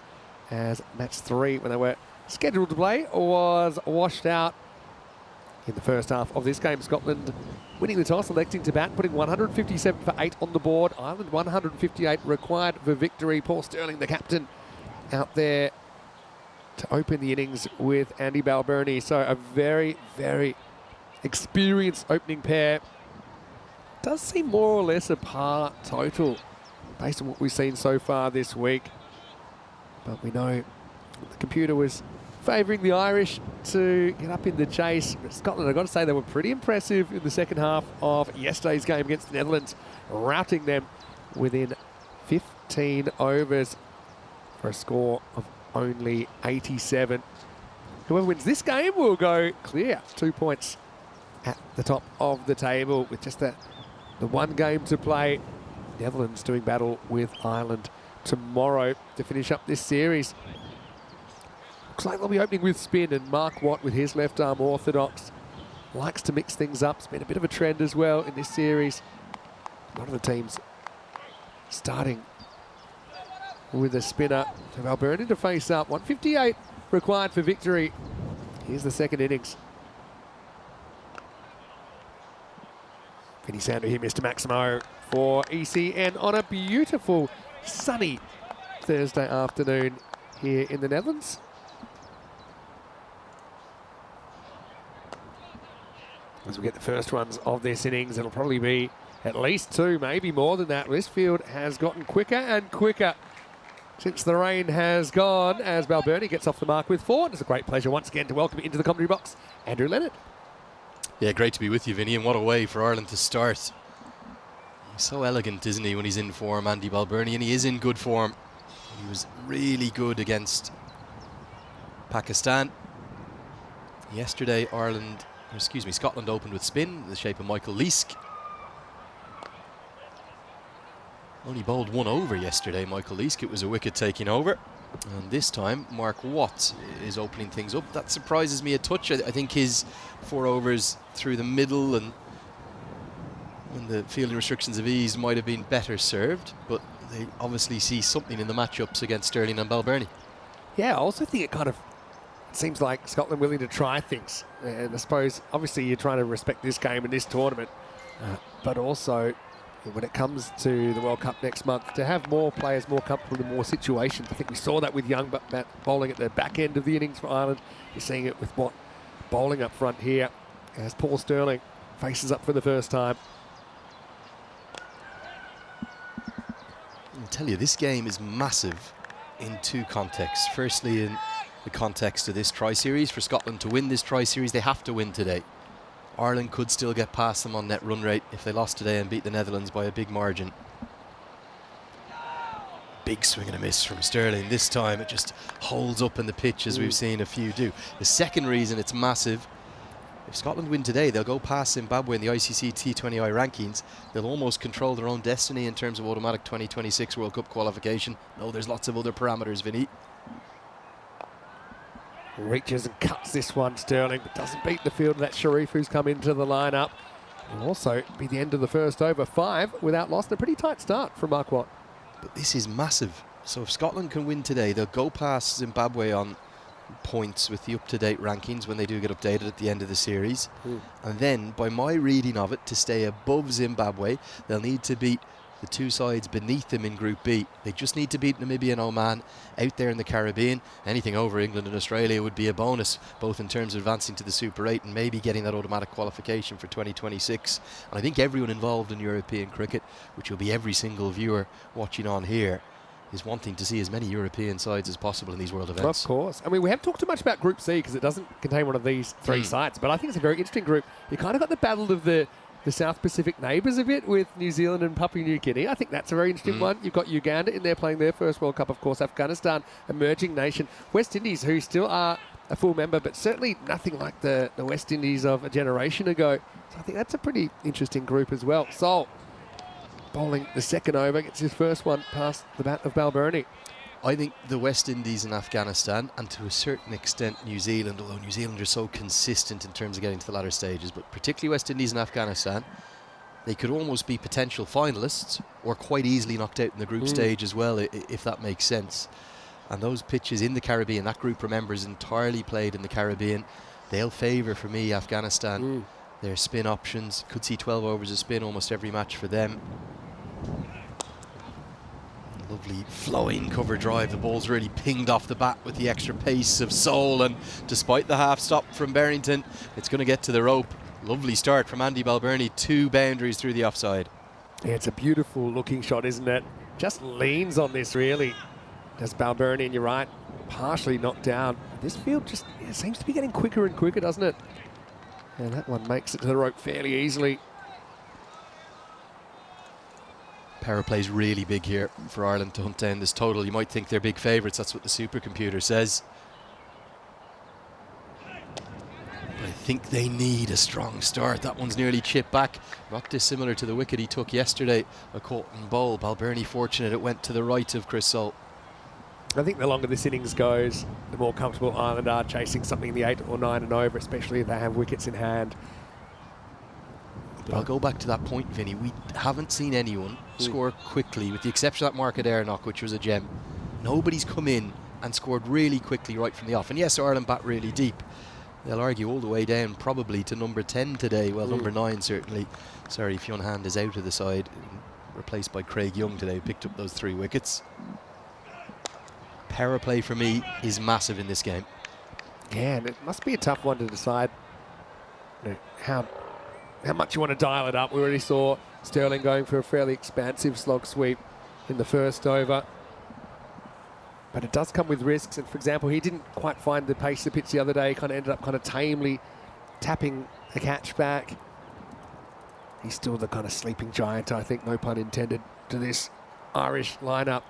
as match 3, when they were scheduled to play, was washed out in the first half of this game. Scotland winning the toss, electing to bat, putting 157 for 8 on the board. Ireland 158 required for victory. Paul Stirling, the captain, out there to open the innings with Andy Balbirnie. So a very, very experienced opening pair. Does seem more or less a par total based on what we've seen so far this week. But we know the computer was favouring the Irish to get up in the chase. But Scotland, I've got to say, they were pretty impressive in the second half of yesterday's game against the Netherlands, routing them within 15 overs for a score of only 87. Whoever wins this game will go clear, 2 points at the top of the table with just the one game to play. Netherlands doing battle with Ireland tomorrow to finish up this series. Looks like they'll be opening with spin, and Mark Watt with his left arm orthodox likes to mix things up. It's been a bit of a trend as well in this series. A lot of the teams starting with a spinner. So Balbirnie to face up. 158 required for victory. Here's the second innings. Vinny Sander here, Mr. Maximo for ECN on a beautiful sunny Thursday afternoon here in the Netherlands. As we get the first ones of this innings, it'll probably be at least 2, maybe more than that. This field has gotten quicker and quicker since the rain has gone, as Balbirnie gets off the mark with 4. It's a great pleasure once again to welcome into the commentary box, Andrew Leonard. Yeah, great to be with you, Vinny, and what a way for Ireland to start. He's so elegant, isn't he, when he's in form, Andy Balbirnie, and he is in good form. He was really good against Pakistan. Yesterday, Scotland opened with spin in the shape of Michael Leask. Only bowled 1 over yesterday, Michael Leask. It was a wicket taking over. And this time, Mark Watt is opening things up. That surprises me a touch. I think his 4 overs through the middle and when the fielding restrictions have eased might have been better served, but they obviously see something in the matchups against Stirling and Balbirnie. Yeah, I also think it seems like Scotland willing to try things. And I suppose, obviously, you're trying to respect this game and this tournament, but also when it comes to the World Cup next month, to have more players more comfortable in more situations. I think we saw that with Young bowling at the back end of the innings for Ireland. You're seeing it with Watt bowling up front here as Paul Stirling faces up for the first time. I'll tell you, this game is massive in 2 contexts. Firstly, in the context of this Tri-Series. For Scotland to win this Tri-Series, they have to win today. Ireland could still get past them on net run rate if they lost today and beat the Netherlands by a big margin. Big swing and a miss from Stirling. This time it just holds up in the pitch, as we've seen a few do. The second reason it's massive, if Scotland win today, they'll go past Zimbabwe in the ICC T20I rankings. They'll almost control their own destiny in terms of automatic 2026 World Cup qualification. No, there's lots of other parameters, Vinny. Reaches and cuts this one, Stirling, but doesn't beat the field of that Sharif who's come into the lineup. Will also be the end of the first over, 5 without loss. A pretty tight start from Mark Watt. But this is massive. So if Scotland can win today, they'll go past Zimbabwe on points with the up-to-date rankings when they do get updated at the end of the series. And then, by my reading of it, to stay above Zimbabwe, they'll need to beat the 2 sides beneath them in Group B. They just need to beat Namibia and Oman out there in the Caribbean. Anything over England and Australia would be a bonus, both in terms of advancing to the Super 8 and maybe getting that automatic qualification for 2026. And I think everyone involved in European cricket, which will be every single viewer watching on here, is wanting to see as many European sides as possible in these world events. Of course. I mean, we haven't talked too much about Group C because it doesn't contain one of these 3 sides, but I think it's a very interesting group. You kind of got the battle of the South Pacific neighbours a bit with New Zealand and Papua New Guinea. I think that's a very interesting one. You've got Uganda in there playing their first World Cup, of course. Afghanistan, emerging nation. West Indies, who still are a full member, but certainly nothing like the West Indies of a generation ago. So I think that's a pretty interesting group as well. So bowling the second over, gets his first one past the bat of Balbirnie. I think the West Indies and Afghanistan, and to a certain extent New Zealand, although New Zealand are so consistent in terms of getting to the latter stages, but particularly West Indies and Afghanistan, they could almost be potential finalists or quite easily knocked out in the group stage as well, if that makes sense. And those pitches in the Caribbean, that group, remember, is entirely played in the Caribbean. They'll favour, for me, Afghanistan. Their spin options, could see 12 overs of spin almost every match for them. Lovely flowing cover drive. The ball's really pinged off the bat with the extra pace of Soul, and despite the half stop from Barrington, it's going to get to the rope. Lovely start from Andy Balbirnie, 2 boundaries through the offside. Yeah, it's a beautiful looking shot, isn't it? Just leans on this, really. Does Balbirnie, and you're right, partially knocked down. This field just seems to be getting quicker and quicker, doesn't it? And that one makes it to the rope fairly easily. Power play's really big here for Ireland to hunt down this total. You might think they're big favourites, that's what the supercomputer says. But I think they need a strong start. That one's nearly chipped back. Not dissimilar to the wicket he took yesterday, a Corton bowl. Balbirnie fortunate it went to the right of Chris Soul. I think the longer this innings goes, the more comfortable Ireland are chasing something in the 8 or 9 and over, especially if they have wickets in hand. But I'll go back to that point, Vinny. We haven't seen anyone score quickly, with the exception of that Market Air knock, which was a gem. Nobody's come in and scored really quickly right from the off. And yes, Ireland bat really deep. They'll argue all the way down probably to number 10 today. Well, number 9 certainly. Sorry, Fionn Hand is out of the side, replaced by Craig Young today, who picked up those 3 wickets. Power play for me is massive in this game. Yeah, and it must be a tough one to decide, you know, how much you want to dial it up. We already saw Sterling going for a fairly expansive slog sweep in the first over. But it does come with risks. And for example, he didn't quite find the pace of the pitch the other day. He kind of ended up kind of tamely tapping the catch back. He's still the kind of sleeping giant, I think, no pun intended, to this Irish lineup.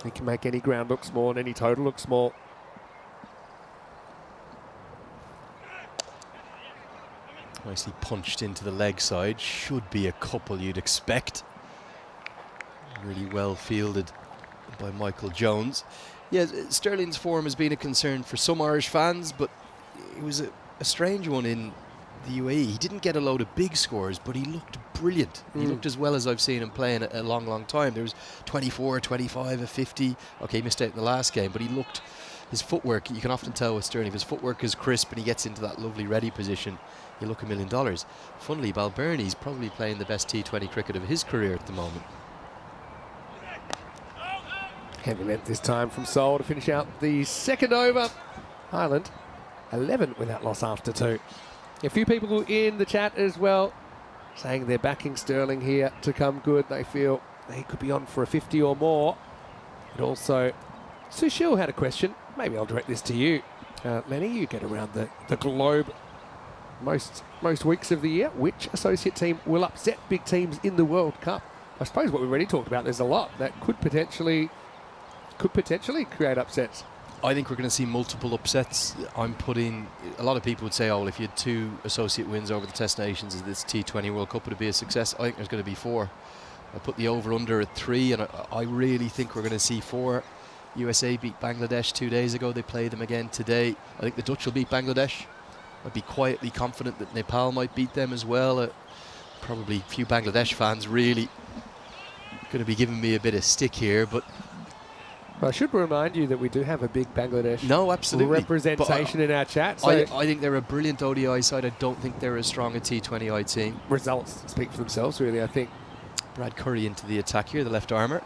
He can make any ground look small and any total look small. Nicely punched into the leg side. Should be a couple, you'd expect. Really well fielded by Michael Jones. Yeah, Sterling's form has been a concern for some Irish fans, but it was a strange one in the UAE. He didn't get a load of big scores, but he looked brilliant. He looked as well as I've seen him play in a long, long time. There was 24, 25, a 50. Okay, he missed out in the last game, but he looked, his footwork, you can often tell with Sterling, if his footwork is crisp and he gets into that lovely ready position, you look $1 million. Funnily, Balbirnie's probably playing the best T20 cricket of his career at the moment. Heavy length this time from Seoul to finish out the second over. Ireland 11 without loss after 2. A few people in the chat as well saying they're backing Sterling here to come good. They feel they could be on for a 50 or more. And also, Sushil had a question. Maybe I'll direct this to you. Lenny, you get around the globe most weeks of the year. Which associate team will upset big teams in the World Cup? I suppose what we've already talked about, there's a lot that could potentially create upsets. I think we're going to see multiple upsets. I'm putting, a lot of people would say, oh, well, if you had 2 associate wins over the Test Nations of this T20 World Cup, would it be a success? I think there's going to be 4. I put the over-under at 3, and I really think we're going to see 4. USA beat Bangladesh 2 days ago. They play them again today. I think the Dutch will beat Bangladesh. I'd be quietly confident that Nepal might beat them as well. Probably a few Bangladesh fans really going to be giving me a bit of stick here, but I should remind you that we do have a big Bangladesh representation in our chat. So I think they're a brilliant ODI side. I don't think they're as strong a T20I team. Results speak for themselves, really, I think. Brad Curry into the attack here, the left armour.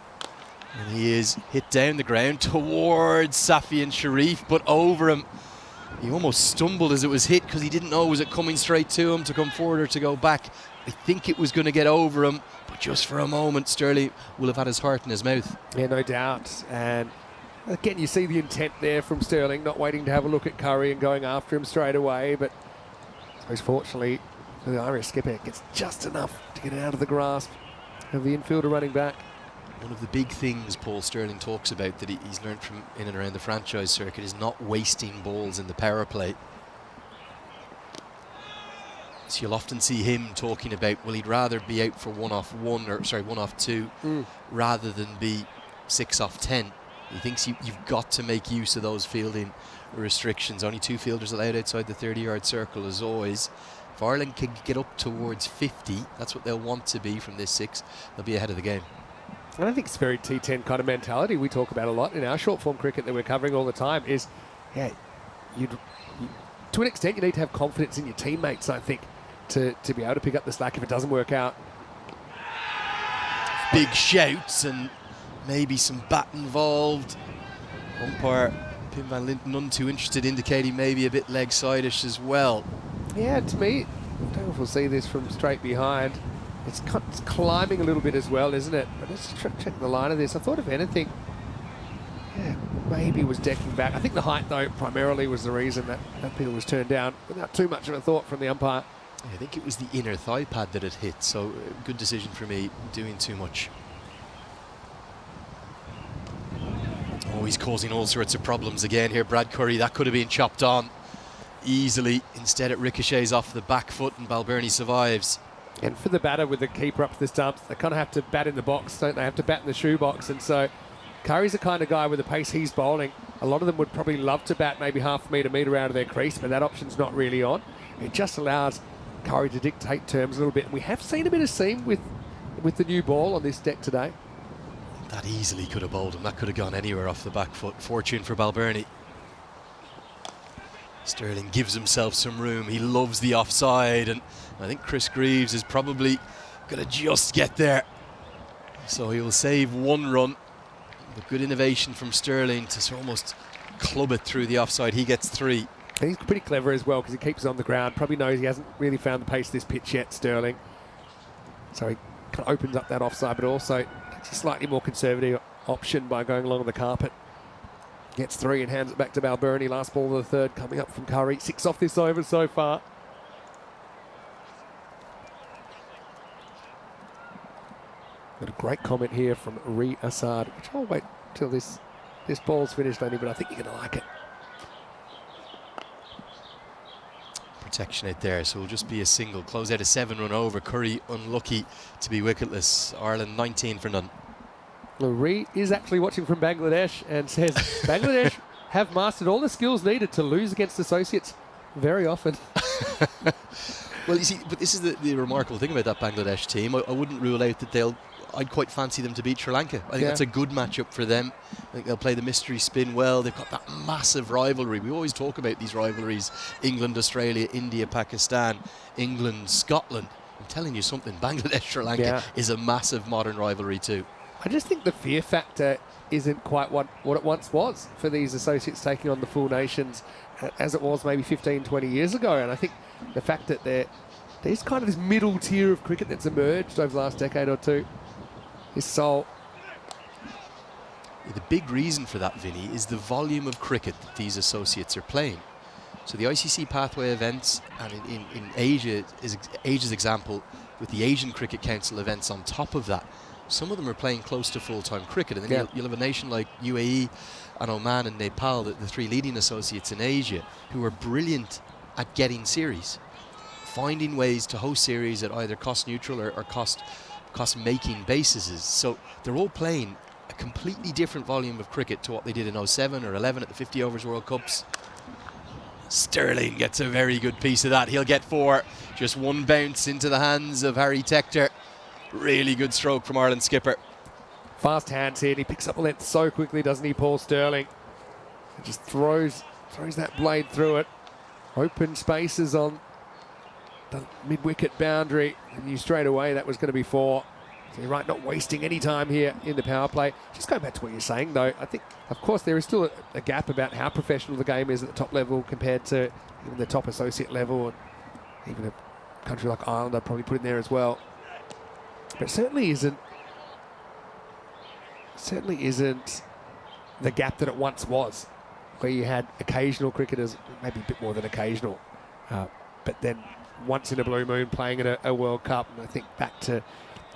And he is hit down the ground towards Safian Sharif, but over him. He almost stumbled as it was hit because he didn't know, was it coming straight to him to come forward or to go back. I think it was going to get over him, but just for a moment, Sterling will have had his heart in his mouth. Yeah, no doubt. And again, you see the intent there from Sterling, not waiting to have a look at Curry and going after him straight away. But I suppose, fortunately, the Irish skipper gets just enough to get it out of the grasp of the infielder running back. One of the big things Paul Sterling talks about that he's learned from in and around the franchise circuit is not wasting balls in the power play. So you'll often see him talking about, well, he'd rather be out for 1 off 1, or sorry, 1 off 2, rather than be 6 off 10. He thinks you've got to make use of those fielding restrictions. Only 2 fielders allowed outside the 30-yard circle, as always. If Ireland can get up towards 50, that's what they'll want to be from this 6, they'll be ahead of the game. And I think it's very T10 kind of mentality we talk about a lot in our short form cricket that we're covering all the time is, yeah, to an extent you need to have confidence in your teammates, I think, to be able to pick up the slack if it doesn't work out. Big shouts and maybe some bat involved. Umpire Pim van Lint, none too interested, indicating maybe a bit leg-side-ish as well. Yeah, to me, I don't know if we'll see this from straight behind. It's climbing a little bit as well, isn't it? But let's check the line of this. I thought, if anything, yeah, maybe was decking back. I think the height, though, primarily was the reason that Peter was turned down without too much of a thought from the umpire. I think it was the inner thigh pad that it hit, so good decision for me, doing too much. Oh, he's causing all sorts of problems again here, Brad Curry. That could have been chopped on easily. Instead, it ricochets off the back foot and Balbirnie survives. And for the batter with the keeper up to the stumps, they kind of have to bat in the box, don't they? Have to bat in the shoebox. And so Curry's the kind of guy with the pace he's bowling. A lot of them would probably love to bat maybe half a metre out of their crease, but that option's not really on. It just allows Curry to dictate terms a little bit. And we have seen a bit of seam with the new ball on this deck today. That easily could have bowled him. That could have gone anywhere off the back foot. Fortune for Balbirnie. Sterling gives himself some room. He loves the offside, and I think Chris Greaves is probably going to just get there. So he will save 1 run. But good innovation from Sterling to almost club it through the offside. He gets 3. And he's pretty clever as well because he keeps it on the ground. Probably knows he hasn't really found the pace of this pitch yet, Sterling. So he kind of opens up that offside, but also takes a slightly more conservative option by going along the carpet. Gets 3 and hands it back to Balbirnie. Last ball of the 3rd coming up from Curry. 6 off this over so far. Got a great comment here from Ree Assad, which I'll wait till this ball's finished, only, but I think you're going to like it. Protection out there, so it'll just be a single. Close out a 7-run over. Curry unlucky to be wicketless. Ireland 19 for none. Ree is actually watching from Bangladesh and says Bangladesh have mastered all the skills needed to lose against associates very often. Well, you see, but this is the remarkable thing about that Bangladesh team. I wouldn't rule out that I'd quite fancy them to beat Sri Lanka. I think that's a good matchup for them. I think they'll play the mystery spin well. They've got that massive rivalry. We always talk about these rivalries. England, Australia, India, Pakistan, England, Scotland. I'm telling you something, Bangladesh, Sri Lanka is a massive modern rivalry too. I just think the fear factor isn't quite what it once was for these associates taking on the full nations as it was maybe 15, 20 years ago. And I think the fact that there's kind of this middle tier of cricket that's emerged over the last decade or two is so... The big reason for that, Vinny, is the volume of cricket that these associates are playing. So the ICC pathway events, and in Asia, is Asia's example, with the Asian Cricket Council events on top of that, some of them are playing close to full-time cricket. And then you'll have a nation like UAE and Oman and Nepal, the 3 leading associates in Asia, who are brilliant at getting series, finding ways to host series at either cost-neutral or cost-making bases. So they're all playing a completely different volume of cricket to what they did in 07 or 11 at the 50 overs World Cups. Sterling gets a very good piece of that. He'll get 4. Just 1 bounce into the hands of Harry Tector. Really good stroke from Ireland's skipper. Fast hands here, and he picks up a length so quickly, doesn't he, Paul Sterling? He just throws that blade through it. Open spaces on the mid-wicket boundary. And knew straight away that was going to be 4. So you're right, not wasting any time here in the power play. Just going back to what you're saying, though, I think, of course, there is still a gap about how professional the game is at the top level compared to even the top associate level. And even a country like Ireland, I'd probably put in there as well. But it certainly isn't the gap that it once was, where you had occasional cricketers, maybe a bit more than occasional, but then once in a blue moon playing in a World Cup. And I think back to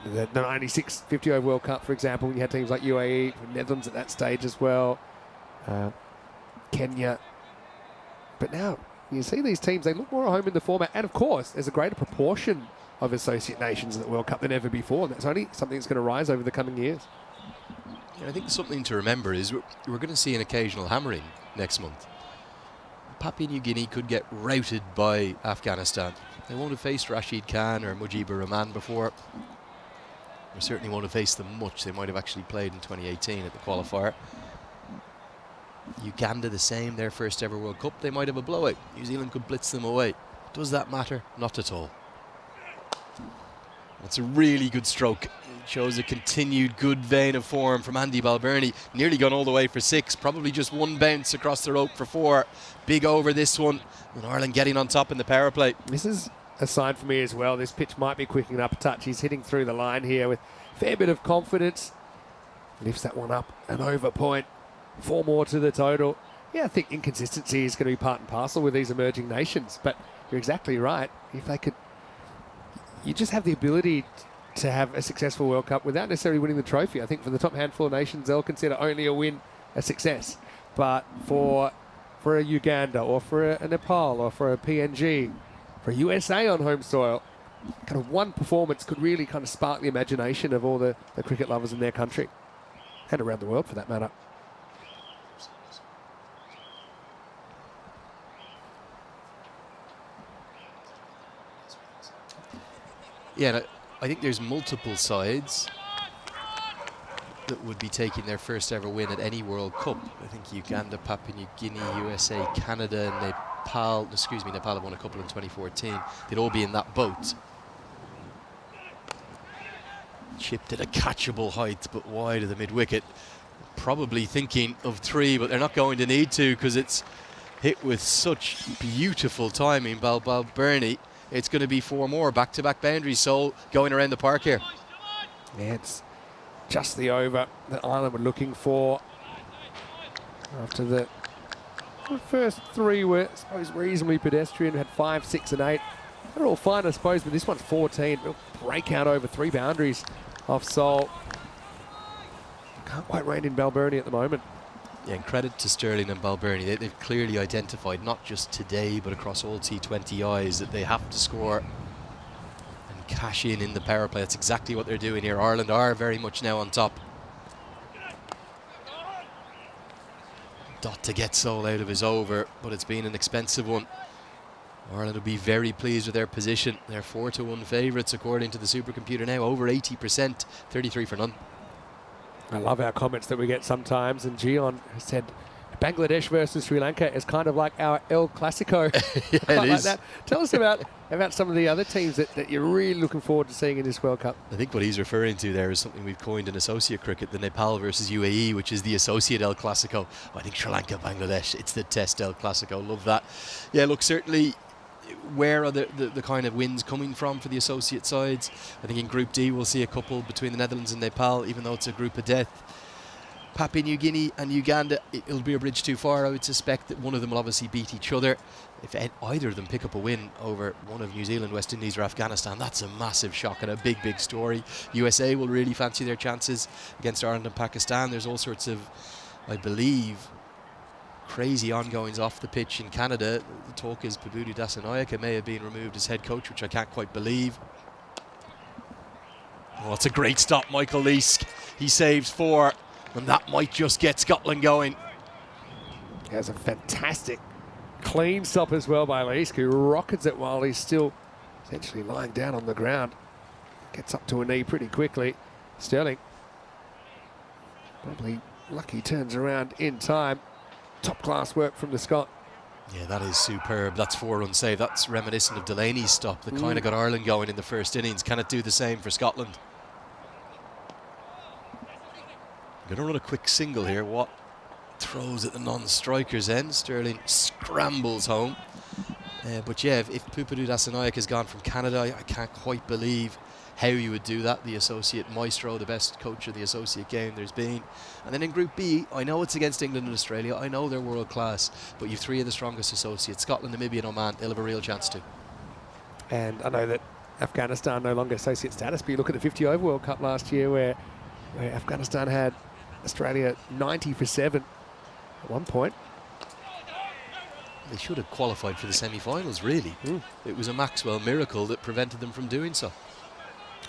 the 96 50 over World Cup, for example, when you had teams like UAE, Netherlands at that stage as well, Kenya. But now You see these teams, they look more at home in the format. And of course, there's a greater proportion of associate nations in the World Cup than ever before. And that's only something that's going to rise over the coming years. Yeah, I think something to remember is we're going to see an occasional hammering next month. Papua New Guinea could get routed by Afghanistan. They won't have faced Rashid Khan or Mujibur Rahman before. They certainly won't have faced them much. They might have actually played in 2018 at the qualifier. Uganda the same, their first ever World Cup. They might have a blowout. New Zealand could blitz them away. Does that matter? Not at all. That's a really good stroke. It shows a continued good vein of form from Andy Balbirnie. Nearly gone all the way for 6. Probably just one bounce across the rope for 4. Big over this one. And Ireland getting on top in the power play. This is a sign for me as well. This pitch might be quickening up a touch. He's hitting through the line here with a fair bit of confidence. Lifts that one up and over point. 4 more to the total. Yeah, I think inconsistency is going to be part and parcel with these emerging nations. But you're exactly right. If they could... You just have the ability to have a successful World Cup without necessarily winning the trophy. I think for the top handful of nations, they'll consider only a win a success. But for a Uganda or for a Nepal or for a PNG, for a USA on home soil, kind of one performance could really kind of spark the imagination of all the cricket lovers in their country and around the world for that matter. Yeah, and I think there's multiple sides that would be taking their first ever win at any World Cup. I think Uganda, Papua New Guinea, USA, Canada, Nepal, Nepal have won a couple in 2014. They'd all be in that boat. Chipped at a catchable height, but wide of the mid-wicket. Probably thinking of 3, but they're not going to need to because it's hit with such beautiful timing. Balbirnie. It's going to be 4 more back-to-back boundaries, so going around the park here. Yeah, it's just the over that Ireland were looking for. After the first 3 were, I suppose, reasonably pedestrian, had 5, 6 and 8. They're all fine, I suppose, but this one's 14. Real breakout over 3 boundaries off Seoul. Can't quite rein in Balbirnie at the moment. Yeah, and credit to Sterling and Balbirnie. They've clearly identified, not just today, but across all T20Is, that they have to score and cash in the power play. That's exactly what they're doing here. Ireland are very much now on top. Dot to get Seoul out of his over, but it's been an expensive one. Ireland will be very pleased with their position. They're 4-1 favourites according to the supercomputer now, over 80%, 33 for none. I love our comments that we get sometimes, and Gion has said Bangladesh versus Sri Lanka is kind of like our El Clasico. Yeah, it like is. that. Tell us about some of the other teams that you're really looking forward to seeing in this World Cup. I think what he's referring to there is something we've coined in associate cricket, the Nepal versus UAE, which is the associate El Clasico. I think Sri Lanka, Bangladesh, it's the test El Clasico. Love that. Yeah, look, certainly where are the kind of wins coming from for the associate sides? I think in Group D we'll see a couple between the Netherlands and Nepal, even though it's a group of death. Papua New Guinea and Uganda, it'll be a bridge too far. I would suspect that one of them will obviously beat each other. If either of them pick up a win over one of New Zealand, West Indies or Afghanistan, that's a massive shock and a big, big story. USA will really fancy their chances against Ireland and Pakistan. There's all sorts of, I believe, crazy ongoings off the pitch in Canada. The talk is Pubudu Dasanayake may have been removed as head coach, which I can't quite believe. Oh, it's a great stop, Michael Leask. He saves 4, and that might just get Scotland going. That's a fantastic clean stop as well by Leask, who rockets it while he's still essentially lying down on the ground. Gets up to a knee pretty quickly. Sterling probably lucky turns around in time. Top class work from the Scot. Yeah, that is superb. That's 4 run save. That's reminiscent of Delaney's stop that kind of got Ireland going in the first innings. Can it do the same for Scotland? Going to run a quick single here. Watt throws at the non-striker's end. Sterling scrambles home. But yeah, if Pubudu Dasanayake has gone from Canada, I can't quite believe how you would do that. The associate maestro, the best coach of the associate game there's been. And then in Group B, I know it's against England and Australia. I know they're world class, but you've 3 of the strongest associates. Scotland, Namibia and Oman, they'll have a real chance to. And I know that Afghanistan no longer associate status, but you look at the 50 over World Cup last year where Afghanistan had Australia 90 for 7 at one point. they should have qualified for the semi-finals, really. It was a Maxwell miracle that prevented them from doing so.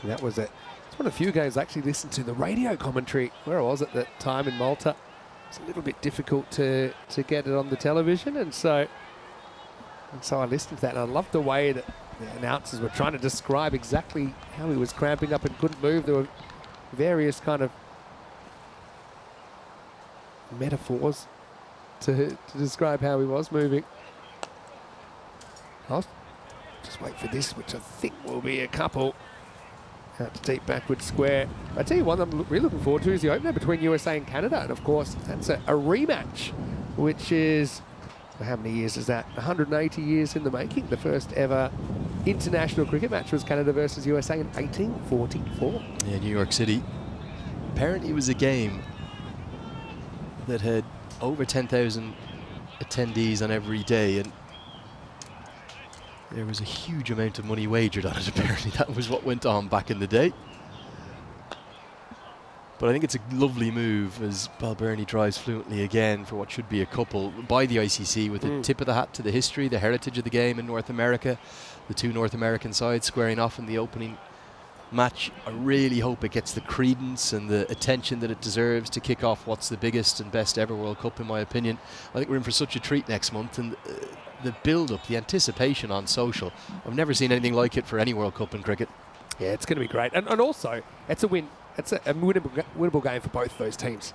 That was it. It's one of the few games I actually listened to the radio commentary where I was at that time in Malta. It's a little bit difficult to get it on the television, and so I listened to that, and I loved the way that the announcers were trying to describe exactly how he was cramping up and couldn't move. There were various kind of metaphors to describe how he was moving. I'll just wait for this, which I think will be a couple. Out to deep backward square. I tell you one I'm really looking forward to is the opener between USA and Canada, and of course that's a rematch, which is, well, how many years is that? 180 years in the making. The first ever international cricket match was Canada versus USA in 1844. Yeah, New York City. Apparently it was a game that had over 10,000 attendees on every day, and there was a huge amount of money wagered on it. Apparently that was what went on back in the day. But I think it's a lovely move as Balbirnie drives fluently again for what should be a couple by the ICC, with a tip of the hat to the history, the heritage of the game in North America. The two North American sides squaring off in the opening match. I really hope it gets the credence and the attention that it deserves to kick off what's the biggest and best ever World Cup, in my opinion. I think we're in for such a treat next month, and the build-up, the anticipation on social, I've never seen anything like it for any World Cup in cricket. Yeah, it's going to be great. And also, it's a win. It's a winnable game for both those teams.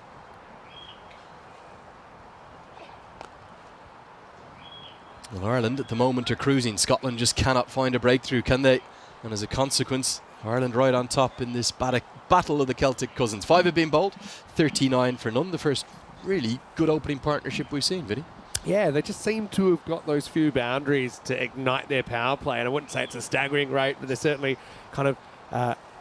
Well, Ireland at the moment are cruising. Scotland just cannot find a breakthrough, can they? And as a consequence, Ireland right on top in this battle of the Celtic cousins. 5 have been bowled, 39 for none. The first really good opening partnership we've seen, Vinny. Yeah, they just seem to have got those few boundaries to ignite their power play. And I wouldn't say it's a staggering rate, but they're certainly kind of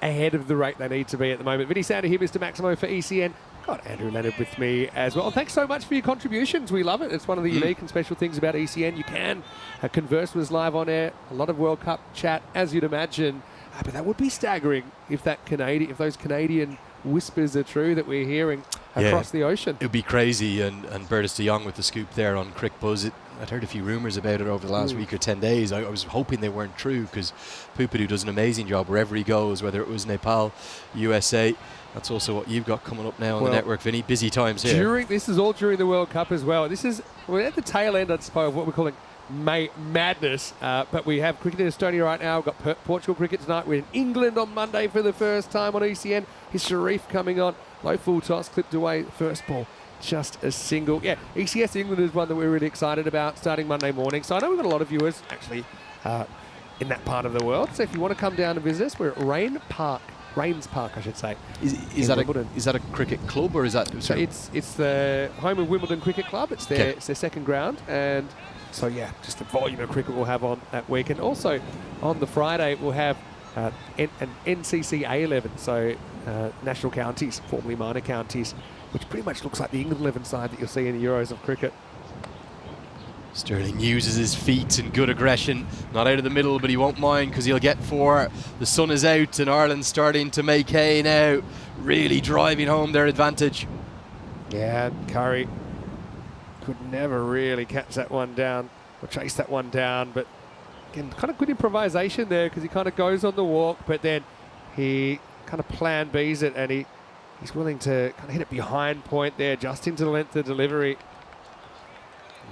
ahead of the rate they need to be at the moment. Vinny Sander here, Mr. Maximo for ECN. Got Andrew Leonard with me as well. And thanks so much for your contributions. We love it. It's one of the unique and special things about ECN. You can converse with us live on air. A lot of World Cup chat, as you'd imagine. But that would be staggering if those Canadian whispers are true that we're hearing across the ocean. It would be crazy, and Bertus de Jong with the scoop there on Crick Buzz. I'd heard a few rumours about it over the last week or 10 days. I was hoping they weren't true, because Pupidu does an amazing job wherever he goes, whether it was Nepal, USA. That's also what you've got coming up now on the network, Vinny. Busy times here. This is all during the World Cup as well. We're at the tail end, I suppose, of what we're calling madness, but we have cricket in Estonia right now. We've got Portugal cricket tonight. We're in England on Monday for the first time on ECN. Here's Sharif coming on. Low full toss, clipped away. First ball, just a single. Yeah, ECS England is one that we're really excited about starting Monday morning. So I know we've got a lot of viewers actually in that part of the world. So if you want to come down and visit us, we're at Rains Park, I should say. Is that a cricket club, or is that? So it's the home of Wimbledon Cricket Club. It's their second ground, and so yeah, just the volume of cricket we'll have on that week. And also on the Friday we'll have an NCC A11, so national counties, formerly minor counties, which pretty much looks like the England 11 side that you'll see in the Euros of cricket. Sterling uses his feet and good aggression. Not out of the middle, but he won't mind, because he'll get 4. The sun is out and Ireland's starting to make hay now, really driving home their advantage. Yeah, Curry could never really catch that one down or chase that one down, but again, kind of good improvisation there, because he kind of goes on the walk, but then he kind of plan B's it, and he's willing to kind of hit it behind point there, just into the length of delivery.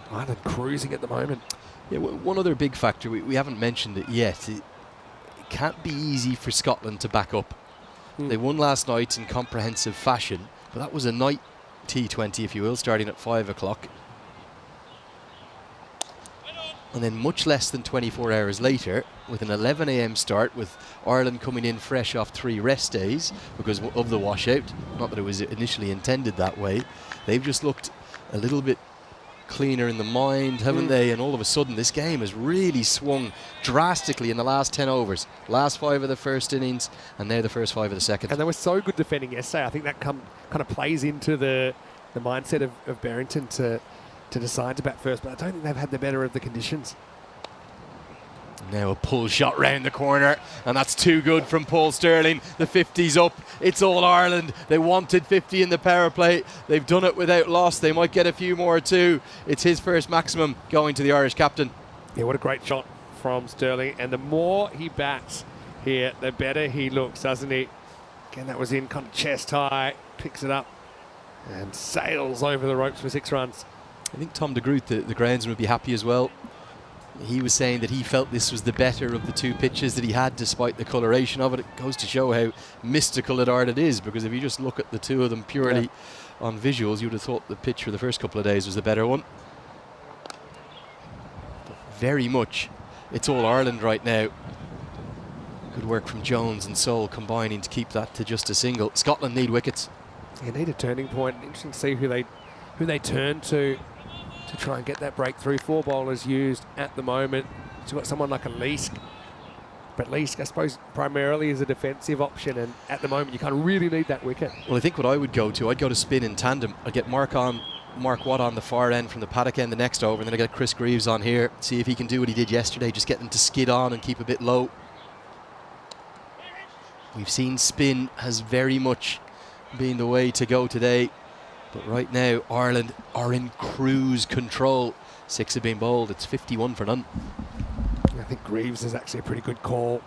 Ireland cruising at the moment. Yeah, one other big factor, we haven't mentioned it yet. It can't be easy for Scotland to back up. They won last night in comprehensive fashion, but that was a night T20, if you will, starting at 5 o'clock. And then much less than 24 hours later, with an 11 a.m. start, with Ireland coming in fresh off 3 rest days because of the washout. Not that it was initially intended that way. They've just looked a little bit cleaner in the mind, haven't they? And all of a sudden this game has really swung drastically in the last 10 overs. Last 5 of the first innings, and now the first 5 of the second. And they were so good defending yesterday. I think that kind of plays into the mindset of Barrington to decide to bat first, but I don't think they've had the better of the conditions. Now a pull shot round the corner, and that's too good from Paul Sterling. The 50's up. It's all Ireland. They wanted 50 in the power play. They've done it without loss. They might get a few more too. It's his first maximum going to the Irish captain. Yeah, what a great shot from Sterling. And the more he bats here, the better he looks, doesn't he? Again, that was in kind of chest high. Picks it up and sails over the ropes for 6 runs. I think Tom de Groot, the groundsman, would be happy as well. He was saying that he felt this was the better of the 2 pitches that he had, despite the coloration of it. It goes to show how mystical at art it is, because if you just look at the 2 of them purely on visuals, you would have thought the pitch for the first couple of days was the better one. But very much, it's all Ireland right now. Good work from Jones and Sol combining to keep that to just a single. Scotland need wickets. They need a turning point. Interesting to see who they turn to try and get that breakthrough. 4 bowlers used at the moment. So you've got someone like a Leask. But Leask, I suppose, primarily is a defensive option, and at the moment you kind of really need that wicket. Well, I think what I would go to, I'd go to spin in tandem. I'd get Mark Watt on the far end from the paddock end the next over, and then I get Chris Greaves on here, see if he can do what he did yesterday, just get them to skid on and keep a bit low. We've seen spin has very much been the way to go today. But right now, Ireland are in cruise control. 6 have been bowled. It's 51 for none. I think Greaves is actually a pretty good call.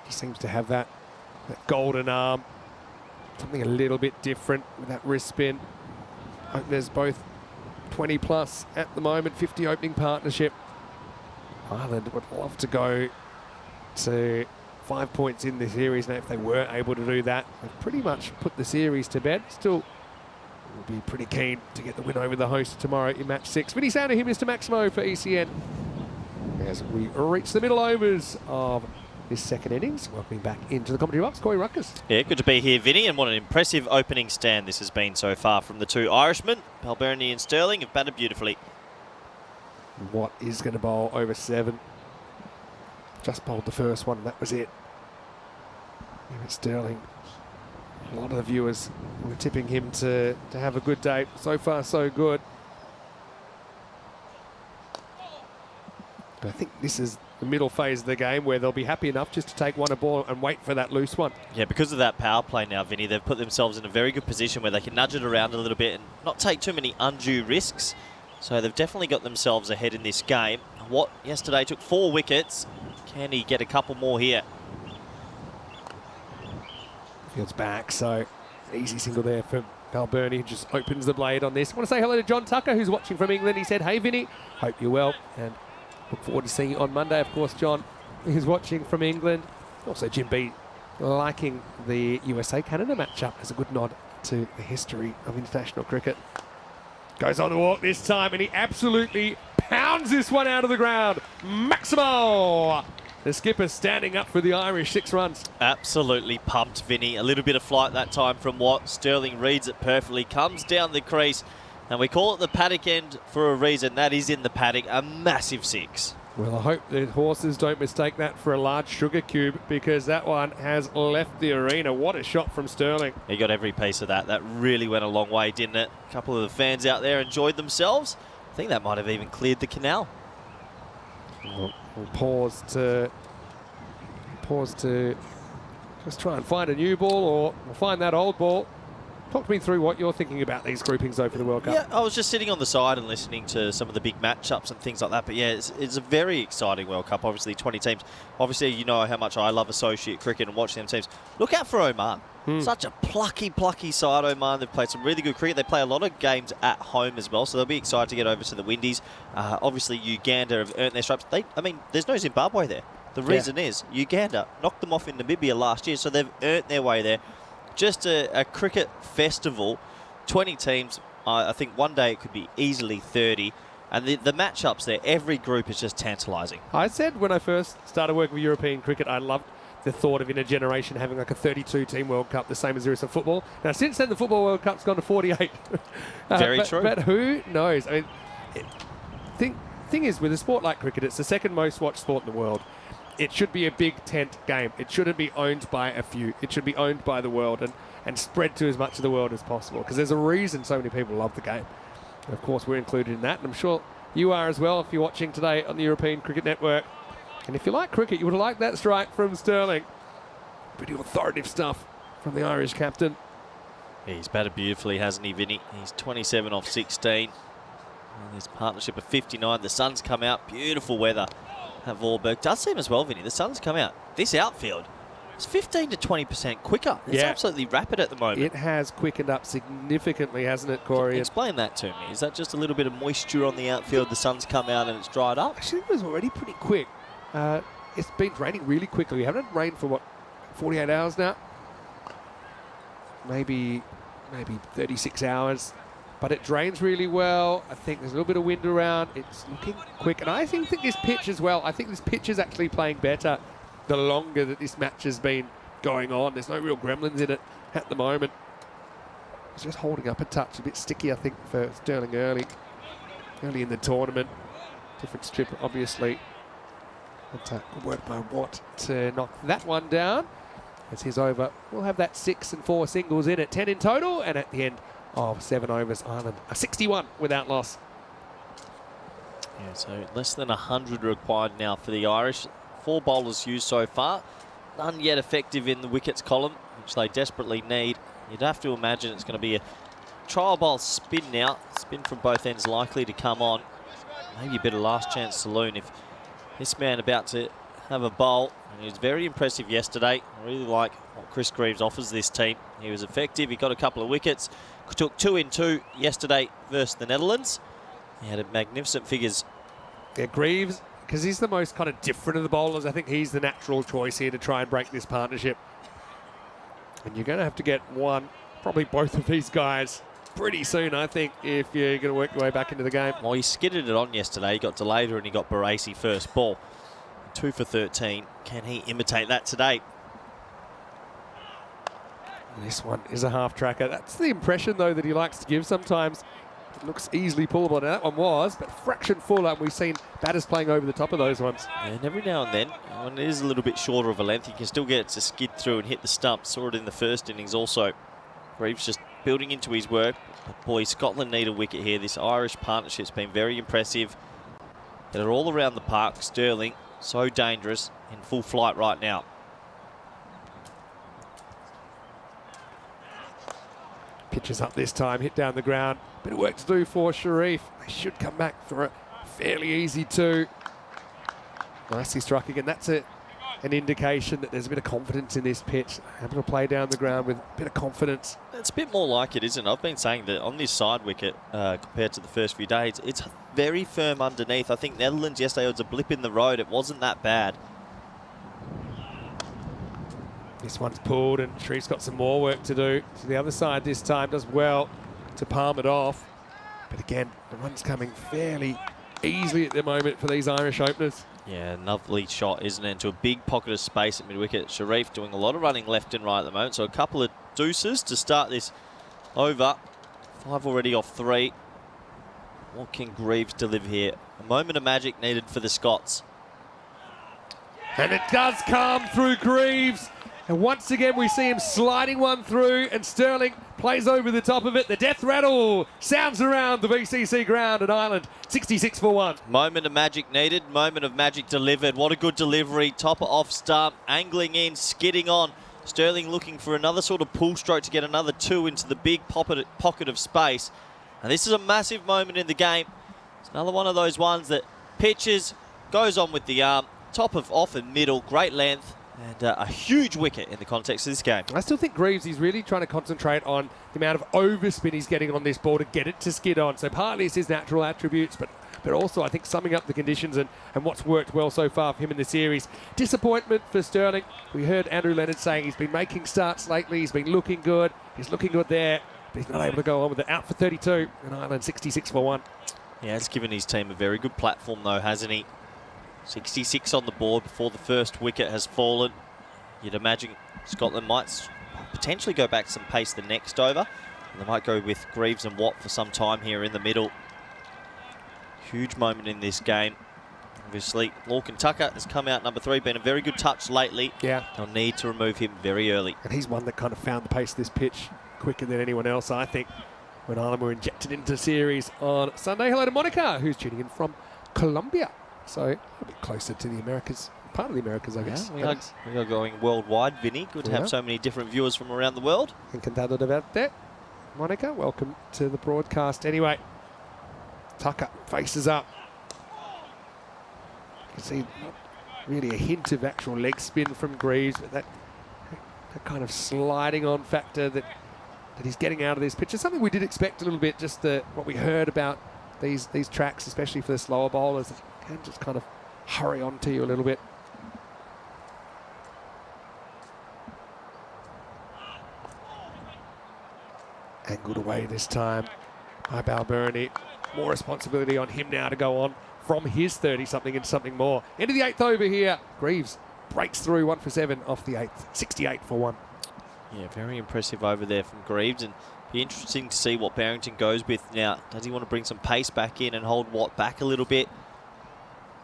He seems to have that golden arm. Something a little bit different with that wrist spin. Openers both 20 plus at the moment. 50 opening partnership. Ireland would love to go to 5 points in the series. Now, if they were able to do that, they've pretty much put the series to bed. Still will be pretty keen to get the win over the host tomorrow in match 6. Vinny Sounder here, Mr. Maximo for ECN. As we reach the middle overs of this second innings, welcoming back into the commentary box, Corey Ruckus. Yeah, good to be here, Vinny, and what an impressive opening stand this has been so far from the 2 Irishmen. Balbirnie and Sterling have batted beautifully. Watt is going to bowl over 7. Just bowled the first one, and that was it. Sterling, a lot of the viewers were tipping him to have a good day. So far, so good. But I think this is the middle phase of the game where they'll be happy enough just to take one a ball and wait for that loose one. Yeah, because of that power play now, Vinny, they've put themselves in a very good position where they can nudge it around a little bit and not take too many undue risks. So they've definitely got themselves ahead in this game. Watt yesterday took 4 wickets. Can he get a couple more here? Field's back, so easy single there for Balbirnie, who just opens the blade on this. I want to say hello to John Tucker, who's watching from England. He said, "Hey, Vinny, hope you're well, and look forward to seeing you on Monday." Of course, John is watching from England. Also, Jim B liking the USA-Canada matchup as a good nod to the history of international cricket. Goes on the walk this time, and he absolutely pounds this one out of the ground. Maximo! The skipper standing up for the Irish, 6 runs. Absolutely pumped, Vinny. A little bit of flight that time from Watt. Sterling reads it perfectly, comes down the crease, and we call it the paddock end for a reason. That is in the paddock, a massive 6. Well, I hope the horses don't mistake that for a large sugar cube, because that one has left the arena. What a shot from Sterling. He got every piece of that. That really went a long way, didn't it? A couple of the fans out there enjoyed themselves. I think that might have even cleared the canal. We'll pause to just try and find a new ball, or we'll find that old ball. Talk me through what you're thinking about these groupings over the World Cup. Yeah, I was just sitting on the side and listening to some of the big matchups and things like that. But yeah, it's a very exciting World Cup. Obviously, 20 teams. Obviously, you know how much I love associate cricket and watching them teams. Look out for Oman. Such a plucky side, Oman. They've played some really good cricket. They play a lot of games at home as well, so they'll be excited to get over to the Windies. Obviously, Uganda have earned their stripes. There's no Zimbabwe there. The reason is Uganda knocked them off in Namibia last year, so they've earned their way there. Just a cricket festival, 20 teams. I think one day it could be easily 30. And the matchups there, every group is just tantalising. I said when I first started working with European cricket, I loved the thought of in a generation having like a 32-team World Cup, the same as there is a football. Now, since then, the Football World Cup's gone to 48. Very true. But who knows? I mean, thing is, with a sport like cricket, it's the second most watched sport in the world. It should be a big tent game. It shouldn't be owned by a few. It should be owned by the world and spread to as much of the world as possible, because there's a reason so many people love the game. And of course, we're included in that, and I'm sure you are as well if you're watching today on the European Cricket Network. And if you like cricket, you would have liked that strike from Sterling. Pretty authoritative stuff from the Irish captain. He's batted beautifully, hasn't he, Vinny? He's 27 off 16. And his partnership of 59. The sun's come out. Beautiful weather at Vorberg. Does seem as well, Vinny. The sun's come out. This outfield is 15 to 20% quicker. It's absolutely rapid at the moment. It has quickened up significantly, hasn't it, Corey? Explain that to me. Is that just a little bit of moisture on the outfield? The sun's come out and it's dried up? Actually, it was already pretty quick. It's been raining really quickly. We haven't had rain for, 48 hours now? Maybe 36 hours. But it drains really well. I think there's a little bit of wind around. It's looking quick. And I think this pitch as well, I think this pitch is actually playing better the longer that this match has been going on. There's no real gremlins in it at the moment. It's just holding up a touch. A bit sticky, I think, for Sterling early in the tournament. Different strip, obviously. But good work by Watt to knock that one down. As his over, we'll have that 6 and 4 singles in it, 10 in total, and at the end of 7 overs, Ireland are 61 without loss. Yeah, so less than 100 required now for the Irish. 4 bowlers used so far, none yet effective in the wickets column, which they desperately need. You'd have to imagine it's going to be a trial bowl spin now. Spin from both ends likely to come on. Maybe a bit of last chance saloon if this man about to have a bowl. And he was very impressive yesterday. I really like what Chris Greaves offers this team. He was effective. He got a couple of wickets. Took 2 in 2 yesterday versus the Netherlands. He had magnificent figures. Yeah, Greaves, because he's the most kind of different of the bowlers. I think he's the natural choice here to try and break this partnership. And you're going to have to get one, probably both of these guys pretty soon, I think, if you're going to work your way back into the game. Well, he skidded it on yesterday. He got Delata and he got Baresi first ball. 2 for 13. Can he imitate that today? This one is a half tracker. That's the impression, though, that he likes to give sometimes. It looks easily pullable, and that one was, but fraction fuller. We've seen batters playing over the top of those ones. Yeah, and every now and then, when it is a little bit shorter of a length, you can still get it to skid through and hit the stump. Saw it in the first innings also. Greaves just building into his work. But boy, Scotland need a wicket here. This Irish partnership's been very impressive. They're all around the park. Sterling, so dangerous, in full flight right now. Pitches up this time, hit down the ground. Bit of work to do for Sharif. They should come back for a fairly easy 2. Nicely struck again. That's an indication that there's a bit of confidence in this pitch. Able to play down the ground with a bit of confidence. It's a bit more like it, isn't it? I've been saying that on this side wicket, compared to the first few days, it's very firm underneath. I think Netherlands yesterday was a blip in the road. It wasn't that bad. This one's pulled, and Sharif's got some more work to do. To the other side this time, does well to palm it off. But again, the run's coming fairly easily at the moment for these Irish openers. Yeah, lovely shot, isn't it? Into a big pocket of space at mid-wicket. Sharif doing a lot of running left and right at the moment. So a couple of deuces to start this over. 5 already off 3. What can Greaves deliver here? A moment of magic needed for the Scots. And it does come through Greaves. And once again, we see him sliding one through, and Sterling plays over the top of it. The death rattle sounds around the BCC ground, and Ireland 66 for 1. Moment of magic needed, moment of magic delivered. What a good delivery. Topper off stump, angling in, skidding on. Sterling looking for another sort of pull stroke to get another 2 into the big pocket of space. And this is a massive moment in the game. It's another one of those ones that pitches, goes on with the arm, top of off and middle, great length. And a huge wicket in the context of this game. I still think Greaves, he's really trying to concentrate on the amount of overspin he's getting on this ball to get it to skid on. So partly it's his natural attributes, but also I think summing up the conditions and what's worked well so far for him in the series. Disappointment for Sterling. We heard Andrew Leonard saying he's been making starts lately. He's been looking good. He's looking good there, but he's not able to go on with it. Out for 32, and Ireland 66 for 1. Yeah, it's given his team a very good platform though, hasn't he? 66 on the board before the first wicket has fallen. You'd imagine Scotland might potentially go back some pace the next over. And they might go with Greaves and Watt for some time here in the middle. Huge moment in this game. Obviously, Lorcan Tucker has come out number 3, been a very good touch lately. Yeah. They'll need to remove him very early. And he's one that kind of found the pace of this pitch quicker than anyone else, I think, when Ireland were injected into the series on Sunday. Hello to Monica, who's tuning in from Colombia. So a bit closer to the Americas part of the Americas, I guess. We are going worldwide, Vinny. Good to have so many different viewers from around the world. Encantado de verte. Monica, welcome to the broadcast. Anyway, Tucker faces up. You can see not really a hint of actual leg spin from Greaves, but that kind of sliding on factor that he's getting out of this pitch is something we did expect a little bit, just what we heard about these tracks, especially for the slower bowlers, that can just kind of hurry on to you a little bit. Angled away this time by Balbirnie. More responsibility on him now to go on from his 30-something and something more. Into the 8th over here. Greaves breaks through 1 for 7 off the 8th. 68 for 1. Yeah, very impressive over there from Greaves, and be interesting to see what Barrington goes with now. Does he want to bring some pace back in and hold Watt back a little bit?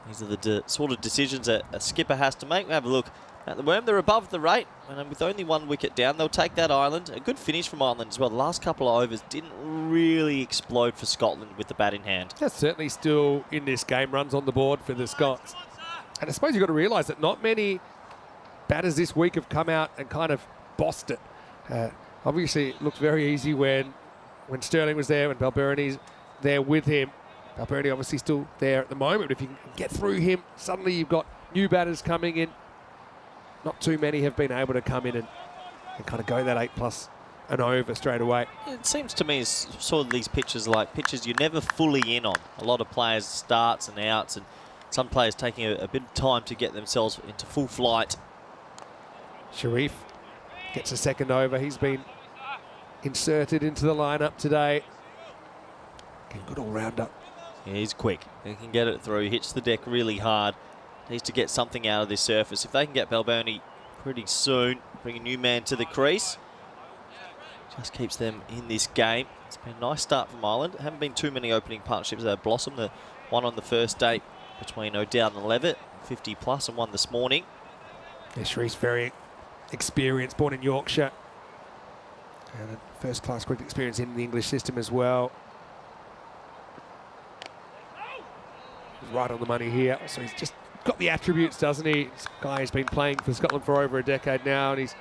These are the sort of decisions that a skipper has to make. We'll have a look at the Worm. They're above the rate, and with only 1 wicket down, they'll take that Ireland. A good finish from Ireland as well. The last couple of overs didn't really explode for Scotland with the bat in hand. Yeah, certainly still in this game, runs on the board for the Scots. And I suppose you've got to realise that not many batters this week have come out and kind of bossed it. Obviously, it looked very easy when Sterling was there, when Balbirnie's there with him. Balbirnie obviously still there at the moment, but if you can get through him, suddenly you've got new batters coming in. Not too many have been able to come in and kind of go that 8+ and over straight away. It seems to me it's sort of these pitches like pitches you're never fully in on. A lot of players starts and outs, and some players taking a bit of time to get themselves into full flight. Sharif gets a second over. He's been inserted into the lineup today. Good all-rounder. Yeah, he's quick. He can get it through. Hits the deck really hard. Needs to get something out of this surface. If they can get Balbirnie pretty soon, bring a new man to the crease, just keeps them in this game. It's been a nice start from Ireland. Haven't been too many opening partnerships that have blossomed. The one on the first day between O'Dowd and Levitt, 50+, and one this morning. Yeah, Sharif's very experienced, born in Yorkshire. And a first-class cricket experience in the English system as well. He's right on the money here. So he's just got the attributes, doesn't he? This guy has been playing for Scotland for over a decade now, and he's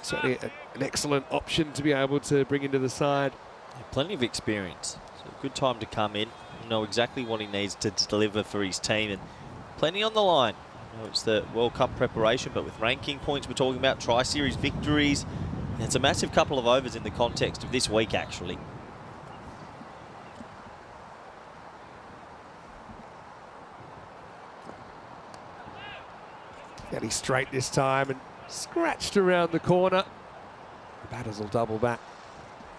certainly an excellent option to be able to bring into the side. Yeah, plenty of experience. So a good time to come in. Know exactly what he needs to deliver for his team, and plenty on the line. I know it's the World Cup preparation, but with ranking points, we're talking about Tri-Series victories. And it's a massive couple of overs in the context of this week, actually. Fairly straight this time and scratched around the corner. The batters will double back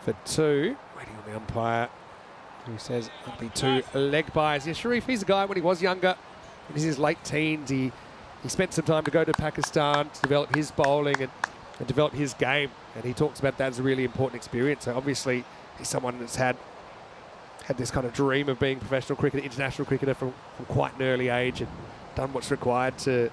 for 2. Waiting on the umpire, who says it'll be 2 leg byes. Yeah, Sharif, he's a guy when he was younger, in his late teens, he spent some time to go to Pakistan to develop his bowling and develop his game. And he talks about that as a really important experience. So obviously, he's someone that's had this kind of dream of being a professional cricketer, international cricketer from quite an early age, and done what's required to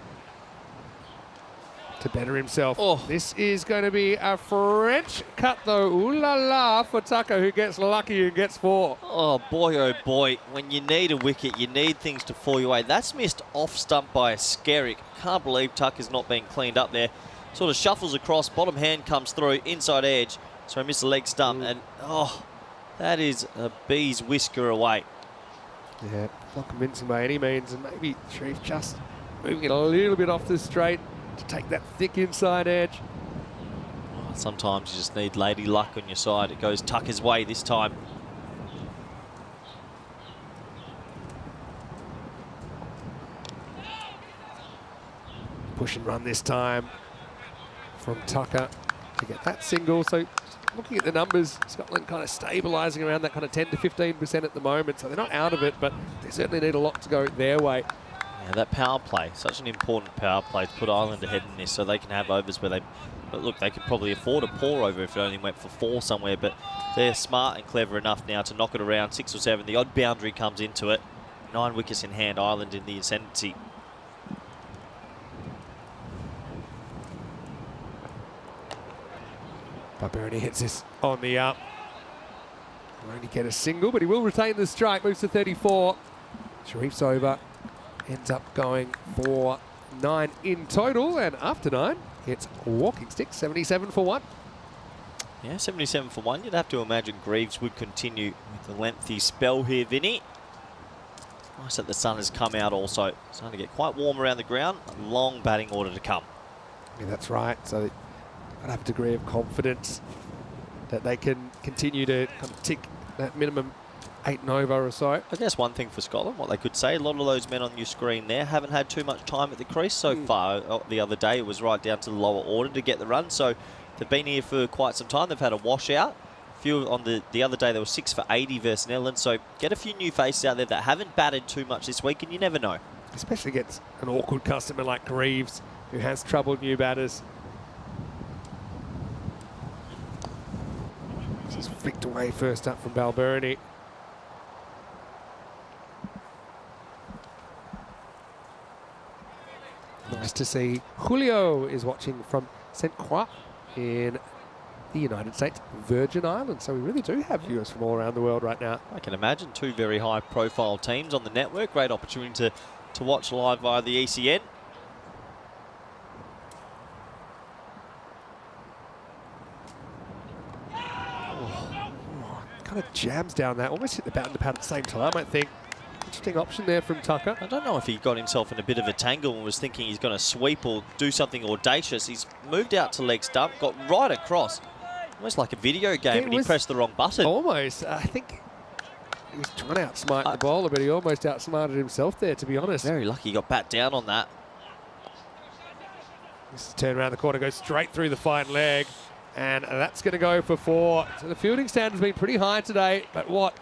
better himself. Oh. This is going to be a French cut, though. Ooh la la for Tucker, who gets lucky and gets 4. Oh boy, when you need a wicket, you need things to fall your way. That's missed off stump by a Skerrick. Can't believe Tucker's not being cleaned up there. Sort of shuffles across, bottom hand comes through, inside edge. So I missed the leg stump, and that is a bee's whisker away. Yeah, not convincing by any means, and maybe Sharif just moving it a little bit off the straight to take that thick inside edge. Oh, sometimes you just need lady luck on your side. It goes Tucker's way this time. Push and run this time from Tucker to get that single. So looking at the numbers, Scotland kind of stabilising around that kind of 10 to 15% at the moment. So they're not out of it, but they certainly need a lot to go their way. Yeah, that power play, such an important power play to put Ireland ahead in this, so they can have overs where they... But look, they could probably afford a poor over if it only went for 4 somewhere, but they're smart and clever enough now to knock it around 6 or 7. The odd boundary comes into it. 9 wickets in hand, Ireland in the ascendancy. Balbirnie hits this on the up. Will only get a single, but he will retain the strike. Moves to 34. Sharif's over. Ends up going for 9 in total, and after 9, it's walking stick, 77 for 1. Yeah, 77 for 1. You'd have to imagine Greaves would continue with the lengthy spell here, Vinny. Nice that the sun has come out also. It's starting to get quite warm around the ground. A long batting order to come. Yeah, that's right. So they've got to have a degree of confidence that they can continue to kind of tick that minimum 8 and over or so. I guess one thing for Scotland, what they could say, a lot of those men on your screen there haven't had too much time at the crease so far. The other day it was right down to the lower order to get the run. So they've been here for quite some time. They've had a washout. A few on the other day, they were 6 for 80 versus Netherlands. So get a few new faces out there that haven't batted too much this week, and you never know. Especially against an awkward customer like Greaves, who has troubled new batters. This is flicked away first up from Balbirnie. Nice to see Julio is watching from St. Croix in the United States Virgin Islands. So we really do have viewers from all around the world right now. I can imagine 2 very high-profile teams on the network. Great opportunity to watch live via the ECN. Kind of jams down that, almost hit the bat and the pad at the same time, I think. Interesting option there from Tucker. I don't know if he got himself in a bit of a tangle and was thinking he's going to sweep or do something audacious. He's moved out to leg stump, got right across. Almost like a video game, and he pressed the wrong button. Almost. I think he was trying to outsmart the bowler, but he almost outsmarted himself there, to be honest. Very lucky he got bat down on that. This is turn around the corner, goes straight through the fine leg, and that's going to go for 4. So the fielding standard's been pretty high today, but what?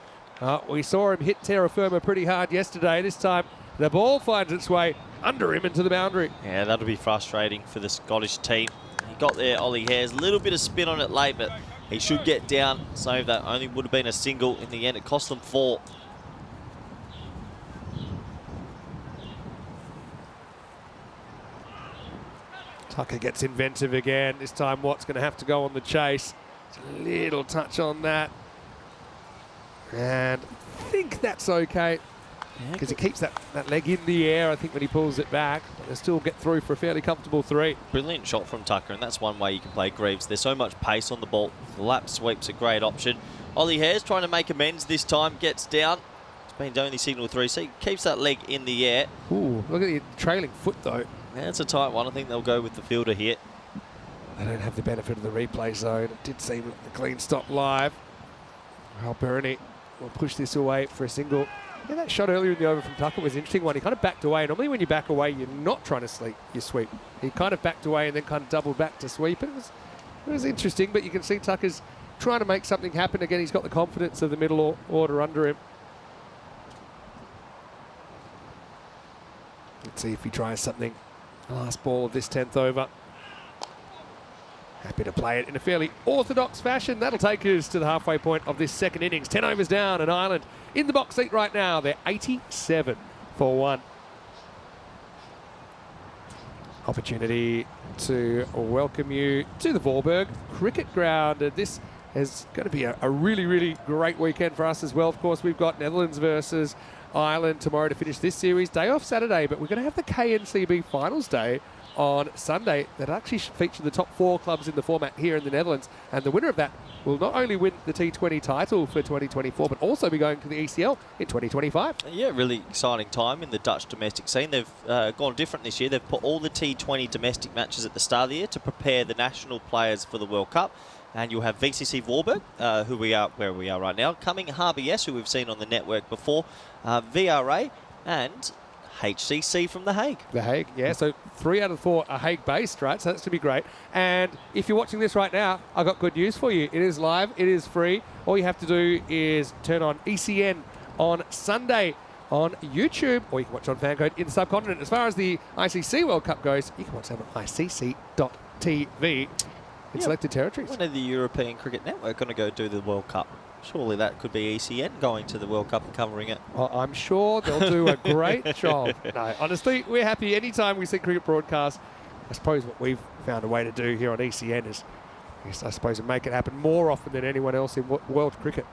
We saw him hit terra firma pretty hard yesterday. This time the ball finds its way under him into the boundary. Yeah, that'll be frustrating for the Scottish team. He got there, Ollie Hare's, a little bit of spin on it late, but he should get down. So that only would have been a single. In the end, it cost them 4. Tucker gets inventive again. This time Watt's going to have to go on the chase. It's a little touch on that. And I think that's okay, because he keeps that leg in the air, I think, when he pulls it back. But they'll still get through for a fairly comfortable 3. Brilliant shot from Tucker, and that's one way you can play Greaves. There's so much pace on the ball. The lap sweep's a great option. Ollie Hare's trying to make amends this time, gets down. It's been only signal 3, so he keeps that leg in the air. Ooh, look at the trailing foot, though. Yeah, it's a tight one. I think they'll go with the fielder here. They don't have the benefit of the replay zone. It did seem a clean stop live. Balbirnie will push this away for a single. Yeah, that shot earlier in the over from Tucker was an interesting one. He kind of backed away. Normally when you back away, you're not trying to sweep. He kind of backed away and then kind of doubled back to sweep. It was interesting, but you can see Tucker's trying to make something happen. Again, he's got the confidence of the middle order under him. Let's see if he tries something. The last ball of this 10th over. Happy to play it in a fairly orthodox fashion. That'll take us to the halfway point of this second innings. 10 overs down, and Ireland in the box seat right now. They're 87 for 1. Opportunity to welcome you to the Vorburg Cricket Ground. This is going to be a really, really great weekend for us as well. Of course, we've got Netherlands versus Ireland tomorrow to finish this series. Day off Saturday, but we're going to have the KNCB Finals Day on Sunday that actually feature the top 4 clubs in the format here in the Netherlands, and the winner of that will not only win the T20 title for 2024 but also be going to the ECL in 2025. Yeah, really exciting time in the Dutch domestic scene. They've gone different this year. They've put all the T20 domestic matches at the start of the year to prepare the national players for the World Cup. And you'll have VCC Vorburg, where we are right now, coming HBS, who we've seen on the network before, VRA, and HCC from The Hague. The Hague, yeah. So 3 out of 4 are Hague-based, right? So that's to be great. And if you're watching this right now, I've got good news for you. It is live. It is free. All you have to do is turn on ECN on Sunday on YouTube, or you can watch on Fancode in the subcontinent. As far as the ICC World Cup goes, you can watch them on icc.tv in selected territories. When are the European Cricket Network going to go do the World Cup? Surely that could be ECN going to the World Cup and covering it. Well, I'm sure they'll do a great job. No, honestly, we're happy anytime we see cricket broadcast. I suppose what we've found a way to do here on ECN is, I suppose, make it happen more often than anyone else in world cricket.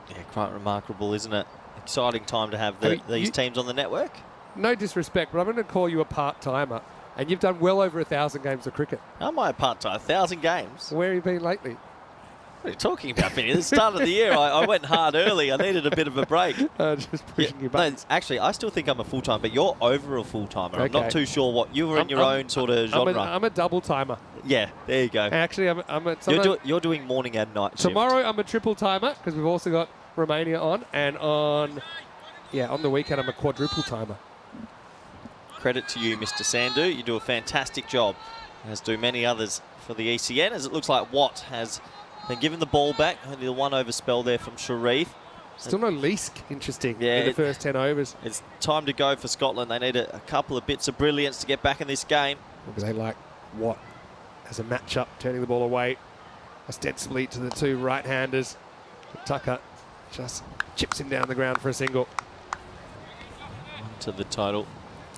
Yeah, quite remarkable, isn't it? Exciting time to have these teams on the network. no disrespect, but I'm going to call you a part-timer. And you've done well over 1,000 games of cricket. How am I a part-time? 1,000 games? Where have you been lately? What are you talking about, Vinny? At the start of the year, I went hard early. I needed a bit of a break. Just pushing your buttons. No, actually, I still think I'm a full-time, but you're over a full-timer. I'm not too sure what you were in your own sort of genre. I'm a double-timer. Yeah, there you go. Actually, You're doing morning and night shift. Tomorrow, I'm a triple-timer because we've also got Romania on. And on the weekend, I'm a quadruple-timer. Credit to you, Mr. Sandhu. You do a fantastic job, as do many others for the ECN, as it looks like Watt has been given the ball back. Only the one over spell there from Sharif. Still no Leask, interesting, in the first 10 overs. It's time to go for Scotland. They need a couple of bits of brilliance to get back in this game. Because they like Watt as a matchup, turning the ball away, ostensibly to the two right-handers. Tucker just chips him down the ground for a single. To the total.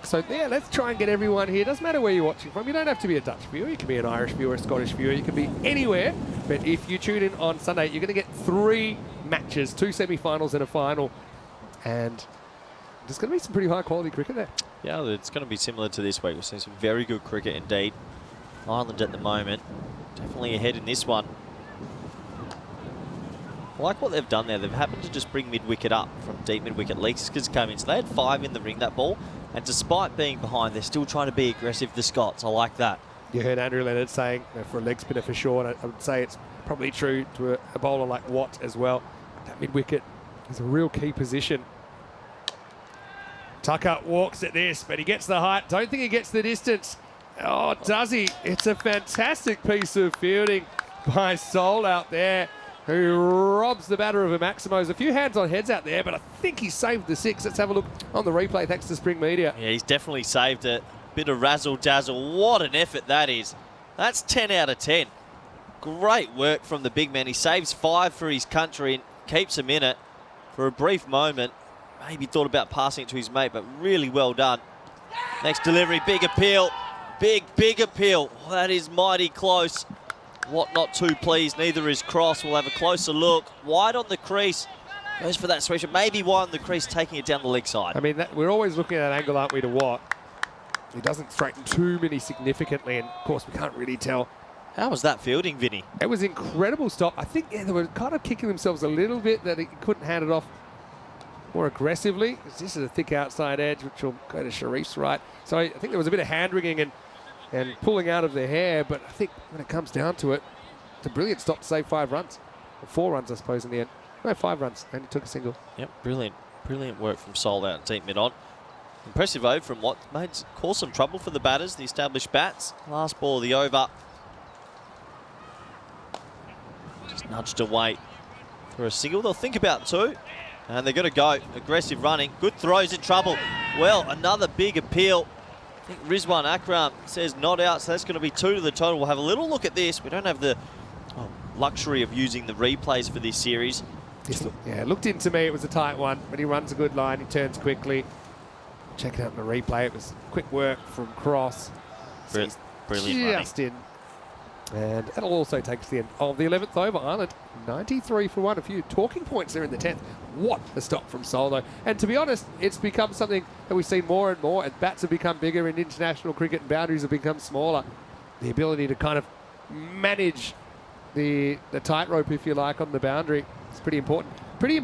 So, yeah, let's try and get everyone here. Doesn't matter where you're watching from. You don't have to be a Dutch viewer. You can be an Irish viewer, a Scottish viewer. You can be anywhere. But if you tune in on Sunday, you're going to get 3 matches, 2 semi-finals and a final. And there's going to be some pretty high-quality cricket there. Yeah, it's going to be similar to this week. We're seeing some very good cricket indeed. Ireland at the moment, definitely ahead in this one. I like what they've done there. They've happened to just bring mid-wicket up from deep mid-wicket. Leaskers come in. So they had 5 in the ring, that ball. And despite being behind, they're still trying to be aggressive, the Scots. I like that. You heard Andrew Leonard saying, for a leg spinner for sure, and I would say it's probably true to a bowler like Watt as well. That mid-wicket is a real key position. Tucker walks at this, but he gets the height. Don't think he gets the distance. Oh, does he? It's a fantastic piece of fielding by Sol out there, who robs the batter of a Maximo. There's a few hands-on heads out there, but I think he saved the 6. Let's have a look on the replay, thanks to Spring Media. Yeah, he's definitely saved it. Bit of razzle-dazzle. What an effort that is. That's 10 out of 10. Great work from the big man. He saves 5 for his country and keeps him in it for a brief moment. Maybe thought about passing it to his mate, but really well done. Next delivery, big appeal. Big appeal. Oh, that is mighty close. Watt not too pleased, neither is Cross. We'll have a closer look. Wide on the crease. Goes for that swisher. Maybe wide on the crease, taking it down the leg side. I mean, we're always looking at that angle, aren't we, to Watt? He doesn't straighten too many significantly, and of course we can't really tell. How was that fielding, Vinny? It was incredible stop. I think they were kind of kicking themselves a little bit that he couldn't hand it off more aggressively. This is a thick outside edge, which will go to Sharif's right. So I think there was a bit of hand-wringing and pulling out of the hair, but I think when it comes down to it, it's a brilliant stop to save 5 runs. Or 4 runs, I suppose, in the end. No, 5 runs, and he took a single. Yep, brilliant work from Sol out deep mid-on. Impressive over from Watt. Caused some trouble for the batters, the established bats. Last ball of the over. Just nudged away for a single. They'll think about 2. And they're going to go. Aggressive running. Good throws in trouble. Well, another big appeal. I think Rizwan Akram says not out, so that's going to be 2 to the total. We'll have a little look at this. We don't have the luxury of using the replays for this series. Yeah, it looked into me. It was a tight one, but he runs a good line. He turns quickly. Check it out in the replay. It was quick work from Cross. Brilliant just running. In. And that'll also take us to the end of the 11th over. Ireland 93 for 1. A few talking points there in the 10th. What a stop from Sol, though. And to be honest, it's become something that we've seen more and more. And bats have become bigger in international cricket and boundaries have become smaller. The ability to kind of manage the tightrope, if you like, on the boundary is pretty important. Pretty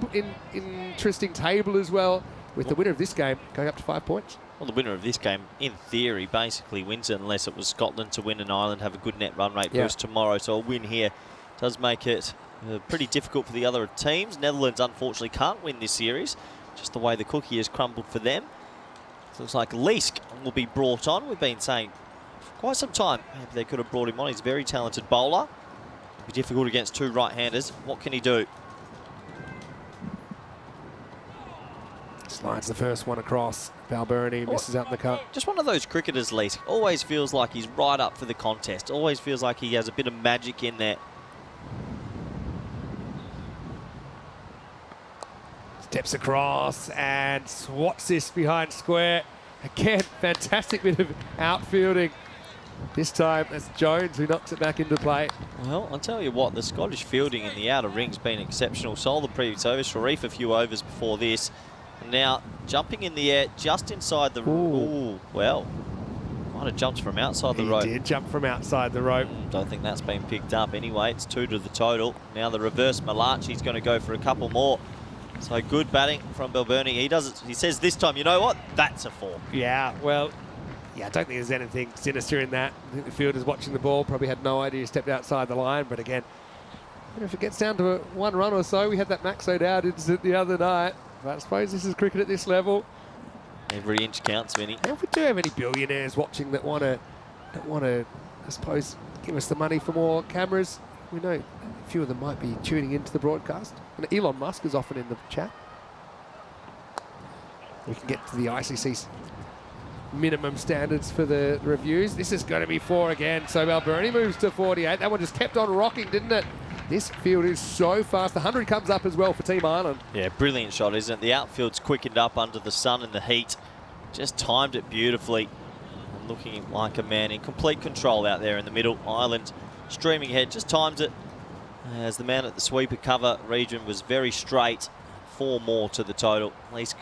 interesting table as well, with the winner of this game going up to 5 points. Well, the winner of this game, in theory, basically wins it unless it was Scotland to win and Ireland have a good net run rate boost tomorrow. So a win here does make it pretty difficult for the other teams. Netherlands, unfortunately, can't win this series, just the way the cookie has crumbled for them. So looks like Leask will be brought on. We've been saying for quite some time maybe they could have brought him on. He's a very talented bowler. It'll be difficult against 2 right-handers. What can he do? Slides the first one across. Balbirnie misses out in the cut. Just one of those cricketers, Leask. Always feels like he's right up for the contest. Always feels like he has a bit of magic in there. Steps across and swats this behind square. Again, fantastic bit of outfielding. This time, it's Jones who knocks it back into play. Well, I'll tell you what, the Scottish fielding in the outer ring's been exceptional. Sol the previous over, Sharif a few overs before this. Now, jumping in the air just inside the... Ooh, well, might have jumped from outside the rope. He did jump from outside the rope. Don't think that's been picked up anyway. It's 2 to the total. Now the reverse Malachi's going to go for a couple more. So good batting from Balbirnie. He does it. He says this time, you know what? That's a 4. Yeah, well, yeah, I don't think there's anything sinister in that. I think the fielder's watching the ball, probably had no idea he stepped outside the line. But again, if it gets down to 1 run or so, we had that Maxo outage the other night. But I suppose this is cricket at this level. Every inch counts, Vinny. And if we do have any billionaires watching that want to, I suppose, give us the money for more cameras, we know a few of them might be tuning into the broadcast. And Elon Musk is often in the chat. We can get to the ICC's minimum standards for the reviews. This is going to be 4 again. So Balbirnie moves to 48. That one just kept on rocking, didn't it? This field is so fast. The 100 comes up as well for Team Ireland. Yeah, brilliant shot, isn't it? The outfield's quickened up under the sun and the heat. Just timed it beautifully. And looking like a man in complete control out there in the middle. Ireland streaming ahead, just timed it. As the man at the sweeper cover region was very straight. 4 more to the total. At least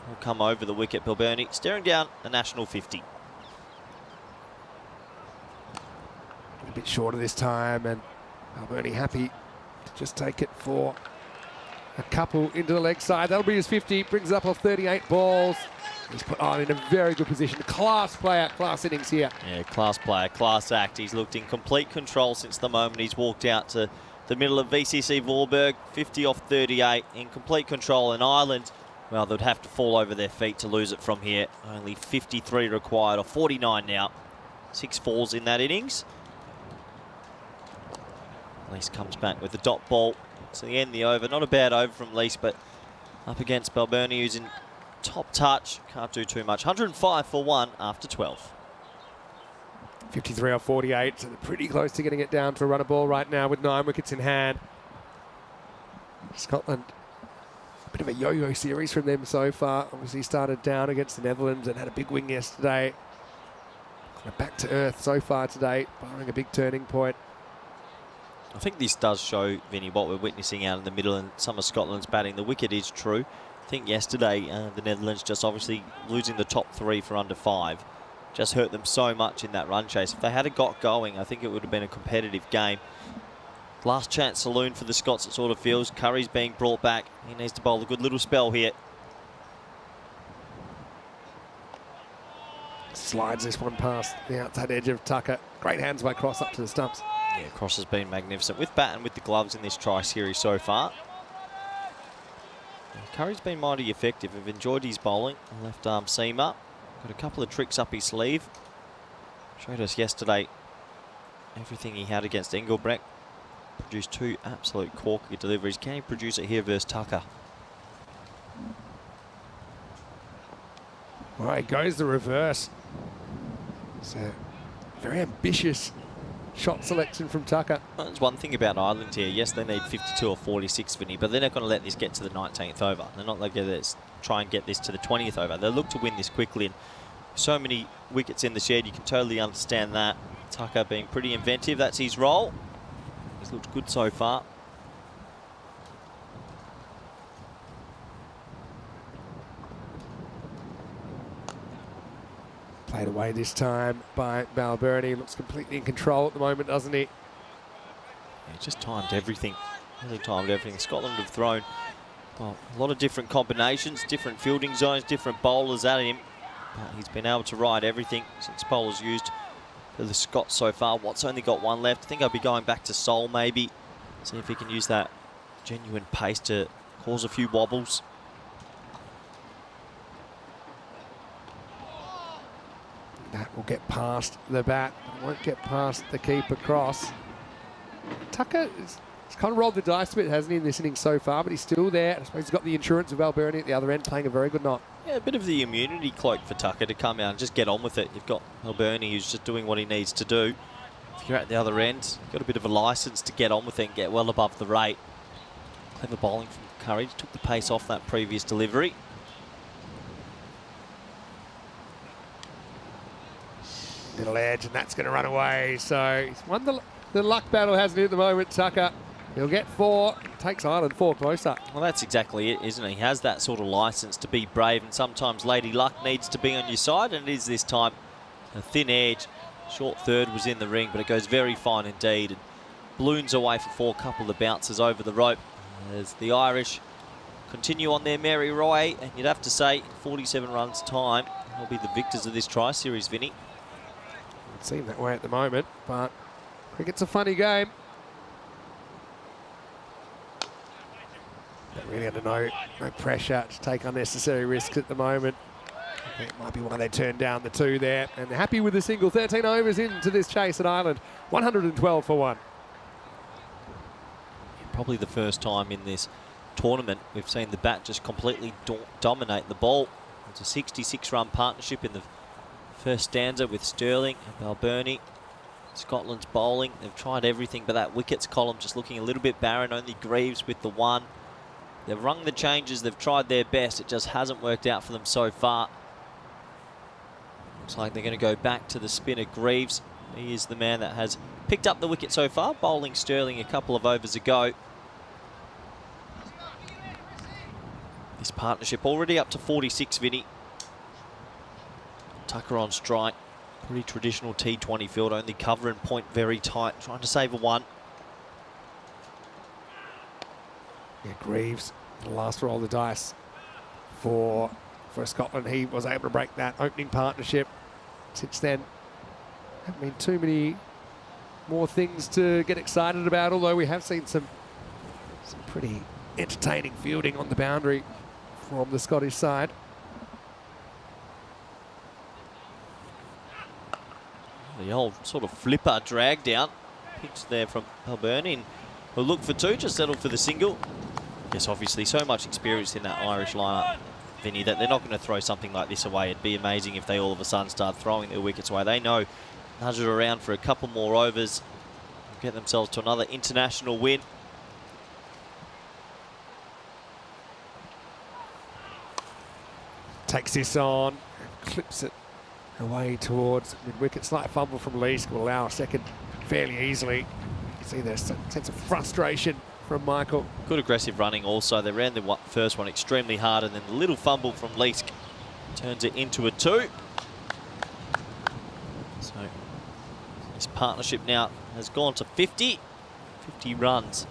will come over the wicket. Balbirnie staring down a national 50. A bit shorter this time, and Balbirnie happy to just take it for a couple into the leg side. That'll be his 50. Brings up off 38 balls. He's put on in a very good position. Class player, class innings here. Yeah, class player, class act. He's looked in complete control since the moment he's walked out to the middle of VCC Vorberg. 50 off 38, in complete control. And Ireland, well, they'd have to fall over their feet to lose it from here. Only 53 required, or 49 now. 6 fours in that innings. Lease comes back with the dot ball to the end of the over. Not a bad over from Lease, but up against Balbirnie, who's in top touch. Can't do too much. 105 for 1 after 12. 53 off 48, so they're pretty close to getting it down to a run of ball right now with 9 wickets in hand. Scotland, a bit of a yo-yo series from them so far. Obviously started down against the Netherlands and had a big win yesterday. Kind of back to earth so far today, barring a big turning point. I think this does show, Vinny, what we're witnessing out in the middle and some of Scotland's batting. The wicket is true. I think yesterday the Netherlands just obviously losing the top 3 for under 5 just hurt them so much in that run chase. If they had got going, I think it would have been a competitive game. Last chance saloon for the Scots, it sort of feels. Curry's being brought back. He needs to bowl a good little spell here. Slides this one past the outside edge of Tucker. Great hands by Cross up to the stumps. Yeah, Cross has been magnificent with bat and with the gloves in this try series so far. Curry's been mighty effective. I've enjoyed his bowling. Left arm seamer. Got a couple of tricks up his sleeve. Showed us yesterday everything he had against Engelbrecht. Produced 2 absolute corker deliveries. Can he produce it here versus Tucker? Right, goes the reverse. So, very ambitious shot selection from Tucker. Well, there's one thing about Ireland here. Yes, they need 52 or 46, Vinny, but they're not going to let this get to the 19th over. They're not going to try and get this to the 20th over. They'll look to win this quickly. And so many wickets in the shed, you can totally understand that. Tucker being pretty inventive. That's his role. He's looked good so far. Played away this time by Balbirnie. Looks completely in control at the moment, doesn't he? Yeah, just timed everything. Really timed everything. Scotland have thrown a lot of different combinations, different fielding zones, different bowlers at him. But he's been able to ride everything. 6 bowlers used for the Scots so far. Watt's only got 1 left. I think I'll be going back to Sol maybe. See if he can use that genuine pace to cause a few wobbles. That will get past the bat. Won't get past the keeper Cross. Tucker has kind of rolled the dice a bit, hasn't he, in this innings so far, but he's still there. I suppose he's got the insurance of Balbirnie at the other end, playing a very good knot. Yeah, a bit of the immunity cloak for Tucker to come out and just get on with it. You've got Balbirnie who's just doing what he needs to do. If you're at the other end, you've got a bit of a licence to get on with it and get well above the rate. Clever bowling from Curry. Took the pace off that previous delivery. Little edge, and that's going to run away. So he's won the luck battle, hasn't he, at the moment, Tucker. He'll get 4. takes Ireland 4 closer. Well, that's exactly it, isn't it? He has that sort of license to be brave, and sometimes Lady Luck needs to be on your side, and it is this time. A thin edge. Short third was in the ring, but it goes very fine indeed. And balloons away for 4, couple of bounces over the rope. As the Irish continue on their merry way, and you'd have to say, 47 runs time, they'll be the victors of this tri-series, Vinny. It seems that way at the moment, but cricket's a funny game. But really under no pressure to take unnecessary risks at the moment. I think it might be why they turned down the 2 there, and they're happy with the single. 13 overs into this chase at Ireland, 112 for 1. Probably the first time in this tournament we've seen the bat just completely dominate the ball. It's a 66-run partnership in the first stanza with Sterling and Balbirnie. Scotland's bowling, they've tried everything, but that wickets column just looking a little bit barren. Only Greaves with the 1. They've rung the changes, they've tried their best, it just hasn't worked out for them so far. Looks like they're going to go back to the spinner Greaves. He is the man that has picked up the wicket so far, bowling Sterling a couple of overs ago. This partnership already up to 46, Vinny. Tucker on strike. Pretty traditional T20 field, only cover and point very tight, trying to save a 1. Yeah, Greaves, the last roll of the dice for Scotland. He was able to break that opening partnership. Since then, haven't been too many more things to get excited about, although we have seen some pretty entertaining fielding on the boundary from the Scottish side. The old sort of flipper drag down. Pitch there from Balbirnie. Will look for 2, just settled for the single. Yes, obviously so much experience in that Irish lineup, Vinny, that they're not going to throw something like this away. It'd be amazing if they all of a sudden start throwing their wickets away. They know nudge it around for a couple more overs, get themselves to another international win. Takes this on, clips it away towards mid-wicket. Slight fumble from Leask will allow a second fairly easily. You can see there's a sense of frustration from Michael. Good aggressive running also. They ran the first one extremely hard, and then the little fumble from Leask turns it into a 2. So this partnership now has gone to 50. 50 runs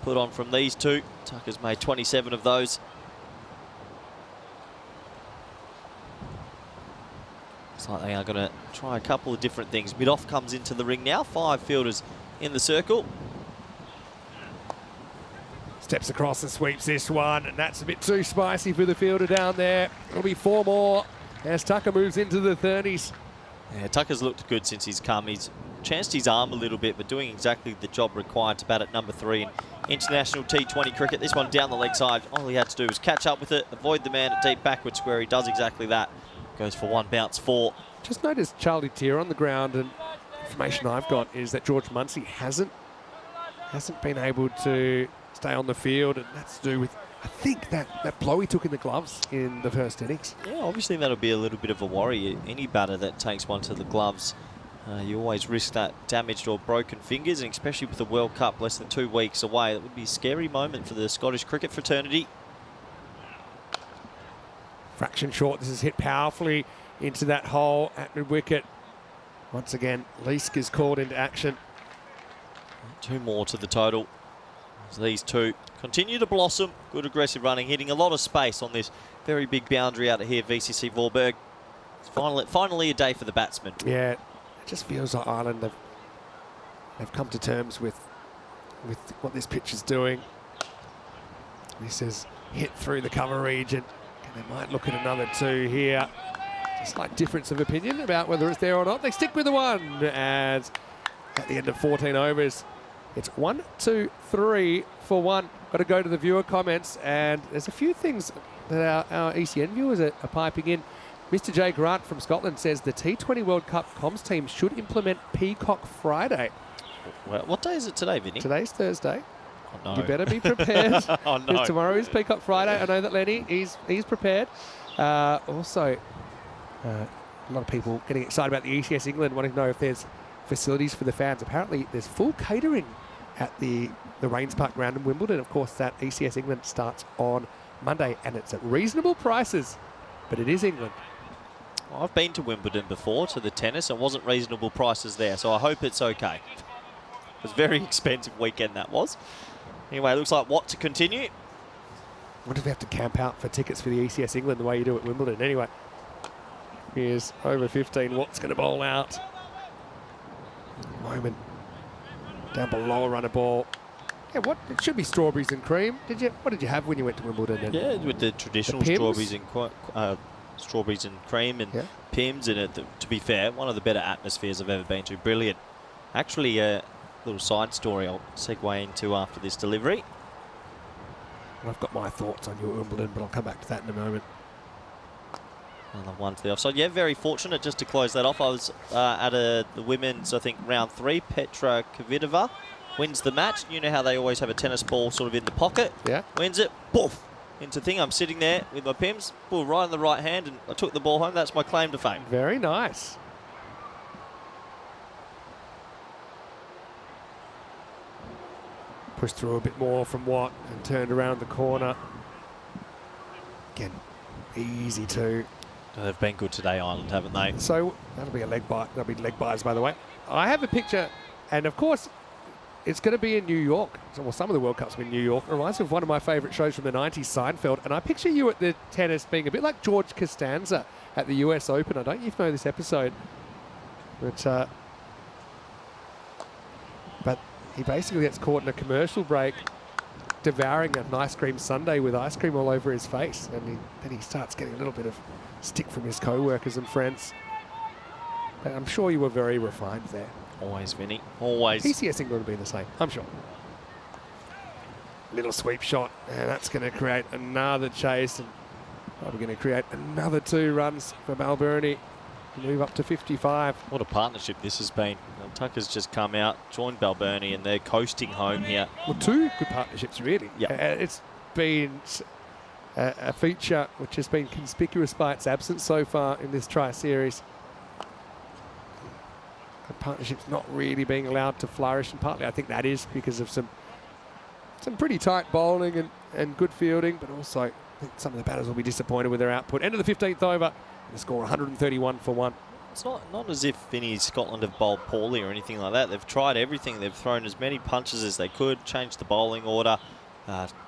put on from these two. Tucker's made 27 of those. Looks like they are going to try a couple of different things. Mid-off comes into the ring now. 5 fielders in the circle. Steps across and sweeps this one, and that's a bit too spicy for the fielder down there. It'll be 4 more as Tucker moves into the 30s. Yeah, Tucker's looked good since he's come. He's chanced his arm a little bit, but doing exactly the job required to bat at number 3 in international T20 cricket. This one down the leg side. All he had to do was catch up with it, avoid the man at deep backward square. He does exactly that. Goes for 1 bounce 4. Just noticed Charlie Tier on the ground, and information I've got is that George Munsey hasn't been able to stay on the field, and that's to do with, I think, that blow he took in the gloves in the first innings. Yeah, obviously that'll be a little bit of a worry. Any batter that takes one to the gloves, you always risk that damaged or broken fingers, and especially with the World Cup less than 2 weeks away, that would be a scary moment for the Scottish cricket fraternity. Fraction short, this is hit powerfully into that hole at mid-wicket. Once again, Leask is called into action. 2 more to the total. As these two continue to blossom. Good aggressive running, hitting a lot of space on this very big boundary out of here, VCC Vorberg. It's finally a day for the batsmen. Yeah, it just feels like Ireland, they've come to terms with what this pitch is doing. This is hit through the cover region. And they might look at another 2 here. Just like difference of opinion about whether it's there or not. They stick with the 1, and at the end of 14 overs, it's 1, 2, 3 for 1. Got to go to the viewer comments, and there's a few things that our ECN viewers are piping in. Mr. J. Grant from Scotland says the T20 World Cup comms team should implement Peacock Friday. Well, what day is it today, Vinny? Today's Thursday. Oh, no. You better be prepared. Oh, no. Because tomorrow is Peacock Friday. I know that Lenny, he's prepared. Also, a lot of people getting excited about the ECS England, wanting to know if there's facilities for the fans. Apparently, there's full catering at the the Rains Park round in Wimbledon. Of course, that ECS England starts on Monday, and it's at reasonable prices, but it is England. I've been to Wimbledon before, to the tennis, and wasn't reasonable prices there, so I hope it's okay. It was a very expensive weekend, that was. Anyway, it looks like Watt to continue. I wonder if we have to camp out for tickets for the ECS England the way you do at Wimbledon. Anyway, here's over 15. Watt's going to bowl out. Moment down below a runner ball. Yeah, what? It should be strawberries and cream. What did you have when you went to Wimbledon? Then? Yeah, with the traditional strawberries and cream and Pims in it. To be fair, one of the better atmospheres I've ever been to. Brilliant. Actually, a little side story I'll segue into after this delivery. I've got my thoughts on your Wimbledon, but I'll come back to that in a moment. Another one for the offside. Yeah, very fortunate just to close that off. I was at the women's, I think, round 3. Petra Kvitova wins the match. You know how they always have a tennis ball sort of in the pocket? Yeah. Wins it, poof, into thing. I'm sitting there with my Pims, ball right in the right hand, and I took the ball home. That's my claim to fame. Very nice. Pushed through a bit more from Watt and turned around the corner. Again, easy too. They've been good today, Ireland, haven't they? So that'll be a leg bite. That'll be leg biters, by the way. I have a picture, and of course, it's going to be in New York. Well, some of the World Cups are in New York. It reminds me of one of my favourite shows from the 90s, Seinfeld. And I picture you at the tennis being a bit like George Costanza at the US Open. I don't know this episode. But he basically gets caught in a commercial break devouring an ice cream sundae with ice cream all over his face. And then he starts getting a little bit of stick from his co-workers and friends. But I'm sure you were very refined there. Always, Vinny. Always. ECS England will be the same, I'm sure. Little sweep shot, and that's going to create another chase, and probably going to create another 2 runs for Balbirnie to move up to 55. What a partnership this has been. Tucker's just come out, joined Balbirnie, and they're coasting home here. Well, 2 good partnerships, really. Yeah. It's been a feature which has been conspicuous by its absence so far in this tri-series. The partnership's not really being allowed to flourish, and partly I think that is because of some pretty tight bowling and good fielding, but also I think some of the batters will be disappointed with their output. End of the 15th over, and the score 131 for 1. It's not as if Vinny Scotland have bowled poorly or anything like that. They've tried everything. They've thrown as many punches as they could, changed the bowling order,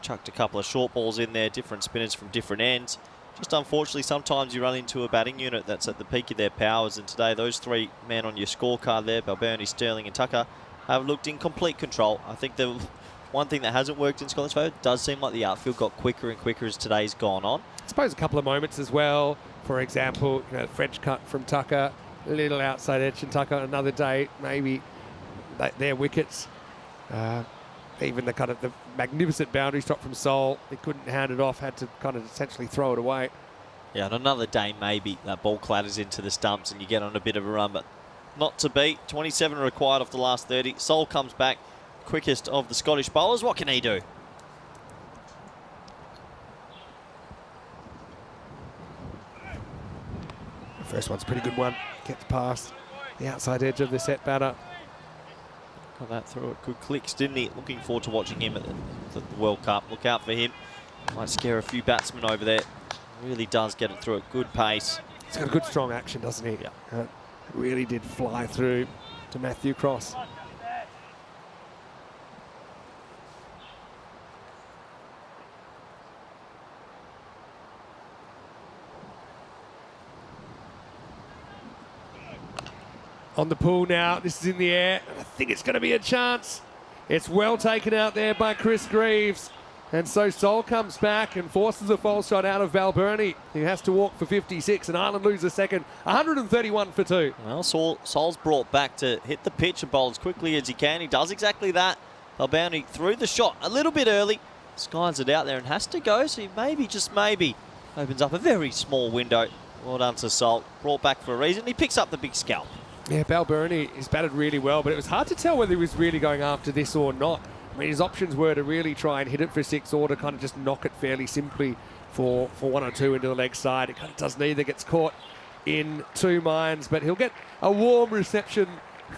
chucked a couple of short balls in there, different spinners from different ends. Just unfortunately, sometimes you run into a batting unit that's at the peak of their powers, and today those 3 men on your scorecard there, Balbirnie, Sterling and Tucker, have looked in complete control. I think the one thing that hasn't worked in Scotland's favour does seem like the outfield got quicker and quicker as today's gone on. I suppose a couple of moments as well. For example, French cut from Tucker, a little outside edge, and Tucker another day, maybe their wickets. Even the kind of the magnificent boundary stop from Sol, they couldn't hand it off, had to kind of essentially throw it away. Yeah, on another day maybe that ball clatters into the stumps and you get on a bit of a run, but not to beat. 27 required off the last 30. Sol comes back, quickest of the Scottish bowlers. What can he do? The first one's a pretty good one. Gets past the outside edge of the set batter. Got that through it. Good clicks, didn't he? Looking forward to watching him at the World Cup. Look out for him. Might scare a few batsmen over there. Really does get it through at good pace. He's got a good strong action, doesn't he? Yeah. Really did fly through to Matthew Cross. On the pool now, this is in the air, and I think it's going to be a chance. It's well taken out there by Chris Greaves. And so Sol comes back and forces a false shot out of Balbirnie, who has to walk for 56, and Ireland lose a second, 131 for 2. Well, Sol's brought back to hit the pitch and bowl as quickly as he can. He does exactly that. Balbirnie threw the shot a little bit early, skies it out there and has to go, so he maybe, just maybe, opens up a very small window. Well done to Sol. Brought back for a reason. He picks up the big scalp. Yeah, Balbirnie is batted really well, but it was hard to tell whether he was really going after this or not. I mean, his options were to really try and hit it for 6 or to kind of just knock it fairly simply for 1 or 2 into the leg side. It kind of does neither, gets caught in 2 minds, but he'll get a warm reception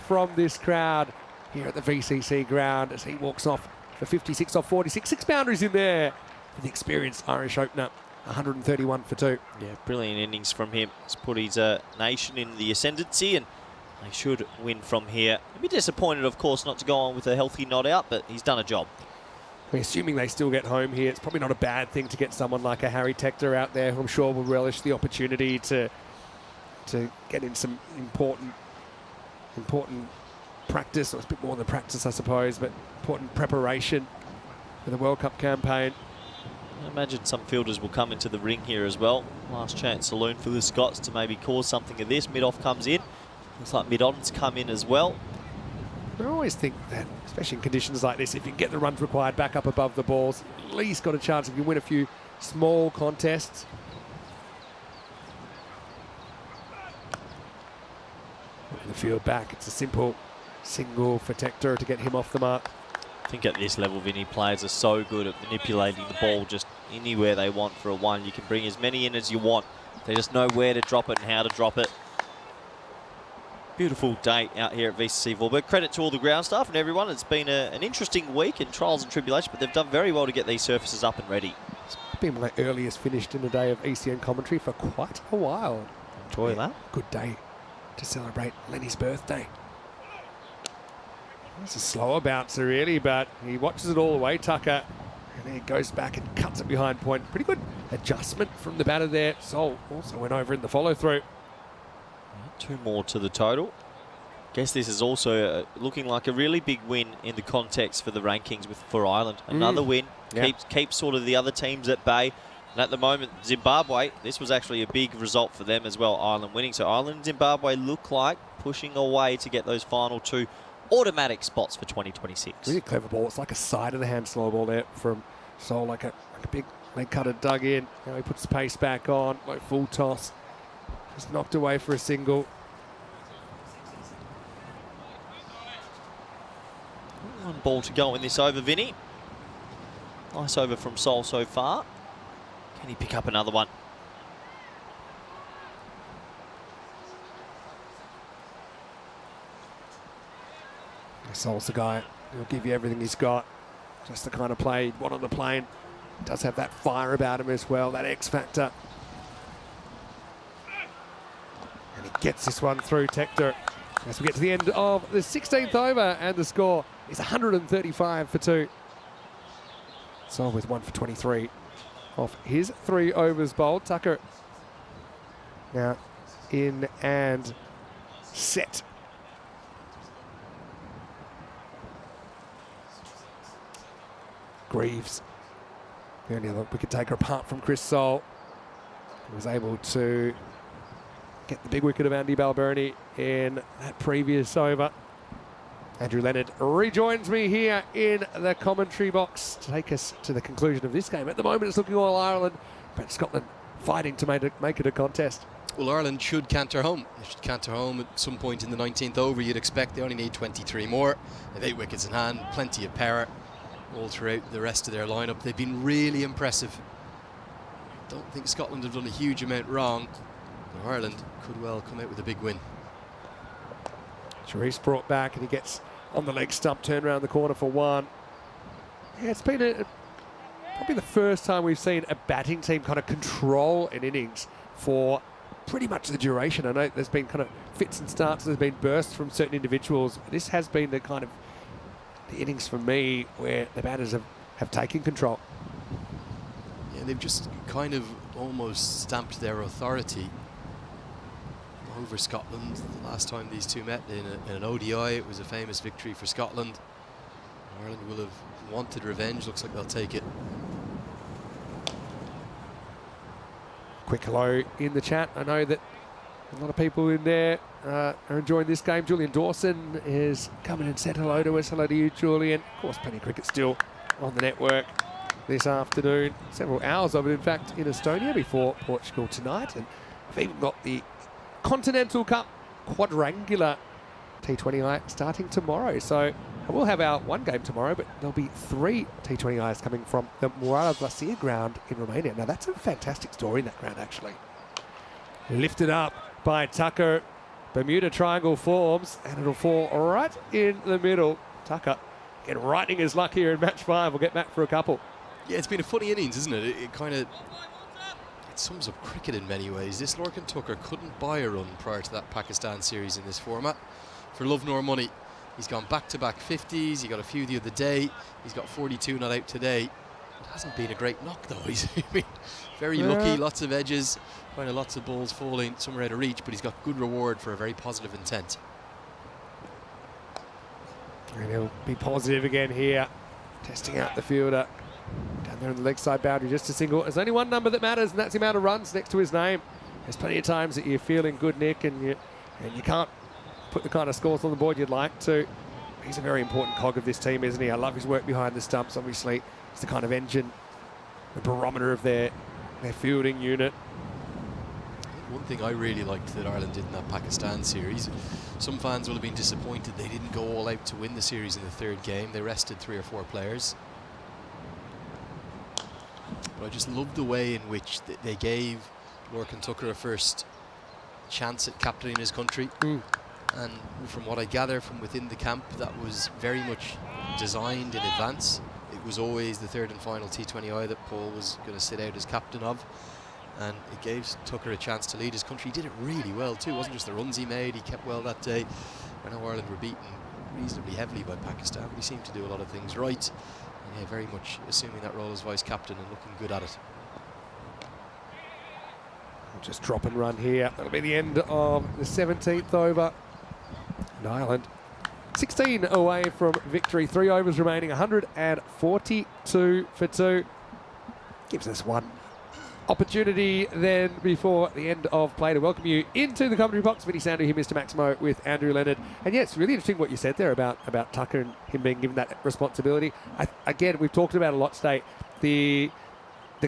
from this crowd here at the VCC ground as he walks off for 56 off 46. 6 boundaries in there for the experienced Irish opener. 131 for 2. Yeah, brilliant innings from him. He's put his nation in the ascendancy, and they should win from here. A bit disappointed, of course, not to go on with a healthy not out, but he's done a job. I mean, assuming they still get home here, it's probably not a bad thing to get someone like a Harry Tector out there, who I'm sure will relish the opportunity to get in some important practice, or it's a bit more than practice, I suppose, but important preparation for the World Cup campaign. I imagine some fielders will come into the ring here as well. Last chance saloon for the Scots to maybe cause something of this. Mid-off comes in. Looks like mid-on's come in as well. I always think that, especially in conditions like this, if you can get the runs required back up above the balls, at least got a chance if you win a few small contests. The field back, it's a simple single for Tector to get him off the mark. I think at this level, Vinny, players are so good at manipulating the ball just anywhere they want for a one. You can bring as many in as you want. They just know where to drop it and how to drop it. Beautiful day out here at VCC Vorburg. Credit to all the ground staff and everyone. It's been an interesting week in trials and tribulation, but they've done very well to get these surfaces up and ready. It's been my earliest finished in a day of ECN commentary for quite a while. Enjoy that. Good day to celebrate Lenny's birthday. It's a slower bouncer really, but he watches it all away, Tucker, and then he goes back and cuts it behind point. Pretty good adjustment from the batter there. Sol also went over in the follow through. 2 more to the total. Guess this is also looking like a really big win in the context for the rankings for Ireland. Another win, keeps sort of the other teams at bay. And at the moment, Zimbabwe, this was actually a big result for them as well, Ireland winning. So Ireland and Zimbabwe look like pushing away to get those final 2 automatic spots for 2026. Really clever ball. It's like a side of the hand slow ball there from Sol, like a big leg cutter dug in. Now he puts the pace back on, like full toss. Just knocked away for a single. One ball to go in this over, Vinny. Nice over from Sol so far. Can he pick up another one? Sol's the guy. He'll give you everything he's got. Just the kind of play he'd want on the plane. Does have that fire about him as well, that X factor. And he gets this one through Tector as we get to the end of the 16th over, and the score is 135 for 2. Sol with 1 for 23 off his 3 overs bowled. Tucker now in and set. Greaves, the only other wicket taker apart from Chris Sol, was able to get the big wicket of Andy Balbirnie in that previous over. Andrew Leonard rejoins me here in the commentary box to take us to the conclusion of this game. At the moment it's looking all Ireland, but Scotland fighting to make it a contest. Well, Ireland should canter home. They should canter home at some point in the 19th over. You'd expect they only need 23 more. They have 8 wickets in hand, plenty of power all throughout the rest of their lineup. They've been really impressive. Don't think Scotland have done a huge amount wrong, but Ireland could well come out with a big win. Sharif's brought back and he gets on the leg stump, turned around the corner for 1. Yeah, it's been probably the first time we've seen a batting team kind of control an innings for pretty much the duration. I know there's been kind of fits and starts, there's been bursts from certain individuals. This has been the kind of the innings for me where the batters have taken control. Yeah, they've just kind of almost stamped their authority over Scotland. The last time these two met in an ODI, it was a famous victory for Scotland. Ireland will have wanted revenge. Looks like they'll take it. Quick hello in the chat. I know that a lot of people in there are enjoying this game. Julian Dawson is coming and said hello to us. Hello to you, Julian. Of course, plenty of cricket still on the network this afternoon. Several hours of it, in fact, in Estonia before Portugal tonight. And we've even got the Continental Cup quadrangular T20I starting tomorrow. So we'll have our 1 game tomorrow, but there'll be 3 T20Is coming from the Murala Glacier ground in Romania. Now, that's a fantastic story in that ground, actually. Lifted up by Tucker. Bermuda Triangle forms, and it'll fall right in the middle. Tucker Again, lightning his luck here in match 5. We'll get back for a couple. Yeah, it's been a funny innings, isn't it? It kind of sums up cricket in many ways. This Lorcan Tucker couldn't buy a run prior to that Pakistan series in this format. For love nor money, he's gone back-to-back 50s. He got a few the other day. He's got 42 not out today. It hasn't been a great knock, though. He's very lucky, lots of edges, kind of lots of balls falling somewhere out of reach, but he's got good reward for a very positive intent. And he'll be positive again here, testing out the fielder. Down there on the leg side boundary, just a single. There's only one number that matters, and that's the amount of runs next to his name. There's plenty of times that you're feeling good, Nick, and you can't put the kind of scores on the board you'd like to. He's a very important cog of this team, isn't he? I love his work behind the stumps, obviously. He's the kind of engine, the barometer of their fielding unit. One thing I really liked that Ireland did in that Pakistan series, some fans will have been disappointed they didn't go all out to win the series in the third game. They rested 3 or 4 players. But I just loved the way in which they gave Lorcan Tucker a first chance at captaining his country. And from what I gather from within the camp, that was very much designed in advance. It was always the third and final T20I that Paul was going to sit out as captain of. And it gave Tucker a chance to lead his country. He did it really well too. It wasn't just the runs he made, he kept well that day. I know Ireland were beaten reasonably heavily by Pakistan, but he seemed to do a lot of things right. And yeah, very much assuming that role as vice captain and looking good at it. We'll just drop and run here. That'll be the end of the 17th over. And Ireland 16 away from victory. 3 overs remaining, 142 for 2. Gives us one opportunity then before the end of play to welcome you into the commentary box. Vinny Sandu here, Mr. Maximo with Andrew Leonard. And yeah, it's really interesting what you said there about Tucker and him being given that responsibility. Again, we've talked about a lot today, the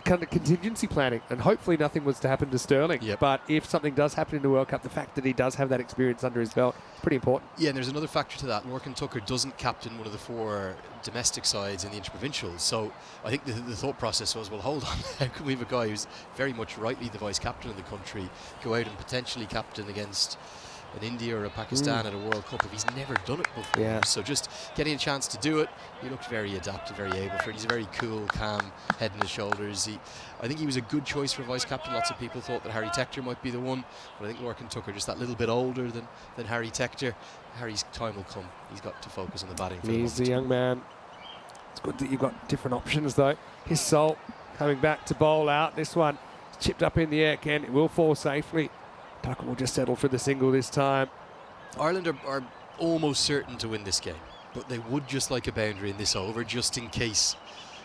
kind of contingency planning, and hopefully nothing was to happen to Sterling. Yep. But if something does happen in the World Cup, the fact that he does have that experience under his belt is pretty important. Yeah, and there's another factor to that. Lorcan Tucker doesn't captain one of the 4 domestic sides in the interprovincials. So I think the thought process was, well, hold on, how can we have a guy who's very much rightly the vice captain of the country go out and potentially captain against an India or a Pakistan at a World Cup if he's never done it before? Yeah. So just getting a chance to do it, he looked very adapted, very able for it. He's a very cool, calm, head on his shoulders. I think he was a good choice for vice captain. Lots of people thought that Harry Tector might be the one, but I think Lorcan Tucker just that little bit older than Harry Tector. Harry's time will come. He's got to focus on the batting. He's a young man. It's good that you've got different options though. His Salt coming back to bowl out. This one chipped up in the air again. It will fall safely. Tucker will just settle for the single this time. Ireland are almost certain to win this game, but they would just like a boundary in this over just in case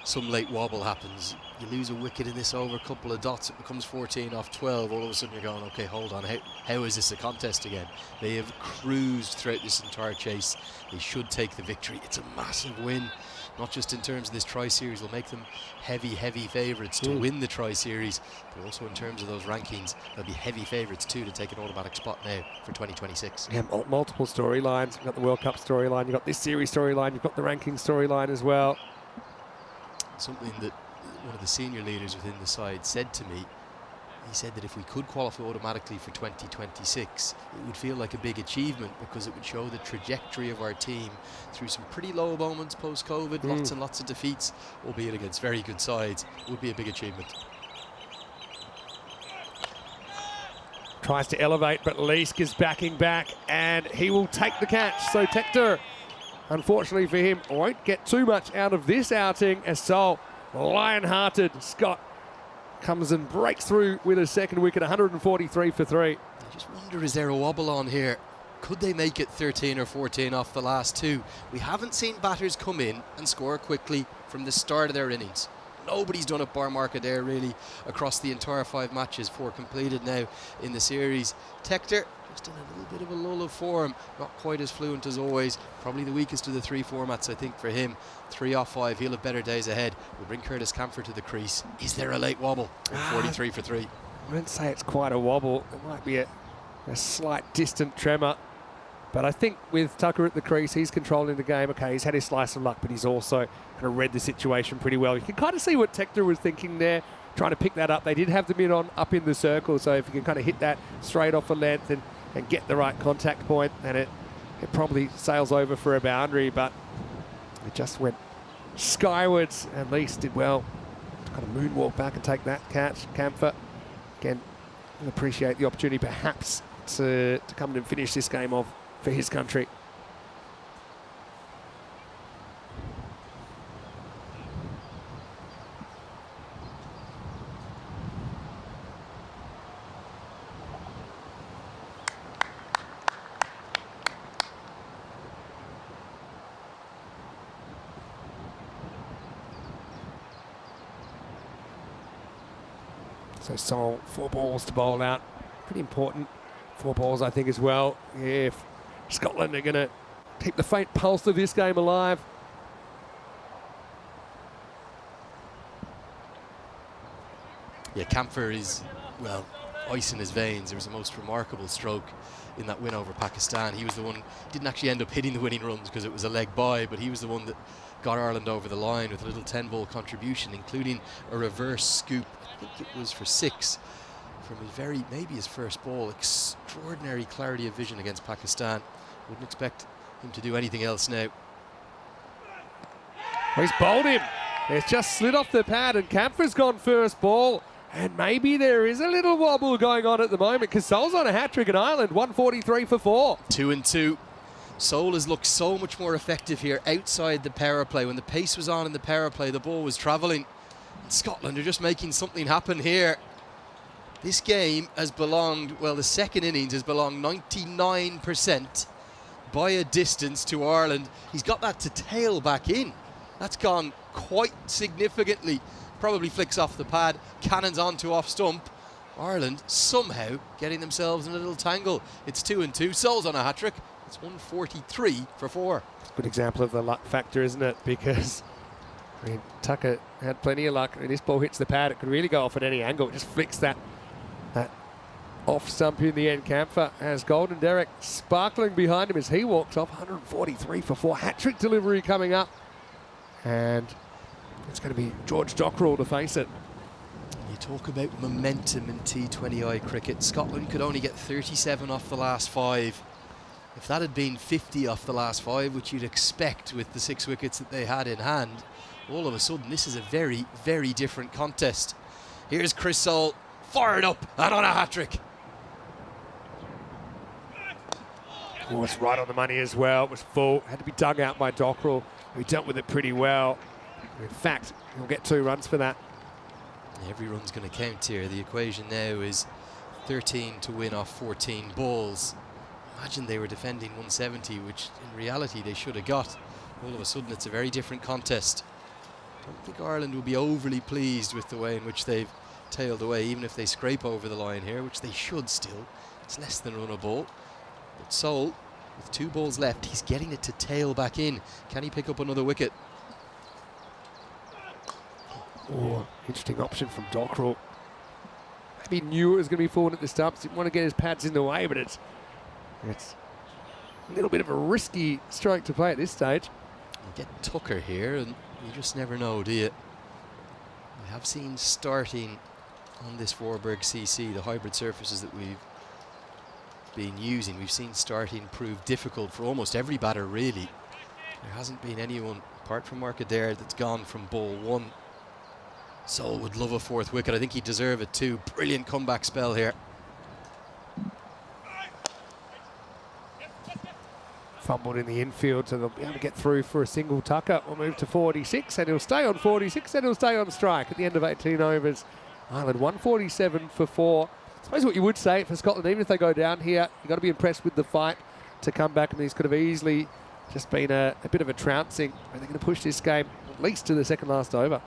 some late wobble happens. You lose a wicket in this over, a couple of dots, it becomes 14 off 12. All of a sudden you're going, okay, hold on, how is this a contest again? They have cruised throughout this entire chase. They should take the victory. It's a massive win, not just in terms of this tri-series. Will make them heavy favourites to win the tri-series, but also in terms of those rankings, they'll be heavy favourites too to take an automatic spot now for 2026. Yeah, multiple storylines. You've got the World Cup storyline, you've got this series storyline, you've got the ranking storyline as well. Something that one of the senior leaders within the side said to me, he said that if we could qualify automatically for 2026, it would feel like a big achievement because it would show the trajectory of our team through some pretty low moments post-COVID, lots and lots of defeats, albeit against very good sides. It would be a big achievement. Tries to elevate, but Leask is backing back, and he will take the catch. So Tector, unfortunately for him, won't get too much out of this outing as Sol, lion-hearted Scott, comes and breaks through with a second wicket, 143 for 3. I just wonder, is there a wobble on here? Could they make it 13 or 14 off the last 2? We haven't seen batters come in and score quickly from the start of their innings. Nobody's done it bar market there really across the entire 5 matches, 4 completed now in the series. Tector just in a little bit of a lull of form, not quite as fluent as always, probably the weakest of the 3 formats I think for him. 3 off 5, he'll have better days ahead. We'll bring Curtis Camphor to the crease. Is there a late wobble? 43 for 3. I wouldn't say it's quite a wobble. It might be a slight distant tremor. But I think with Tucker at the crease, he's controlling the game. Okay, he's had his slice of luck, but he's also kind of read the situation pretty well. You can kind of see what Tector was thinking there, trying to pick that up. They did have the mid on up in the circle, so if you can kind of hit that straight off a length and get the right contact point, then it probably sails over for a boundary. But It just went skywards, and Lees did well to kind of moonwalk back and take that catch. Camphor, again, will appreciate the opportunity perhaps to come in and finish this game off for his country. So Sol, 4 balls to bowl out. Pretty important. 4 balls, I think, as well. If Scotland are going to keep the faint pulse of this game alive. Yeah, Camphor is, well, ice in his veins. There was a most remarkable stroke in that win over Pakistan. He was the one, didn't actually end up hitting the winning runs because it was a leg by, but he was the one that got Ireland over the line with a little 10-ball contribution, including a reverse scoop. I think it was for 6 from maybe his first ball. Extraordinary clarity of vision against Pakistan. Wouldn't expect him to do anything else now. Well, he's bowled him. It's just slid off the pad, and Camphor's gone first ball. And maybe there is a little wobble going on at the moment because Sol's on a hat-trick in Ireland, 143 for 4. 2 and 2. Sol has looked so much more effective here outside the power play. When the pace was on in the power play, the ball was travelling. Scotland are just making something happen here. This game has belonged, well, the second innings has belonged 99% by a distance to Ireland. He's got that to tail back in. That's gone quite significantly. Probably flicks off the pad, cannons onto off stump. Ireland somehow getting themselves in a little tangle. It's 2 and 2. Sol's on a hat-trick. It's 143 for 4. Good example of the luck factor, isn't it? Because I mean, Tucker had plenty of luck. When this ball hits the pad, it could really go off at any angle. It just flicks that off stump in the end. Camphor has Golden Derek sparkling behind him as he walks off. 143 for 4. Hat-trick delivery coming up. And it's going to be George Dockrell to face it. You talk about momentum in T20I cricket. Scotland could only get 37 off the last 5. If that had been 50 off the last 5, which you'd expect with the 6 wickets that they had in hand, all of a sudden this is a very, very different contest. Here's Chris Sol, fired up and on a hat-trick. Oh, it's right on the money as well. It was full. Had to be dug out by Dockrell, who dealt with it pretty well. In fact, he'll get 2 runs for that. Every run's going to count here. The equation now is 13 to win off 14 balls. Imagine they were defending 170, which in reality they should have got. All of a sudden it's a very different contest. I don't think Ireland will be overly pleased with the way in which they've tailed away, even if they scrape over the line here, which they should still. It's less than run a ball. But Sol, with 2 balls left, he's getting it to tail back in. Can he pick up another wicket? Oh, interesting option from Dockrell. Maybe he knew it was going to be forward at the stumps. Didn't want to get his pads in the way, but it's a little bit of a risky stroke to play at this stage. You get Tucker here, and you just never know, do you? We have seen starting on this Warburg CC, the hybrid surfaces that we've been using, we've seen starting prove difficult for almost every batter, really. There hasn't been anyone, apart from Mark Adair, that's gone from ball 1. Sol would love a 4th wicket. I think he'd deserve it too. Brilliant comeback spell here. Fumbled in the infield, so they'll be able to get through for a single. Tucker will move to 46, and he'll stay on 46, and he'll stay on strike at the end of 18 overs. Ireland 147 for 4. I suppose what you would say for Scotland, even if they go down here, you've got to be impressed with the fight to come back, and these could have easily just been a bit of a trouncing. They're going to push this game at least to the second last over.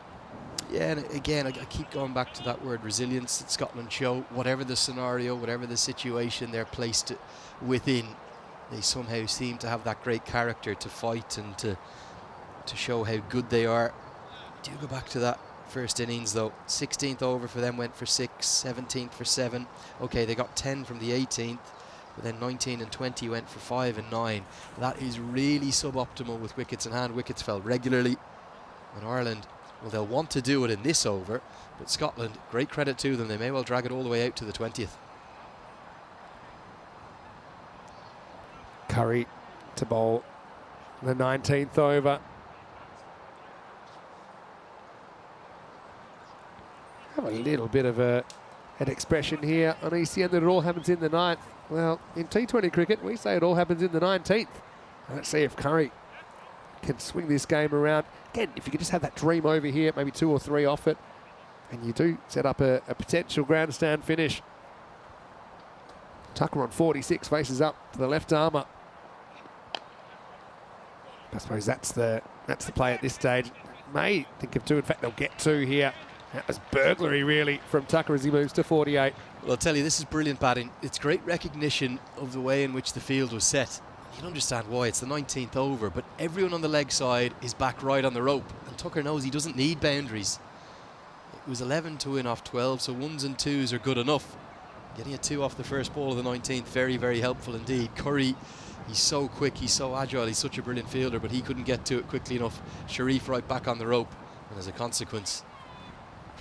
Yeah, and again, I keep going back to that word resilience that Scotland show. Whatever the scenario, whatever the situation they're placed within, they somehow seem to have that great character to fight and to show how good they are. Do go back to that first innings though. 16th over for them went for 6, 17th for 7. Okay, they got 10 from the 18th, but then 19 and 20 went for 5 and 9. That is really suboptimal with wickets in hand. Wickets fell regularly, and Ireland, well, they'll want to do it in this over, but Scotland, great credit to them, they may well drag it all the way out to the 20th. Curry to bowl the 19th over. little bit of an expression here on ECN that it all happens in the 9th. Well, in T20 cricket, we say it all happens in the 19th. Let's see if Curry can swing this game around. Again, if you could just have that dream over here, maybe 2 or 3 off it, and you do set up a potential grandstand finish. Tucker on 46, faces up to the left armour. I suppose that's the play at this stage. May think of 2, in fact they'll get 2 here. That was burglary really from Tucker as he moves to 48. Well, I'll tell you, this is brilliant batting. It's great recognition of the way in which the field was set. You'll understand why. It's the 19th over, but everyone on the leg side is back right on the rope, and Tucker knows he doesn't need boundaries. It was 11 to win off 12, so 1s and 2s are good enough. Getting a 2 off the first ball of the 19th, very, very helpful indeed. Curry, he's so quick, he's so agile, he's such a brilliant fielder, but he couldn't get to it quickly enough. Sharif right back on the rope, and as a consequence,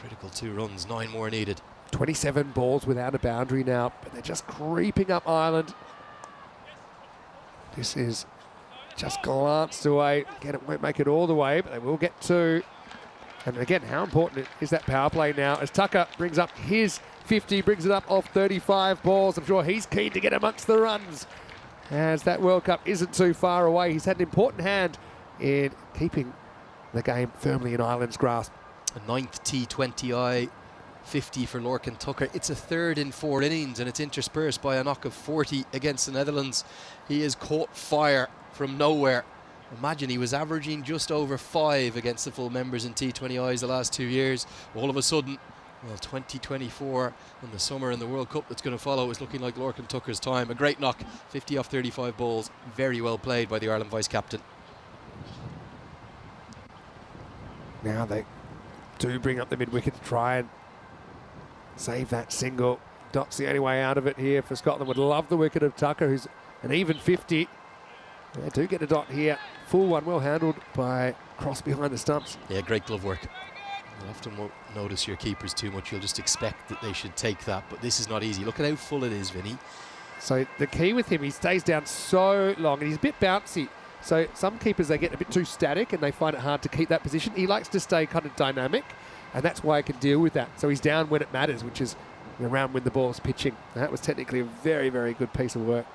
critical 2 runs, 9 more needed. 27 balls without a boundary now, but they're just creeping up Ireland. This is just glanced away. Again, it won't make it all the way, but they will get 2. And again, how important is that power play now as Tucker brings up his 50, brings it up off 35 balls. I'm sure he's keen to get amongst the runs as that World Cup isn't too far away. He's had an important hand in keeping the game firmly in Ireland's grasp. A 9th T20I 50 for Lorcan Tucker. It's a 3rd in 4 innings, and it's interspersed by a knock of 40 against the Netherlands. He has caught fire from nowhere. Imagine he was averaging just over 5 against the full members in T20Is the last 2 years. All of a sudden, well, 2024 and the summer and the World Cup that's going to follow is looking like Lorcan Tucker's time. A great knock, 50 off 35 balls. Very well played by the Ireland vice-captain. Now they do bring up the mid-wicket to try and save that single. Dot's the only way out of it here for Scotland. Would love the wicket of Tucker, who's an even 50. They do get a dot here. Full one, well handled by Cross behind the stumps. Yeah, great glove work. You often won't notice your keepers too much. You'll just expect that they should take that, but this is not easy. Look at how full it is, Vinny. So the key with him, he stays down so long and he's a bit bouncy. So some keepers, they get a bit too static and they find it hard to keep that position. He likes to stay kind of dynamic, and that's why he can deal with that. So he's down when it matters, which is around when the ball's pitching. That was technically a very, very good piece of work.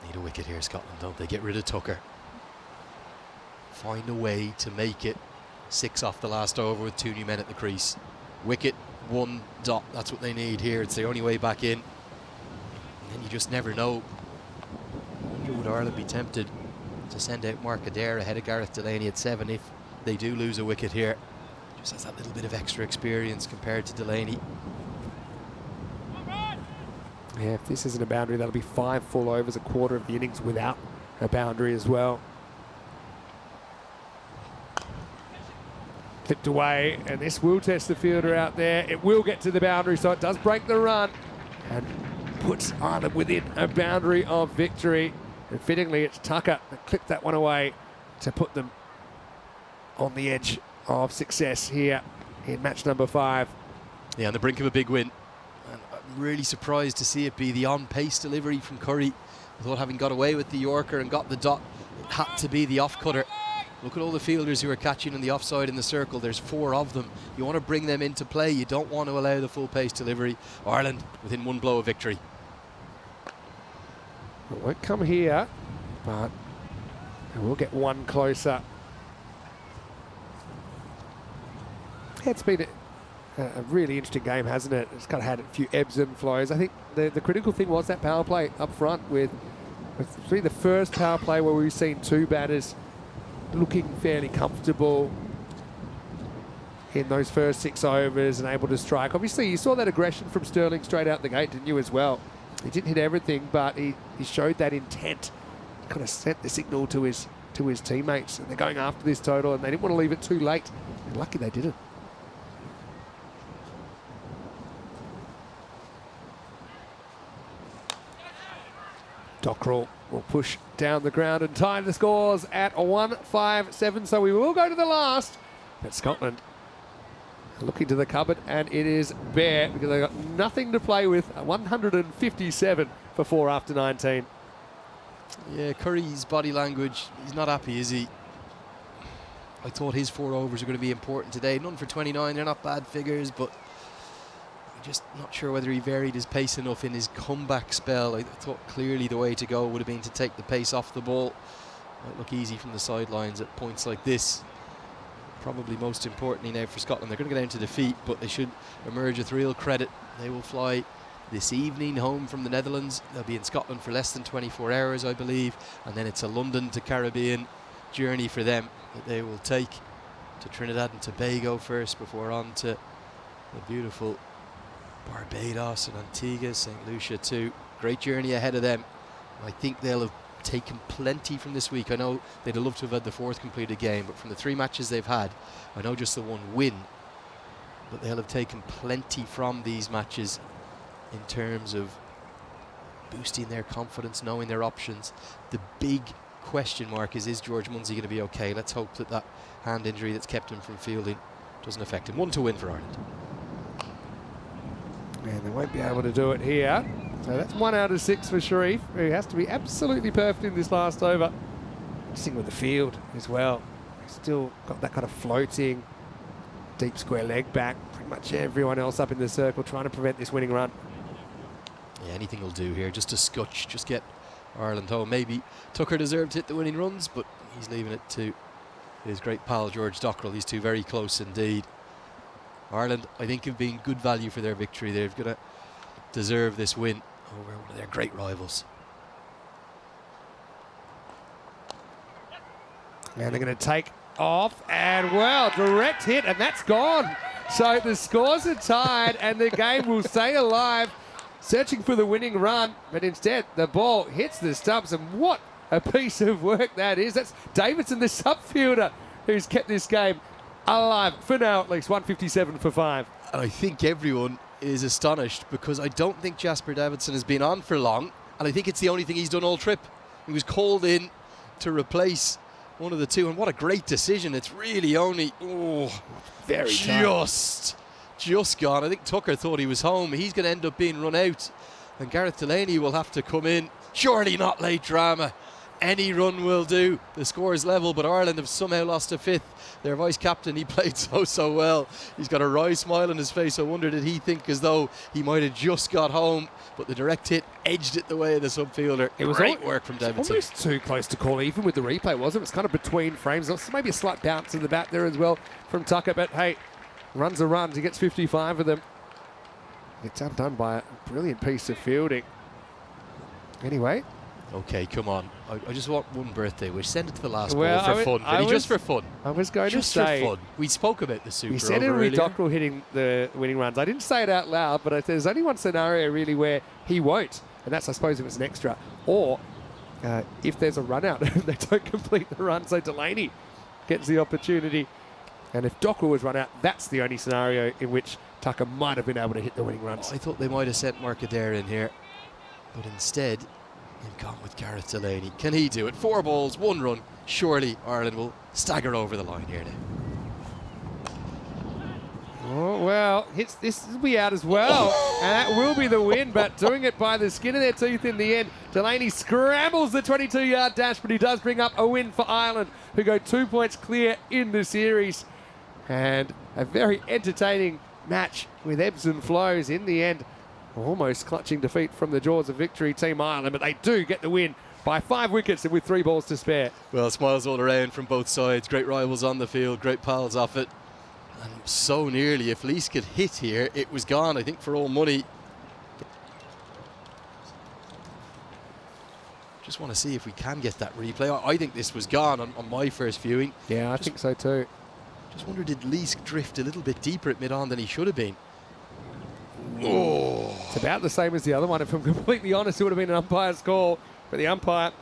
Need a wicket here, Scotland, don't they? Get rid of Tucker. Find a way to make it 6 off the last over with 2 new men at the crease. Wicket, 1 dot. That's what they need here. It's the only way back in. And then you just never know. I wonder, would Ireland be tempted to send out Mark Adair ahead of Gareth Delaney at 7 if they do lose a wicket here? Just has that little bit of extra experience compared to Delaney. Yeah, if this isn't a boundary, that'll be 5 full overs, a quarter of the innings without a boundary as well. Clipped away, and this will test the fielder out there. It will get to the boundary, so it does break the run and puts Ireland within a boundary of victory. And fittingly, it's Tucker that clipped that one away to put them on the edge of success here in match number 5. Yeah, on the brink of a big win. And I'm really surprised to see it be the on-pace delivery from Curry. I thought, having got away with the Yorker and got the dot, it had to be the off-cutter. Look at all the fielders who are catching in the offside in the circle. There's 4 of them. You want to bring them into play. You don't want to allow the full-pace delivery. Ireland within 1 blow of victory. It won't come here, but we'll get 1 closer. Yeah, it's been a really interesting game, hasn't it? It's kind of had a few ebbs and flows. I think the critical thing was that power play up front with the first power play where we've seen 2 batters looking fairly comfortable in those first 6 overs and able to strike. Obviously, you saw that aggression from Sterling straight out the gate, didn't you, as well? He didn't hit everything, but he showed that intent. Kind of sent the signal to his teammates, and they're going after this total, and they didn't want to leave it too late. And lucky they didn't. Dockrell will push down the ground and tie the scores at 1-5-7. So we will go to the last, but Scotland looking to the cupboard, and it is bare because they've got nothing to play with. 157 for 4 after 19. Yeah, Curry's body language, he's not happy, is he? I thought his 4 overs were going to be important today. None for 29, they're not bad figures, but Just not sure whether he varied his pace enough in his comeback spell. I thought clearly the way to go would have been to take the pace off the ball. Might look easy from the sidelines at points like this. Probably most importantly now for Scotland, they're going to go down to defeat, but they should emerge with real credit. They will fly this evening home from the Netherlands. They'll be in Scotland for less than 24 hours, I believe, and then it's a London to Caribbean journey for them that they will take to Trinidad and Tobago first, before on to the beautiful Barbados and Antigua, St. Lucia too. Great journey ahead of them. I think they'll have taken plenty from this week. I know they'd have loved to have had the 4th completed game, but from the 3 matches they've had, I know just the 1 win, but they'll have taken plenty from these matches in terms of boosting their confidence, knowing their options. The big question mark is George Munsey going to be okay? Let's hope that that hand injury that's kept him from fielding doesn't affect him. 1 to win for Ireland. And they won't be able to do it here. So that's 1 out of 6 for Sharif, who has to be absolutely perfect in this last over. Interesting with the field as well. He's still got that kind of floating, deep square leg back. Pretty much everyone else up in the circle trying to prevent this winning run. Yeah, anything will do here, just to scutch, just get Ireland home. Maybe Tucker deserved to hit the winning runs, but he's leaving it to his great pal George Dockrell. These two very close indeed. Ireland, I think, have been good value for their victory. They're going to deserve this win over one of their great rivals. And they're going to take off, and well, direct hit, and that's gone. So the scores are tied, and the game will stay alive, searching for the winning run, but instead the ball hits the stumps, and what a piece of work that is. That's Davidson, the subfielder, who's kept this game alive for now, at least. 157 for 5. And I think everyone is astonished, because I don't think Jasper Davidson has been on for long, and I think it's the only thing he's done all trip. He was called in to replace one of the two, and what a great decision. It's really only Very just gone. I think Tucker thought he was home. He's going to end up being run out, and Gareth Delaney will have to come in. Surely not late drama. Any run will do. The score is level, but Ireland have somehow lost a 5th. Their vice captain, he played so well. He's got a wry smile on his face. I wonder, did he think as though he might have just got home, but the direct hit edged it the way of the subfielder. It was great work from Davidson. Almost too close to call, even with the replay, wasn't it? It was kind of between frames. Maybe a slight bounce in the bat there as well from Tucker, but hey, runs are runs. He gets 55 of them. It's undone by a brilliant piece of fielding. Anyway. Okay, come on. I just want one birthday wish. Send it to the last Well, ball for fun, Vinny, just for fun. I was going just to say... for fun. We spoke about the Super We said it over would be earlier. Dockrell hitting the winning runs. I didn't say it out loud, but there's only one scenario really where he won't, and that's, I suppose, if it's an extra, or if there's a run out and they don't complete the run, so Delaney gets the opportunity. And if Dockrell was run out, that's the only scenario in which Tucker might have been able to hit the winning runs. I thought they might have sent Mark Adair in here, but instead they've gone with Gareth Delaney. Can he do it? 4 balls, 1 run. Surely Ireland will stagger over the line here now. Oh, well, this will be out as well. And that will be the win, but doing it by the skin of their teeth in the end. Delaney scrambles the 22-yard dash, but he does bring up a win for Ireland, who go 2 points clear in the series. And a very entertaining match with ebbs and flows in the end. Almost clutching defeat from the jaws of victory, Team Ireland, but they do get the win by 5 wickets and with 3 balls to spare. Well, smiles all around from both sides. Great rivals on the field, great pals off it. And so nearly, if Lees could hit here, it was gone, I think, for all money. Just want to see if we can get that replay. I think this was gone on my first viewing. Yeah, I think so too. Just wonder, did Lees drift a little bit deeper at mid-on than he should have been? Oh. It's about the same as the other one. If I'm completely honest, it would have been an umpire's call. But the umpire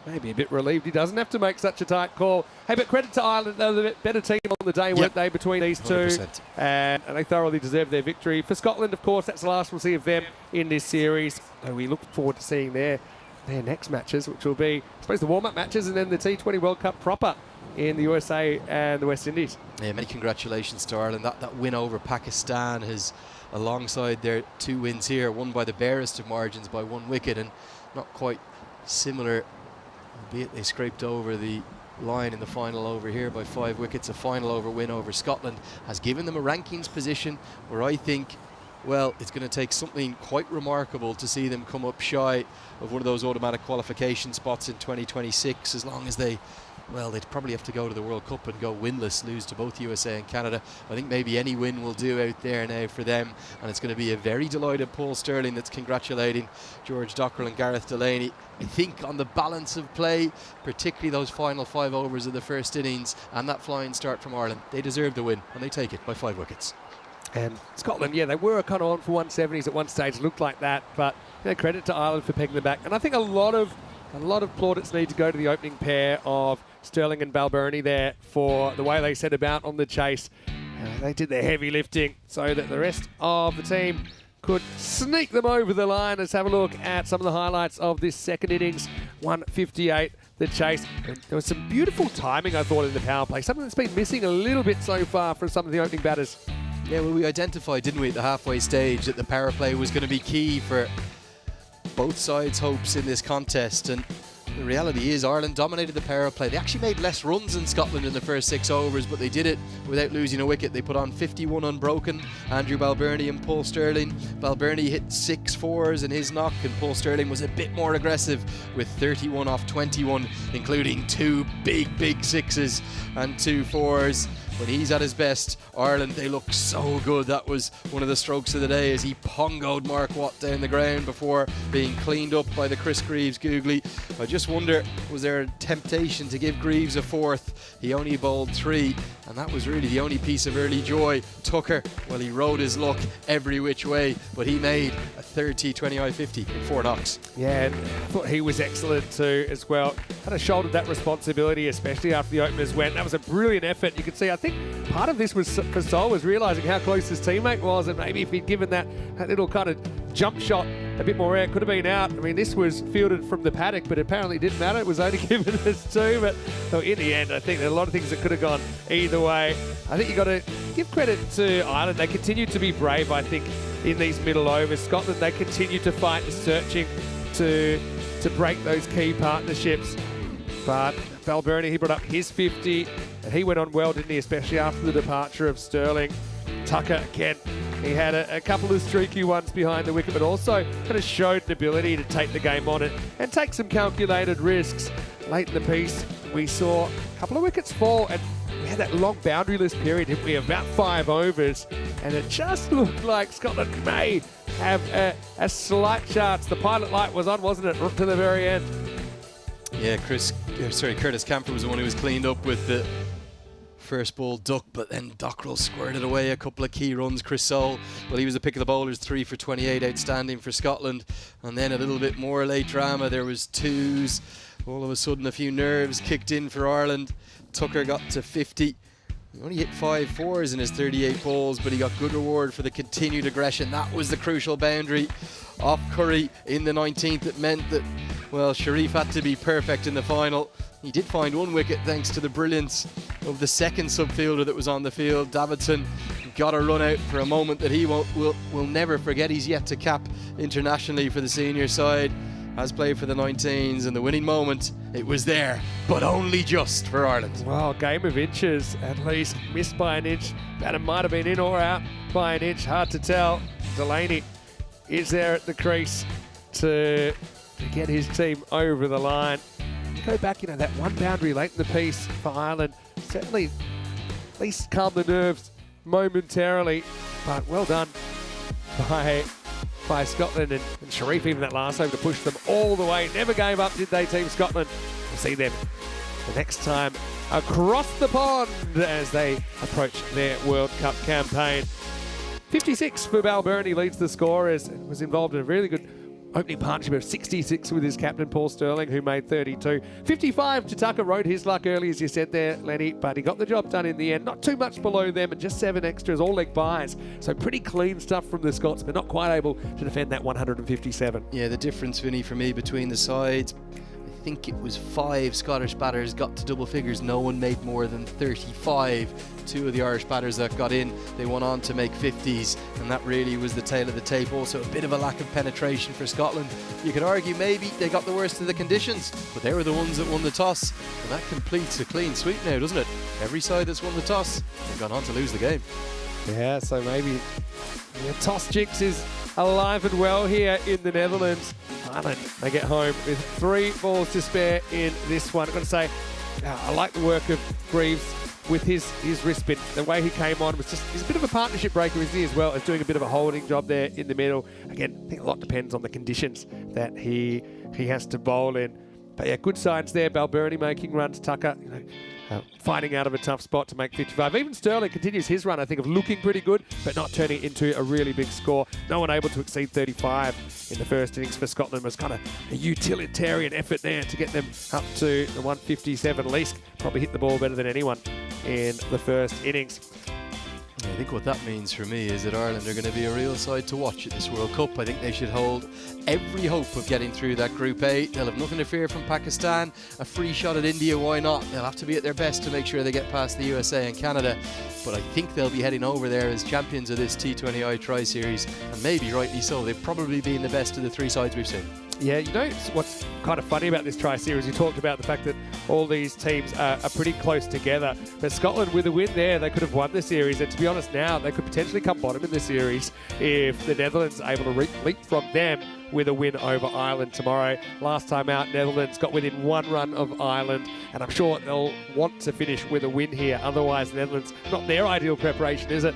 may be a bit relieved. He doesn't have to make such a tight call. Hey, but credit to Ireland. They're the better team on the day, weren't they, between these two? 100%. And they thoroughly deserve their victory. For Scotland, of course, that's the last we'll see of them in this series. So we look forward to seeing their next matches, which will be, I suppose, the warm-up matches and then the T20 World Cup proper in the USA and the West Indies. Yeah, many congratulations to Ireland. That win over Pakistan has, alongside their 2 wins here, won by the barest of margins by 1 wicket, and not quite similar, albeit they scraped over the line in the final over here by 5 wickets. A final over win over Scotland has given them a rankings position where I think well, it's going to take something quite remarkable to see them come up shy of one of those automatic qualification spots in 2026, as long as they'd probably have to go to the World Cup and go winless, lose to both USA and Canada. I think maybe any win will do out there now for them, and it's going to be a very delighted Paul Sterling that's congratulating George Dockrell and Gareth Delaney. I think on the balance of play, particularly those final 5 overs of the first innings and that flying start from Ireland, they deserve the win, and they take it by 5 wickets. And Scotland, they were kind of on for 170s at one stage, looked like that, but credit to Ireland for pegging them back. And I think a lot of plaudits need to go to the opening pair of Sterling and Balbirnie there for the way they set about on the chase. They did their heavy lifting so that the rest of the team could sneak them over the line. Let's have a look at some of the highlights of this second innings. 158, the chase. And there was some beautiful timing, I thought, in the power play. Something that's been missing a little bit so far from some of the opening batters. Yeah, well, we identified, didn't we, at the halfway stage that the power play was going to be key for both sides' hopes in this contest. And the reality is Ireland dominated the power play. They actually made less runs than Scotland in the first 6 overs, but they did it without losing a wicket. They put on 51 unbroken. Andrew Balbirnie and Paul Sterling. Balbirnie hit 6 fours in his knock, and Paul Sterling was a bit more aggressive with 31 off 21, including 2 big sixes and 2 fours. When he's at his best, Ireland, they look so good. That was one of the strokes of the day as he pongoed Mark Watt down the ground before being cleaned up by the Chris Greaves googly. I just wonder, was there a temptation to give Greaves a 4th? He only bowled 3, and that was really the only piece of early joy. Tucker, well, he rode his luck every which way, but he made a third T20I 50 in 4 knocks. Yeah, and I thought he was excellent too as well. Kind of shouldered that responsibility, especially after the openers went. That was a brilliant effort. You could see, I think part of this was for Sol was realising how close his teammate was, and maybe if he'd given that little kind of jump shot a bit more air, could have been out. I mean, this was fielded from the paddock, but apparently it didn't matter. It was only given as 2, but so in the end, I think there are a lot of things that could have gone either way. I think you've got to give credit to Ireland. They continue to be brave, I think, in these middle overs. Scotland, they continue to fight, searching to break those key partnerships. But Balbirnie, he brought up his 50, and he went on well, didn't he, especially after the departure of Sterling. Tucker, again, he had a couple of streaky ones behind the wicket, but also kind of showed an ability to take the game on it and take some calculated risks. Late in the piece, we saw a couple of wickets fall, and we had that long boundaryless period, didn't we, about 5 overs, and it just looked like Scotland may have a slight chance. The pilot light was on, wasn't it, to the very end? Yeah, Curtis Camper was the one who was cleaned up with the first ball duck, but then Dockrell squirted away a couple of key runs. Chris Sol, well, he was the pick of the bowlers, 3 for 28, outstanding for Scotland. And then a little bit more late drama. There was 2s. All of a sudden, a few nerves kicked in for Ireland. Tucker got to 50. He only hit 5 fours in his 38 balls, but he got good reward for the continued aggression. That was the crucial boundary off Curry in the 19th. It meant that, well, Sharif had to be perfect in the final. He did find 1 wicket thanks to the brilliance of the second subfielder that was on the field. Davidson got a run out for a moment that he will never forget. He's yet to cap internationally for the senior side. Has played for the 19s, and the winning moment, it was there, but only just for Ireland. Well, game of inches, at least. Missed by an inch. That might have been in or out by an inch. Hard to tell. Delaney is there at the crease to get his team over the line. You go back, that one boundary late in the piece for Ireland certainly at least calmed the nerves momentarily, but well done by Scotland and Sharif, even that last over to push them all the way. Never gave up, did they, Team Scotland? We'll see them the next time across the pond as they approach their World Cup campaign. 56 for Balbirnie leads the scorers and was involved in a really good opening partnership of 66 with his captain, Paul Sterling, who made 32. 55 to Tucker, rode his luck early, as you said there, Lenny, but he got the job done in the end. Not too much below them, and just 7 extras, all leg buys. So pretty clean stuff from the Scots, but not quite able to defend that 157. Yeah, the difference, Vinny, for me between the sides, I think it was 5 Scottish batters got to double figures. No one made more than 35. 2 of the Irish batters that got in, they went on to make 50s, and that really was the tail of the tape. Also a bit of a lack of penetration for Scotland. You could argue maybe they got the worst of the conditions, but they were the ones that won the toss, and that completes a clean sweep now, doesn't it? Every side that's won the toss has gone on to lose the game. Yeah, so maybe the toss jinx is alive and well here in the Netherlands. Ireland, they get home with 3 balls to spare in this one. I've got to say, I like the work of Greaves with his wrist spin. The way he came on was he's a bit of a partnership breaker, isn't he, as well as doing a bit of a holding job there in the middle. Again, I think a lot depends on the conditions that he has to bowl in. But yeah, good signs there. Balbirnie making runs. Tucker, fighting out of a tough spot to make 55. Even Sterling continues his run, I think, of looking pretty good, but not turning it into a really big score. No one able to exceed 35 in the first innings for Scotland. Was kind of a utilitarian effort there to get them up to the 157. Leask probably hit the ball better than anyone in the first innings. I think what that means for me is that Ireland are going to be a real side to watch at this World Cup. I think they should hold every hope of getting through that Group A. They'll have nothing to fear from Pakistan. A free shot at India, why not? They'll have to be at their best to make sure they get past the USA and Canada. But I think they'll be heading over there as champions of this T20I Tri-Series, and maybe rightly so. They've probably been the best of the 3 sides we've seen. Yeah, you know what's kind of funny about this Tri-Series? You talked about the fact that all these teams are pretty close together. But Scotland, with a win there, they could have won the series. And to be honest, now they could potentially come bottom in the series if the Netherlands are able to leapfrog them with a win over Ireland tomorrow. Last time out, Netherlands got within 1 run of Ireland, and I'm sure they'll want to finish with a win here. Otherwise, the Netherlands, not their ideal preparation, is it?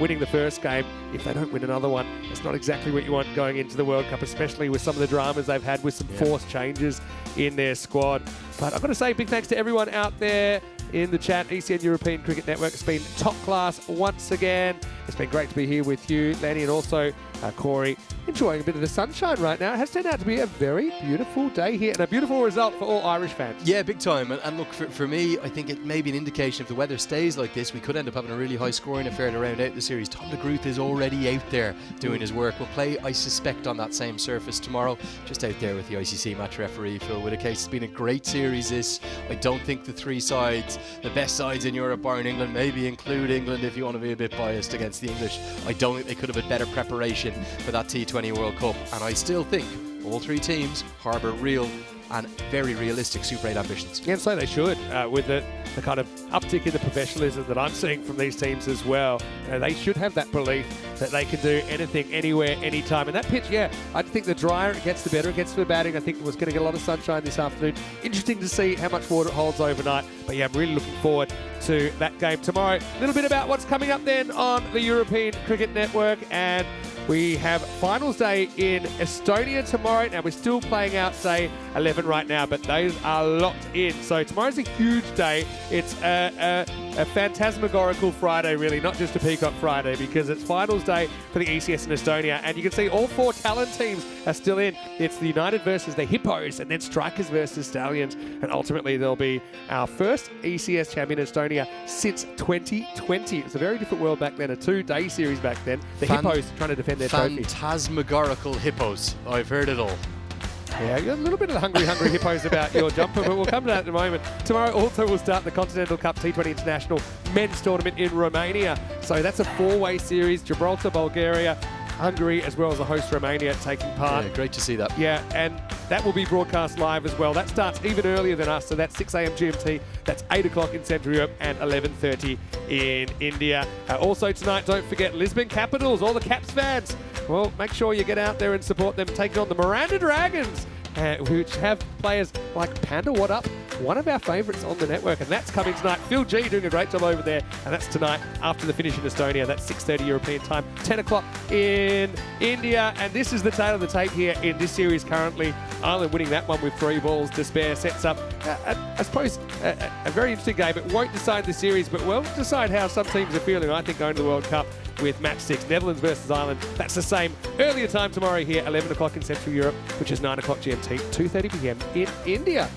Winning the first game, if they don't win another one, it's not exactly what you want going into the World Cup, especially with some of the dramas they've had with some forced changes in their squad. But I've got to say, big thanks to everyone out there in the chat. ECN European Cricket Network has been top class once again. It's been great to be here with you, Lenny, and also Corey, enjoying a bit of the sunshine right now. It has turned out to be a very beautiful day here and a beautiful result for all Irish fans. Yeah, big time. And look, for me, I think it may be an indication if the weather stays like this, we could end up having a really high scoring affair to round out the series. Tom de Groot is already out there doing his work. We'll play, I suspect, on that same surface tomorrow, just out there with the ICC match referee, Phil Whittaker. It's been a great series, this. I don't think the 3 sides, the best sides in Europe, bar in England, maybe include England if you want to be a bit biased against the English. I don't think they could have had better preparation for that T20 World Cup, and I still think all 3 teams harbour real and very realistic Super 8 ambitions. Yeah, and so they should, with the kind of uptick in the professionalism that I'm seeing from these teams as well. They should have that belief that they can do anything, anywhere, anytime. And that pitch, yeah, I think the drier it gets, the better it gets for the batting. I think it was going to get a lot of sunshine this afternoon. Interesting to see how much water it holds overnight. But yeah, I'm really looking forward to that game tomorrow. A little bit about what's coming up then on the European Cricket Network, and we have finals day in Estonia tomorrow. Now, we're still playing out day 11 right now, but those are locked in. So tomorrow's a huge day. It's a phantasmagorical Friday, really, not just a Peacock Friday, because it's finals day for the ECS in Estonia. And you can see all 4 talent teams are still in. It's the United versus the Hippos, and then Strikers versus Stallions. And ultimately, there'll be our first ECS champion in Estonia since 2020. It's a very different world back then, a 2-day series back then. The Hippos trying to defend their trophy. Phantasmagorical Hippos. I've heard it all. Yeah, you got a little bit of the hungry hippos about your jumper, but we'll come to that in a moment. Tomorrow also we'll start the Continental Cup T20 International men's tournament in Romania. So that's a 4-way series. Gibraltar, Bulgaria, Hungary, as well as the host Romania taking part. Yeah, great to see that. Yeah, and that will be broadcast live as well. That starts even earlier than us, so that's 6 a.m. GMT. That's 8 o'clock in Central Europe and 11:30 in India. Also tonight, don't forget Lisbon Capitals, all the Caps fans. Well, make sure you get out there and support them, taking on the Miranda Dragons, which have players like Panda What Up, one of our favourites on the network, and that's coming tonight. Phil G doing a great job over there, and that's tonight after the finish in Estonia. That's 6:30 European time, 10 o'clock in India, and this is the tale of the tape here in this series currently. Ireland winning that one with 3 balls to spare sets up, I suppose, a very interesting game. It won't decide the series, but will decide how some teams are feeling, I think, going to the World Cup with match 6, Netherlands versus Ireland. That's the same earlier time tomorrow here, 11 o'clock in Central Europe, which is 9 o'clock GMT, 2:30 p.m. in India.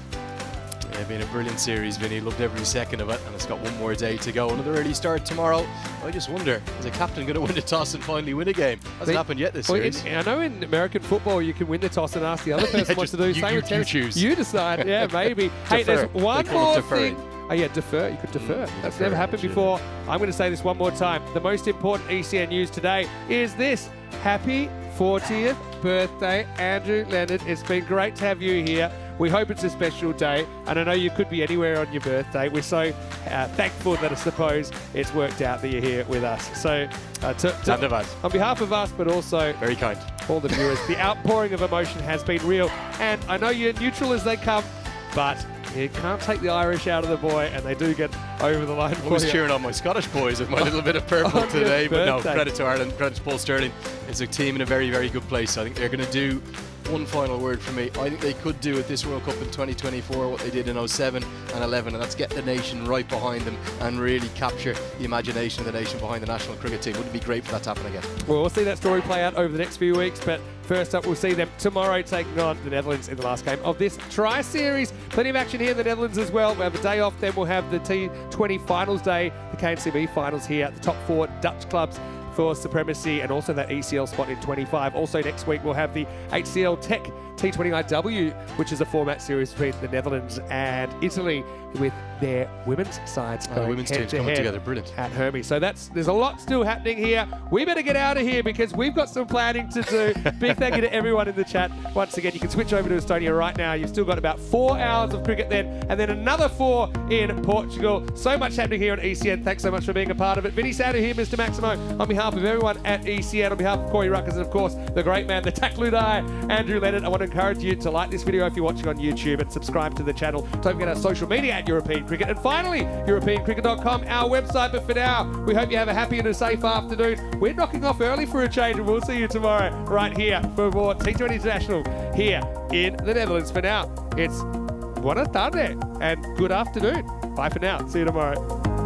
Yeah, been a brilliant series, Vinny. Loved every second of it, and it's got one more day to go. Another early start tomorrow. I just wonder, is a captain going to win the toss and finally win a game? Hasn't happened yet this series. I know in American football you can win the toss and ask the other person wants to do the same. You choose. You decide. Yeah, maybe. Hey, there's one more thing. Oh yeah, defer. You could defer. That's never happened before. I'm going to say this one more time. The most important ECN news today is this. Happy 40th birthday, Andrew Leonard. It's been great to have you here. We hope it's a special day, and I know you could be anywhere on your birthday. We're so thankful that I suppose it's worked out that you're here with us. So on behalf of us, but also Very kind. all the viewers, the outpouring of emotion has been real. And I know you're neutral as they come, but you can't take the Irish out of the boy, and they do get over the line. I was cheering on my Scottish boys with my little bit of purple On your today, but no, birthday. credit to Ireland, credit to Paul Sterling. It's a team in a very, very good place. I think they're going to do one final word for me. I think they could do at this World Cup in 2024 what they did in 07 and 11, and that's get the nation right behind them and really capture the imagination of the nation behind the national cricket team. Wouldn't it be great for that to happen again? Well, we'll see that story play out over the next few weeks, but first up, we'll see them tomorrow taking on the Netherlands in the last game of this Tri-Series. Plenty of action here in the Netherlands as well. We have a day off, then we'll have the T20 Finals Day, the KNCB Finals here at the top 4 Dutch clubs for supremacy, and also that ECL spot in 25. Also next week we'll have the HCL Tech T20IW, which is a format series between the Netherlands and Italy, with their women's sides going women's team's coming together, brilliant, at Hermes. So there's a lot still happening here. We better get out of here because we've got some planning to do. Big thank you to everyone in the chat. Once again, you can switch over to Estonia right now. You've still got about 4 hours of cricket then, and then another 4 in Portugal. So much happening here on ECN. Thanks so much for being a part of it. Vinny Sander here, Mr. Maximo, on behalf of everyone at ECN, on behalf of Corey Ruckers, and of course, the great man, the Takludai, Andrew Leonard. I want to encourage you to like this video if you're watching on YouTube and subscribe to the channel. Don't forget our social media at European Cricket. And finally, EuropeanCricket.com, our website. But for now, we hope you have a happy and a safe afternoon. We're knocking off early for a change, and we'll see you tomorrow right here for more T20 International here in the Netherlands. For now, it's buona tarde and good afternoon. Bye for now. See you tomorrow.